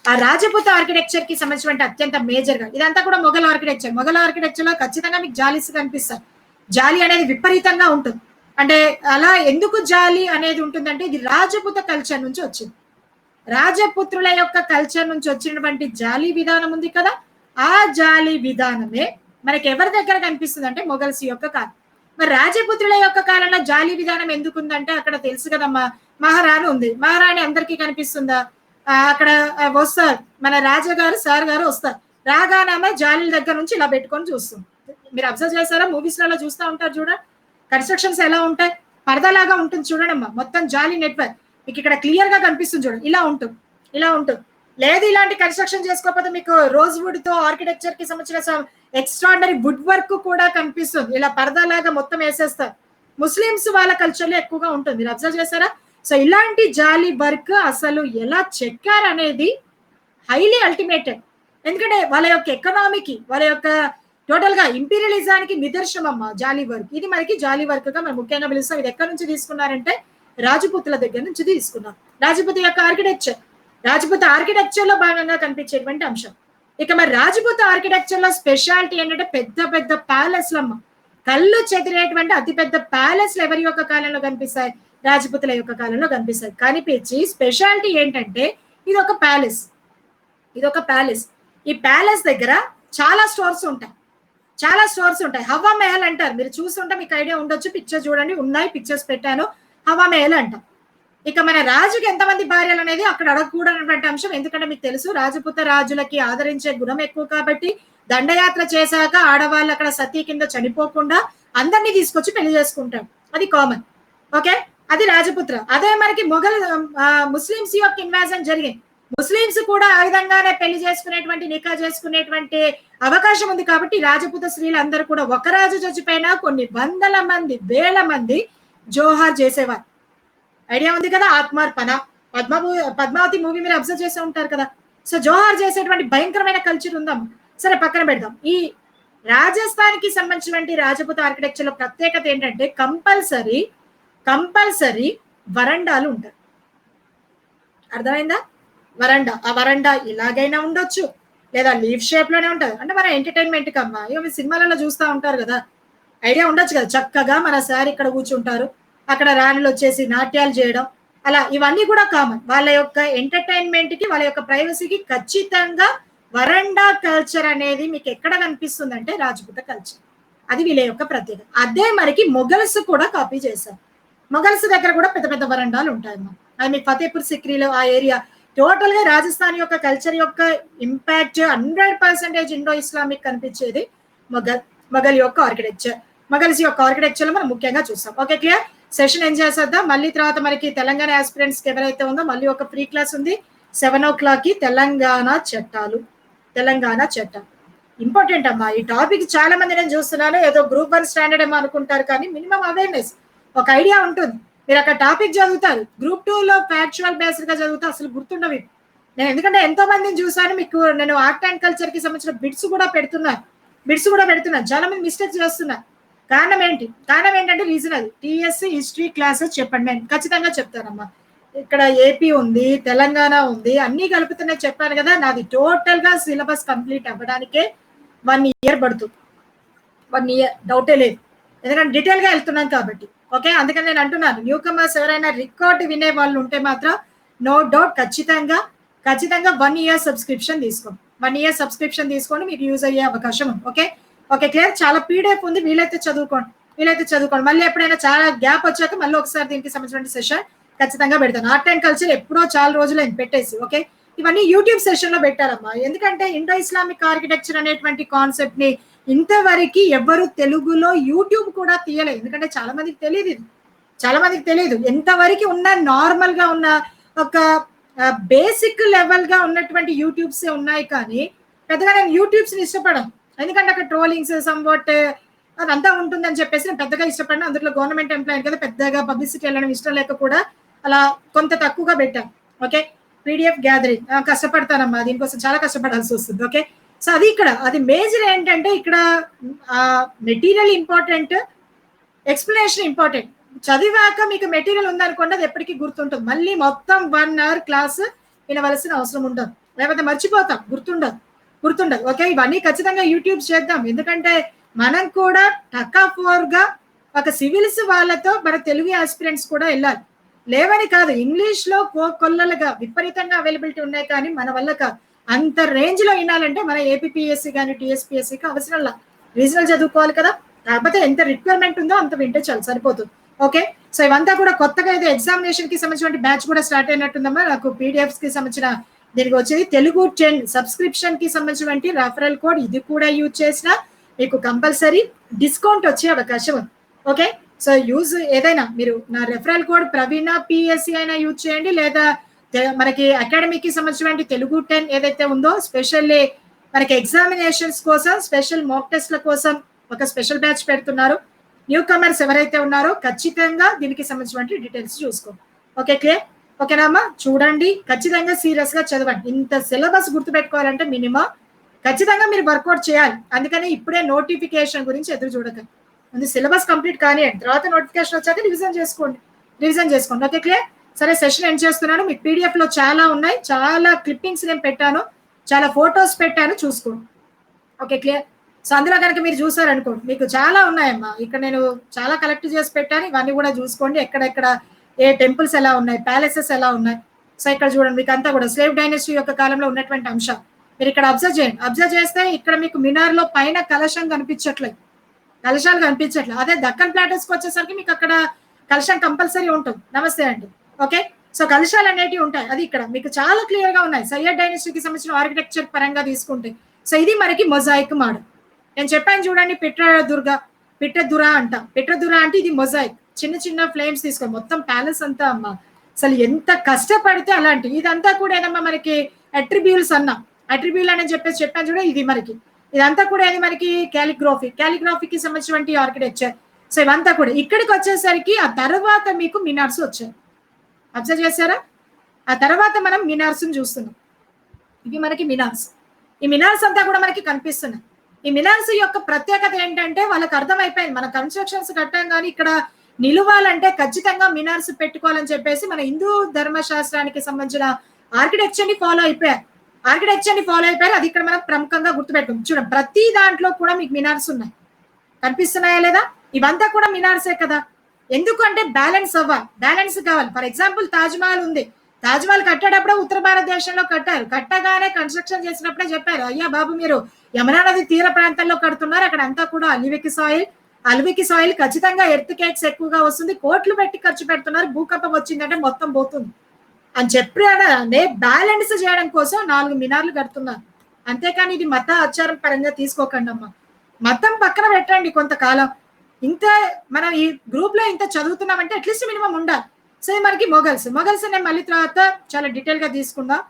ఆ రాజపుత ఆర్కిటెక్చర్ కి సంబంధించిన అత్యంత మేజర్ గా ఇదంతా కూడా మొఘల్ ఆర్కిటెక్చర్. మొఘల్ ఆర్కిటెక్చర్ లో ఖచ్చితంగా మీకు జాలీస్ కనిపిస్తారు. జాలి అనేది విపరీతంగా ఉంటుంది. అంటే అలా ఎందుకు జాలి అనేది ఉంటుందంటే ఇది రాజపుత కల్చర్ నుంచి వచ్చింది. రాజపుత్రుల యొక్క కల్చర్ నుంచి వచ్చినటువంటి జాలి విధానం ఉంది కదా, ఆ జాలి విధానమే మనకి ఎవరి దగ్గర కనిపిస్తుంది అంటే మొఘల్స్ యొక్క కాలం. మరి రాజపుత్రుల యొక్క కాలంలో జాలి విధానం ఎందుకుందంటే అక్కడ తెలుసు కదమ్మా, మహారాణి ఉంది. మహారాణి అందరికీ కనిపిస్తుందా? అక్కడ వస్తారు మన రాజగారు సార్ గారు వస్తారు, రాగానే జాలీల దగ్గర నుంచి ఇలా పెట్టుకొని చూస్తుంది. మీరు అబ్జర్వ్ చేస్తారా, మూవీస్ లలో చూస్తూ ఉంటారు చూడండి, కన్స్ట్రక్షన్స్ ఎలా ఉంటాయి, పరదలాగా ఉంటుంది చూడండి అమ్మా, మొత్తం జాలి నెట్వర్క్ మీకు ఇక్కడ క్లియర్ గా కనిపిస్తుంది చూడండి, ఇలా ఉంటుంది. లేదు ఇలాంటి కన్స్ట్రక్షన్ చేసుకోకపోతే మీకు రోజ్ వుడ్ తో ఆర్కిటెక్చర్ కి సంబంధించిన ఎక్స్ట్రాడనరీ వుడ్ వర్క్ కూడా కనిపిస్తుంది. ఇలా పరదాలాగా మొత్తం వేసేస్తారు. ముస్లిమ్స్ వాళ్ళ కల్చర్ లో ఎక్కువగా ఉంటుంది, మీరు అబ్జర్వ్ చేస్తారా. సో ఇలాంటి జాలి వర్క్ అసలు ఎలా చెక్కారు అనేది హైలీ అల్టిమేటెడ్. ఎందుకంటే వాళ్ళ యొక్క ఎకనామీకి, వాళ్ళ యొక్క టోటల్ గా ఇంపీరియలిజానికి నిదర్శనం అమ్మ జాలి వర్క్. ఇది మనకి జాలి వర్క్ గా మనం ముఖ్యంగా పిలుస్తాం. ఇది ఎక్కడి నుంచి తీసుకున్నారంటే రాజపుతుల దగ్గర నుంచి తీసుకున్నాం. రాజపుత యొక్క ఆర్కిటెక్చర్, రాజపుత ఆర్కిటెక్చర్ లో భాగంగా కనిపించేటువంటి అంశం. ఇక మరి రాజపుత ఆర్కిటెక్చర్ లో స్పెషాలిటీ ఏంటంటే పెద్ద పెద్ద ప్యాలెస్లమ్మ, కళ్ళు చెదిరేటువంటి అతిపెద్ద ప్యాలెస్లు ఎవరి యొక్క కాలంలో కనిపిస్తాయి, రాజపుతుల యొక్క కాలంలో కనిపిస్తాయి. కనిపించి స్పెషాలిటీ ఏంటంటే ఇది ఒక ప్యాలెస్. ఈ ప్యాలెస్ దగ్గర చాలా స్టోర్స్ ఉంటాయి. హవా మహల్ అంటారు, మీరు చూస్తుంటే మీకు ఐడియా ఉండొచ్చు. పిక్చర్ చూడండి, ఉన్నాయి పిక్చర్స్ పెట్టాను, హవా మహల్ అంటాం. ఇక మన రాజుకి ఎంతమంది భార్యలు అనేది అక్కడ అడగకూడనటువంటి అంశం. ఎందుకంటే మీకు తెలుసు రాజపుత రాజులకి ఆదరించే గుణం ఎక్కువ కాబట్టి దండయాత్ర చేశాక ఆడవాళ్ళు అక్కడ సతీ కింద చనిపోకుండా అందరినీ తీసుకొచ్చి పెళ్లి చేసుకుంటారు, అది కామన్. ఓకే, అది రాజపుత్ర. అదే మనకి ముస్లింస్ యొక్క ఇన్వాజన్ జరిగింది, ముస్లింస్ కూడా ఆ విధంగానే పెళ్లి చేసుకునేటువంటి నికా చేసుకునేటువంటి అవకాశం ఉంది కాబట్టి రాజపుత స్త్రీలు అందరూ కూడా ఒక రాజు చచ్చిపోయినా కొన్ని వందల మంది వేల మంది జోహార్ చేసేవారు. ఐడియా ఉంది కదా, ఆత్మార్పణ, పద్మావతి మూవీ మీరు అబ్జర్వ్ చేస్తూ ఉంటారు కదా. సో జోహార్ చేసేటువంటి భయంకరమైన కల్చర్ ఉందాం, సరే పక్కన పెడదాం. ఈ రాజస్థాన్ కి సంబంధించినటువంటి రాజపుత ఆర్కిటెక్చర్ లో ప్రత్యేకత ఏంటంటే కంపల్సరీ వరండాలు ఉంటాయి. అర్థమైందా? వరండా, ఆ వరండా ఇలాగైనా ఉండొచ్చు లేదా లీవ్ షేప్ లోనే ఉంటుంది. అంటే మన ఎంటర్టైన్మెంట్ కమ్మా, ఇక సినిమాలలో చూస్తూ ఉంటారు కదా, ఐడియా ఉండొచ్చు కదా. చక్కగా మన సార్ ఇక్కడ కూర్చుంటారు, అక్కడ రాణులు వచ్చేసి నాట్యాలు చేయడం, అలా ఇవన్నీ కూడా కామన్. వాళ్ళ యొక్క ఎంటర్టైన్మెంట్ కి, వాళ్ళ యొక్క ప్రైవసీకి ఖచ్చితంగా వరండా కల్చర్ అనేది మీకు ఎక్కడ కనిపిస్తుంది అంటే రాజపుత కల్చర్. అది వీళ్ళ యొక్క ప్రత్యేకత. అదే మనకి మొఘల్స్ కూడా కాపీ చేశారు. మొఘల్స్ దగ్గర కూడా పెద్ద పెద్ద వరండాలు ఉంటాయమ్మా. అది మీకు ఫతేపూర్ సిక్రీలో ఆ ఏరియా టోటల్ గా రాజస్థాన్ యొక్క కల్చర్ యొక్క ఇంపాక్ట్ 100% ఇండో ఇస్లామిక్ కనిపించేది మొఘల్ యొక్క ఆర్కిటెక్చర్. మొఘల్స్ యొక్క ఆర్కిటెక్చర్ లో మనం ముఖ్యంగా చూస్తాం. Okay, clear. సెషన్ ఎంజాయ్ చేద్దాం. మళ్ళీ తర్వాత మనకి తెలంగాణ ఆస్పిరెంట్స్ కి ఎవరైతే ఉందో మళ్ళీ ఒక ఫ్రీ క్లాస్ ఉంది 7 o'clock కి. తెలంగాణ చట్టాలు ఇంపార్టెంట్ అమ్మా. ఈ టాపిక్ చాలా మంది నేను చూస్తున్నాను, ఏదో గ్రూప్ 1 స్టాండర్డ్ ఏమో అనుకుంటారు, కానీ మినిమం అవేర్నెస్, ఒక ఐడియా ఉంటుంది. మీరు అక్కడ టాపిక్ చదువుతారు, గ్రూప్ 2 లో ఫ్యాక్చువల్ బేస్డ్ గా చదువుతా అసలు గుర్తుండవి. నేను ఎందుకంటే ఎంతో మందిని చూసాను, మీకు నేను ఆర్ట్ అండ్ కల్చర్ కి సంబంధించిన బిట్స్ కూడా పెడుతున్నాను, బిట్స్ కూడా పెడుతున్నారు. చాలా మంది మిస్టేక్స్ చేస్తున్నారు. కారణం ఏంటంటే రీజన్ అది. టీఎస్సీ హిస్టరీ క్లాసెస్ చెప్పండి. నేను ఖచ్చితంగా చెప్తానమ్మా. ఇక్కడ ఏపీ ఉంది, తెలంగాణ ఉంది, అన్ని కలుపుతూనే చెప్పాను కదా. నాది టోటల్ గా సిలబస్ కంప్లీట్ అవ్వడానికే 1 year పడుతుంది. 1 year డౌటే లేదు. ఎందుకంటే డీటెయిల్ గా వెళ్తున్నాను కాబట్టి. ఓకే, అందుకని నేను అంటున్నాను, న్యూ కమర్స్ ఎవరైనా రికార్డ్ వినే వాళ్ళు ఉంటే మాత్రం నో డౌట్ ఖచ్చితంగా 1 year సబ్స్క్రిప్షన్ తీసుకోండి. 1 year సబ్స్క్రిప్షన్ తీసుకొని మీకు యూజ్ అయ్యే అవకాశం ఉంది. Okay okay, clear. చాలా పీడిఎఫ్ ఉంది, వీలైతే చదువుకోండి. మళ్ళీ ఎప్పుడైనా చాలా గ్యాప్ వచ్చాక మళ్ళీ ఒకసారి దీనికి సంబంధించిన సెషన్ ఖచ్చితంగా పెడతాను. ఆర్ట్ అండ్ కల్చర్ ఎప్పుడో చాలా రోజులు పెట్టేసి, ఓకే, ఇవన్నీ యూట్యూబ్ సెషన్ లో పెట్టారమ్మా. ఎందుకంటే ఇండో ఇస్లామిక్ ఆర్కిటెక్చర్ అనేటువంటి కాన్సెప్ట్ ని ఇంతవరకు ఎవరు తెలుగులో యూట్యూబ్ కూడా తీయలేదు. ఎందుకంటే చాలా మందికి తెలియదు. ఎంతవరకు ఉన్న నార్మల్ గా ఉన్న ఒక బేసిక్ లెవెల్ గా ఉన్నటువంటి యూట్యూబ్స్ ఉన్నాయి, కానీ పెద్దగా నేను యూట్యూబ్స్ ని ఇష్టపడను. ఎందుకంటే అక్కడ ట్రోలింగ్స్ సంవాట్ అదంతా ఉంటుందని చెప్పేసి నేను పెద్దగా ఇష్టపడిన. అందులో గవర్నమెంట్ ఎంప్లాయీ కదా, పెద్దగా పబ్లిసిటీ వెళ్ళడం ఇష్టం లేక కూడా అలా కొంత తక్కువగా పెట్టాను. ఓకే, పీడిఎఫ్ గ్యాదరింగ్ కష్టపడతానమ్మా, దీనికోసం చాలా కష్టపడాల్సి వస్తుంది. ఓకే, సో అది ఇక్కడ అది మేజర్ ఏంటంటే ఇక్కడ మెటీరియల్ ఇంపార్టెంట్, ఎక్స్ప్లెనేషన్ ఇంపార్టెంట్. చదివాక మీకు మెటీరియల్ ఉందనుకోండి, అది ఎప్పటికీ గుర్తుంటుంది. మళ్ళీ మొత్తం 1 hour క్లాస్ వినవలసిన అవసరం ఉండదు, లేకపోతే మర్చిపోతాం, గుర్తుండదు. ఓకే, ఇవన్నీ ఖచ్చితంగా యూట్యూబ్ చేద్దాం. ఎందుకంటే మనం కూడా టకాఫోర్ గా ఒక సివిల్స్ వాళ్ళతో మన తెలుగు ఆస్పిరెంట్స్ కూడా వెళ్ళాలి. లేవని కాదు, ఇంగ్లీష్ లో కొల్లలుగా విపరీతంగా అవైలబిలిటీ ఉన్నాయి, కానీ మన వల్ల కాదు. అంత రేంజ్ లో వినాలంటే మన ఏపీఎస్సీ కానీ టీఎస్పీఎస్సీకి అవసరంలా రీజనల్ చదువుకోవాలి కదా. కాకపోతే ఎంత రిక్వైర్మెంట్ ఉందో అంత వింటే చాలు, సరిపోతుంది. ఓకే, సో ఇవంతా కూడా కొత్తగా ఇది ఎగ్జామినేషన్ కి సంబంధించిన బ్యాచ్ కూడా స్టార్ట్ అయినట్టుందమ్మా. నాకు పీడిఎఫ్స్ కి సంబంధించిన దీనికి వచ్చేది తెలుగు 10 సబ్స్క్రిప్షన్ కి సంబంధించిన రెఫరల్ కోడ్, ఇది కూడా యూజ్ చేసినా మీకు కంపల్సరీ డిస్కౌంట్ వచ్చే అవకాశం ఉంది. ఓకే, సో యూజ్ ఏదైనా మీరు నా రెఫరల్ కోడ్ ప్రవీణ పిఎస్సి అయినా యూజ్ చేయండి, లేదా మనకి అకాడమీకి సంబంధించిన తెలుగు 10 ఏదైతే ఉందో స్పెషల్లీ మనకి ఎగ్జామినేషన్స్ కోసం స్పెషల్ మాక్ టెస్ట్ల కోసం ఒక స్పెషల్ బ్యాచ్ పెడుతున్నారు. న్యూ కమర్స్ ఎవరైతే ఉన్నారో ఖచ్చితంగా దీనికి సంబంధించిన డీటెయిల్స్ చూసుకోండి. Okay, clear. ఓకేనా అమ్మా, చూడండి, ఖచ్చితంగా సీరియస్ గా చదవండి. ఇంత సిలబస్ గుర్తుపెట్టుకోవాలంటే మినిమం ఖచ్చితంగా మీరు వర్కౌట్ చేయాలి. అందుకని ఇప్పుడే నోటిఫికేషన్ గురించి ఎదురు చూడకండి, ముందు సిలబస్ కంప్లీట్ కానీ తర్వాత నోటిఫికేషన్ వచ్చాక రివిజన్ చేసుకోండి. Okay, clear. సరే, సెషన్ ఎండ్ చేస్తున్నాను. మీకు పీడిఎఫ్ లో చాలా ఉన్నాయి, చాలా క్లిప్పింగ్స్ నేను పెట్టాను, చాలా ఫొటోస్ పెట్టాను, చూసుకోండి. Okay, clear. సో అందులో కనుక మీరు చూసారనుకోండి, మీకు చాలా ఉన్నాయమ్మా. ఇక్కడ నేను చాలా కలెక్ట్ చేసి పెట్టాను, ఇవన్నీ కూడా చూసుకోండి. ఎక్కడెక్కడ ఏ టెంపుల్స్ ఎలా ఉన్నాయి, ప్యాలెసెస్ ఎలా ఉన్నాయి. సో ఇక్కడ చూడండి, మీకు అంతా కూడా స్లేవ్ డైనస్టీ యొక్క కాలంలో ఉన్నటువంటి అంశం మీరు ఇక్కడ అబ్జర్వ్ చేయండి. అబ్జర్వ్ చేస్తే ఇక్కడ మీకు మినార్ లో పైన కలశాలు కనిపించట్లేదు. అదే దక్కన్ ప్లాటర్స్ కి వచ్చేసరికి మీకు అక్కడ కలశం కంపల్సరీ ఉంటుంది. నమస్తే అండి. ఓకే, సో కలశాలు అనేటివి ఉంటాయి, అది ఇక్కడ మీకు చాలా క్లియర్ గా ఉన్నాయి. సయ్యద్ డైనస్టీకి సంబంధించిన ఆర్కిటెక్చర్ పరంగా తీసుకుంటే, సో ఇది మనకి మొజాయిక్ మోడల్. నేను చెప్పాను చూడండి, పిట్రదుర అంటే ఇది మొజాయిక్. చిన్న చిన్న ఫ్లేమ్స్ తీసుకోండి, మొత్తం ప్యాలెస్ అంతా అమ్మా. అసలు ఎంత కష్టపడితే అలాంటి ఇదంతా కూడా ఏదమ్మా మనకి అట్రిబ్యూల్స్ అట్రిబ్యూల్ అని చెప్పేసి చెప్పాను చూడ, ఇది మనకి ఇదంతా కూడా ఏది మనకి క్యాలిగ్రఫీకి సంబంధించిన ఆర్కిటెక్చర్. సో ఇవంతా కూడా ఇక్కడికి వచ్చేసరికి ఆ తర్వాత మీకు మినార్స్ వచ్చాయి. అబ్జర్వ్ చేశారా? ఆ తర్వాత మనం మినార్స్ చూస్తున్నాం. ఇవి మనకి మినార్స్. ఈ మినార్స్ అంతా కూడా మనకి కనిపిస్తున్నాయి. ఈ మినార్స్ యొక్క ప్రత్యేకత ఏంటంటే వాళ్ళకి అర్థమైపోయింది, మన కన్స్ట్రక్షన్స్ కట్టాం కానీ ఇక్కడ నిలువాలంటే ఖచ్చితంగా మినార్స్ పెట్టుకోవాలని చెప్పేసి మన హిందూ ధర్మశాస్త్రానికి సంబంధించిన ఆర్కిటెక్చర్ ని ఫాలో అయిపోయారు. అది ఇక్కడ మనం ప్రముఖంగా గుర్తుపెట్టుకోండి. చూడండి, ప్రతి దాంట్లో కూడా మీకు మినార్స్ ఉన్నాయి, కనిపిస్తున్నాయా లేదా? ఇవంతా కూడా మినార్సే కదా. ఎందుకంటే బ్యాలెన్స్ కావాలి. ఫర్ ఎగ్జాంపుల్ తాజ్మహల్ ఉంది, తాజ్మహల్ కట్టేటప్పుడు ఉత్తర భారతదేశంలో కట్టారు. కట్టగానే కన్స్ట్రక్షన్ చేసినప్పుడే చెప్పారు, అయ్యా బాబు మీరు యమునా నది తీర ప్రాంతాల్లో కడుతున్నారు, అక్కడ అంతా కూడా అల్వికి సాయిల్ ఖచ్చితంగా ఎర్త్ కేక్స్ ఎక్కువగా వస్తుంది, కోట్లు పెట్టి ఖర్చు పెడుతున్నారు, భూకంపం వచ్చిందంటే మొత్తం పోతుంది అని చెప్పి బ్యాలెన్స్ చేయడం కోసం 4 మినార్లు కడుతున్నారు. అంతేకాని ఇది మత ఆచారం పరంగా తీసుకోకండి అమ్మా. మతం పక్కన పెట్టండి కొంతకాలం. ఇంత మనం ఈ గ్రూప్ లో ఇంత చదువుతున్నామంటే అట్లీస్ట్ మినిమం ఉండాలి. సో మనకి మొఘల్స్ నేను మళ్ళీ తర్వాత చాలా డీటెయిల్ గా తీసుకుందాం,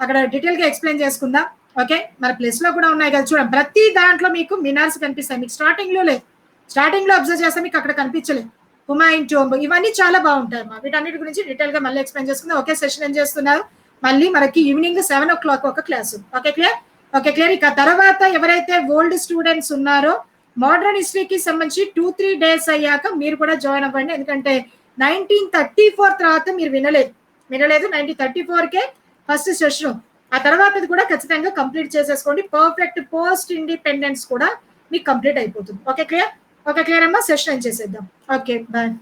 అక్కడ డీటెయిల్ గా ఎక్స్ప్లెయిన్ చేసుకుందాం. ఓకే, మన ప్లేస్ లో కూడా ఉన్నాయి కదా. చూడండి, ప్రతి దాంట్లో మీకు మినార్స్ కనిపిస్తాయి. మీకు స్టార్టింగ్ లో అబ్జర్వ్ చేస్తే మీకు అక్కడ కనిపించలేదు. హుమాయూన్ టోంబ్, ఇవన్నీ చాలా బాగుంటాయి అమ్మా. వీటన్నిటి గురించి డీటెయిల్ గా మళ్ళీ ఎక్స్ప్లెయిన్ చేసుకుందాం. ఓకే, సెషన్ ఏం చేస్తున్నారు, మళ్ళీ మనకి ఈవినింగ్ 7 o'clock ఒక class. Okay, clear. Okay clear. ఇక తర్వాత ఎవరైతే ఓల్డ్ స్టూడెంట్స్ ఉన్నారో మోడర్న్ హిస్టరీకి సంబంధించి 2-3 డేస్ అయ్యాక మీరు కూడా జాయిన్ అవ్వండి. ఎందుకంటే 1934 తర్వాత మీరు వినలేదు 1934కే ఫస్ట్ సెషన్. ఆ తర్వాతది కూడా ఖచ్చితంగా కంప్లీట్ చేసేసుకోండి. పర్ఫెక్ట్ పోస్ట్ ఇండిపెండెన్స్ కూడా మీకు కంప్లీట్ అయిపోతుంది. ఓకే క్లియర్ అమ్మా. సెషన్ చేసేద్దాం. Okay bye.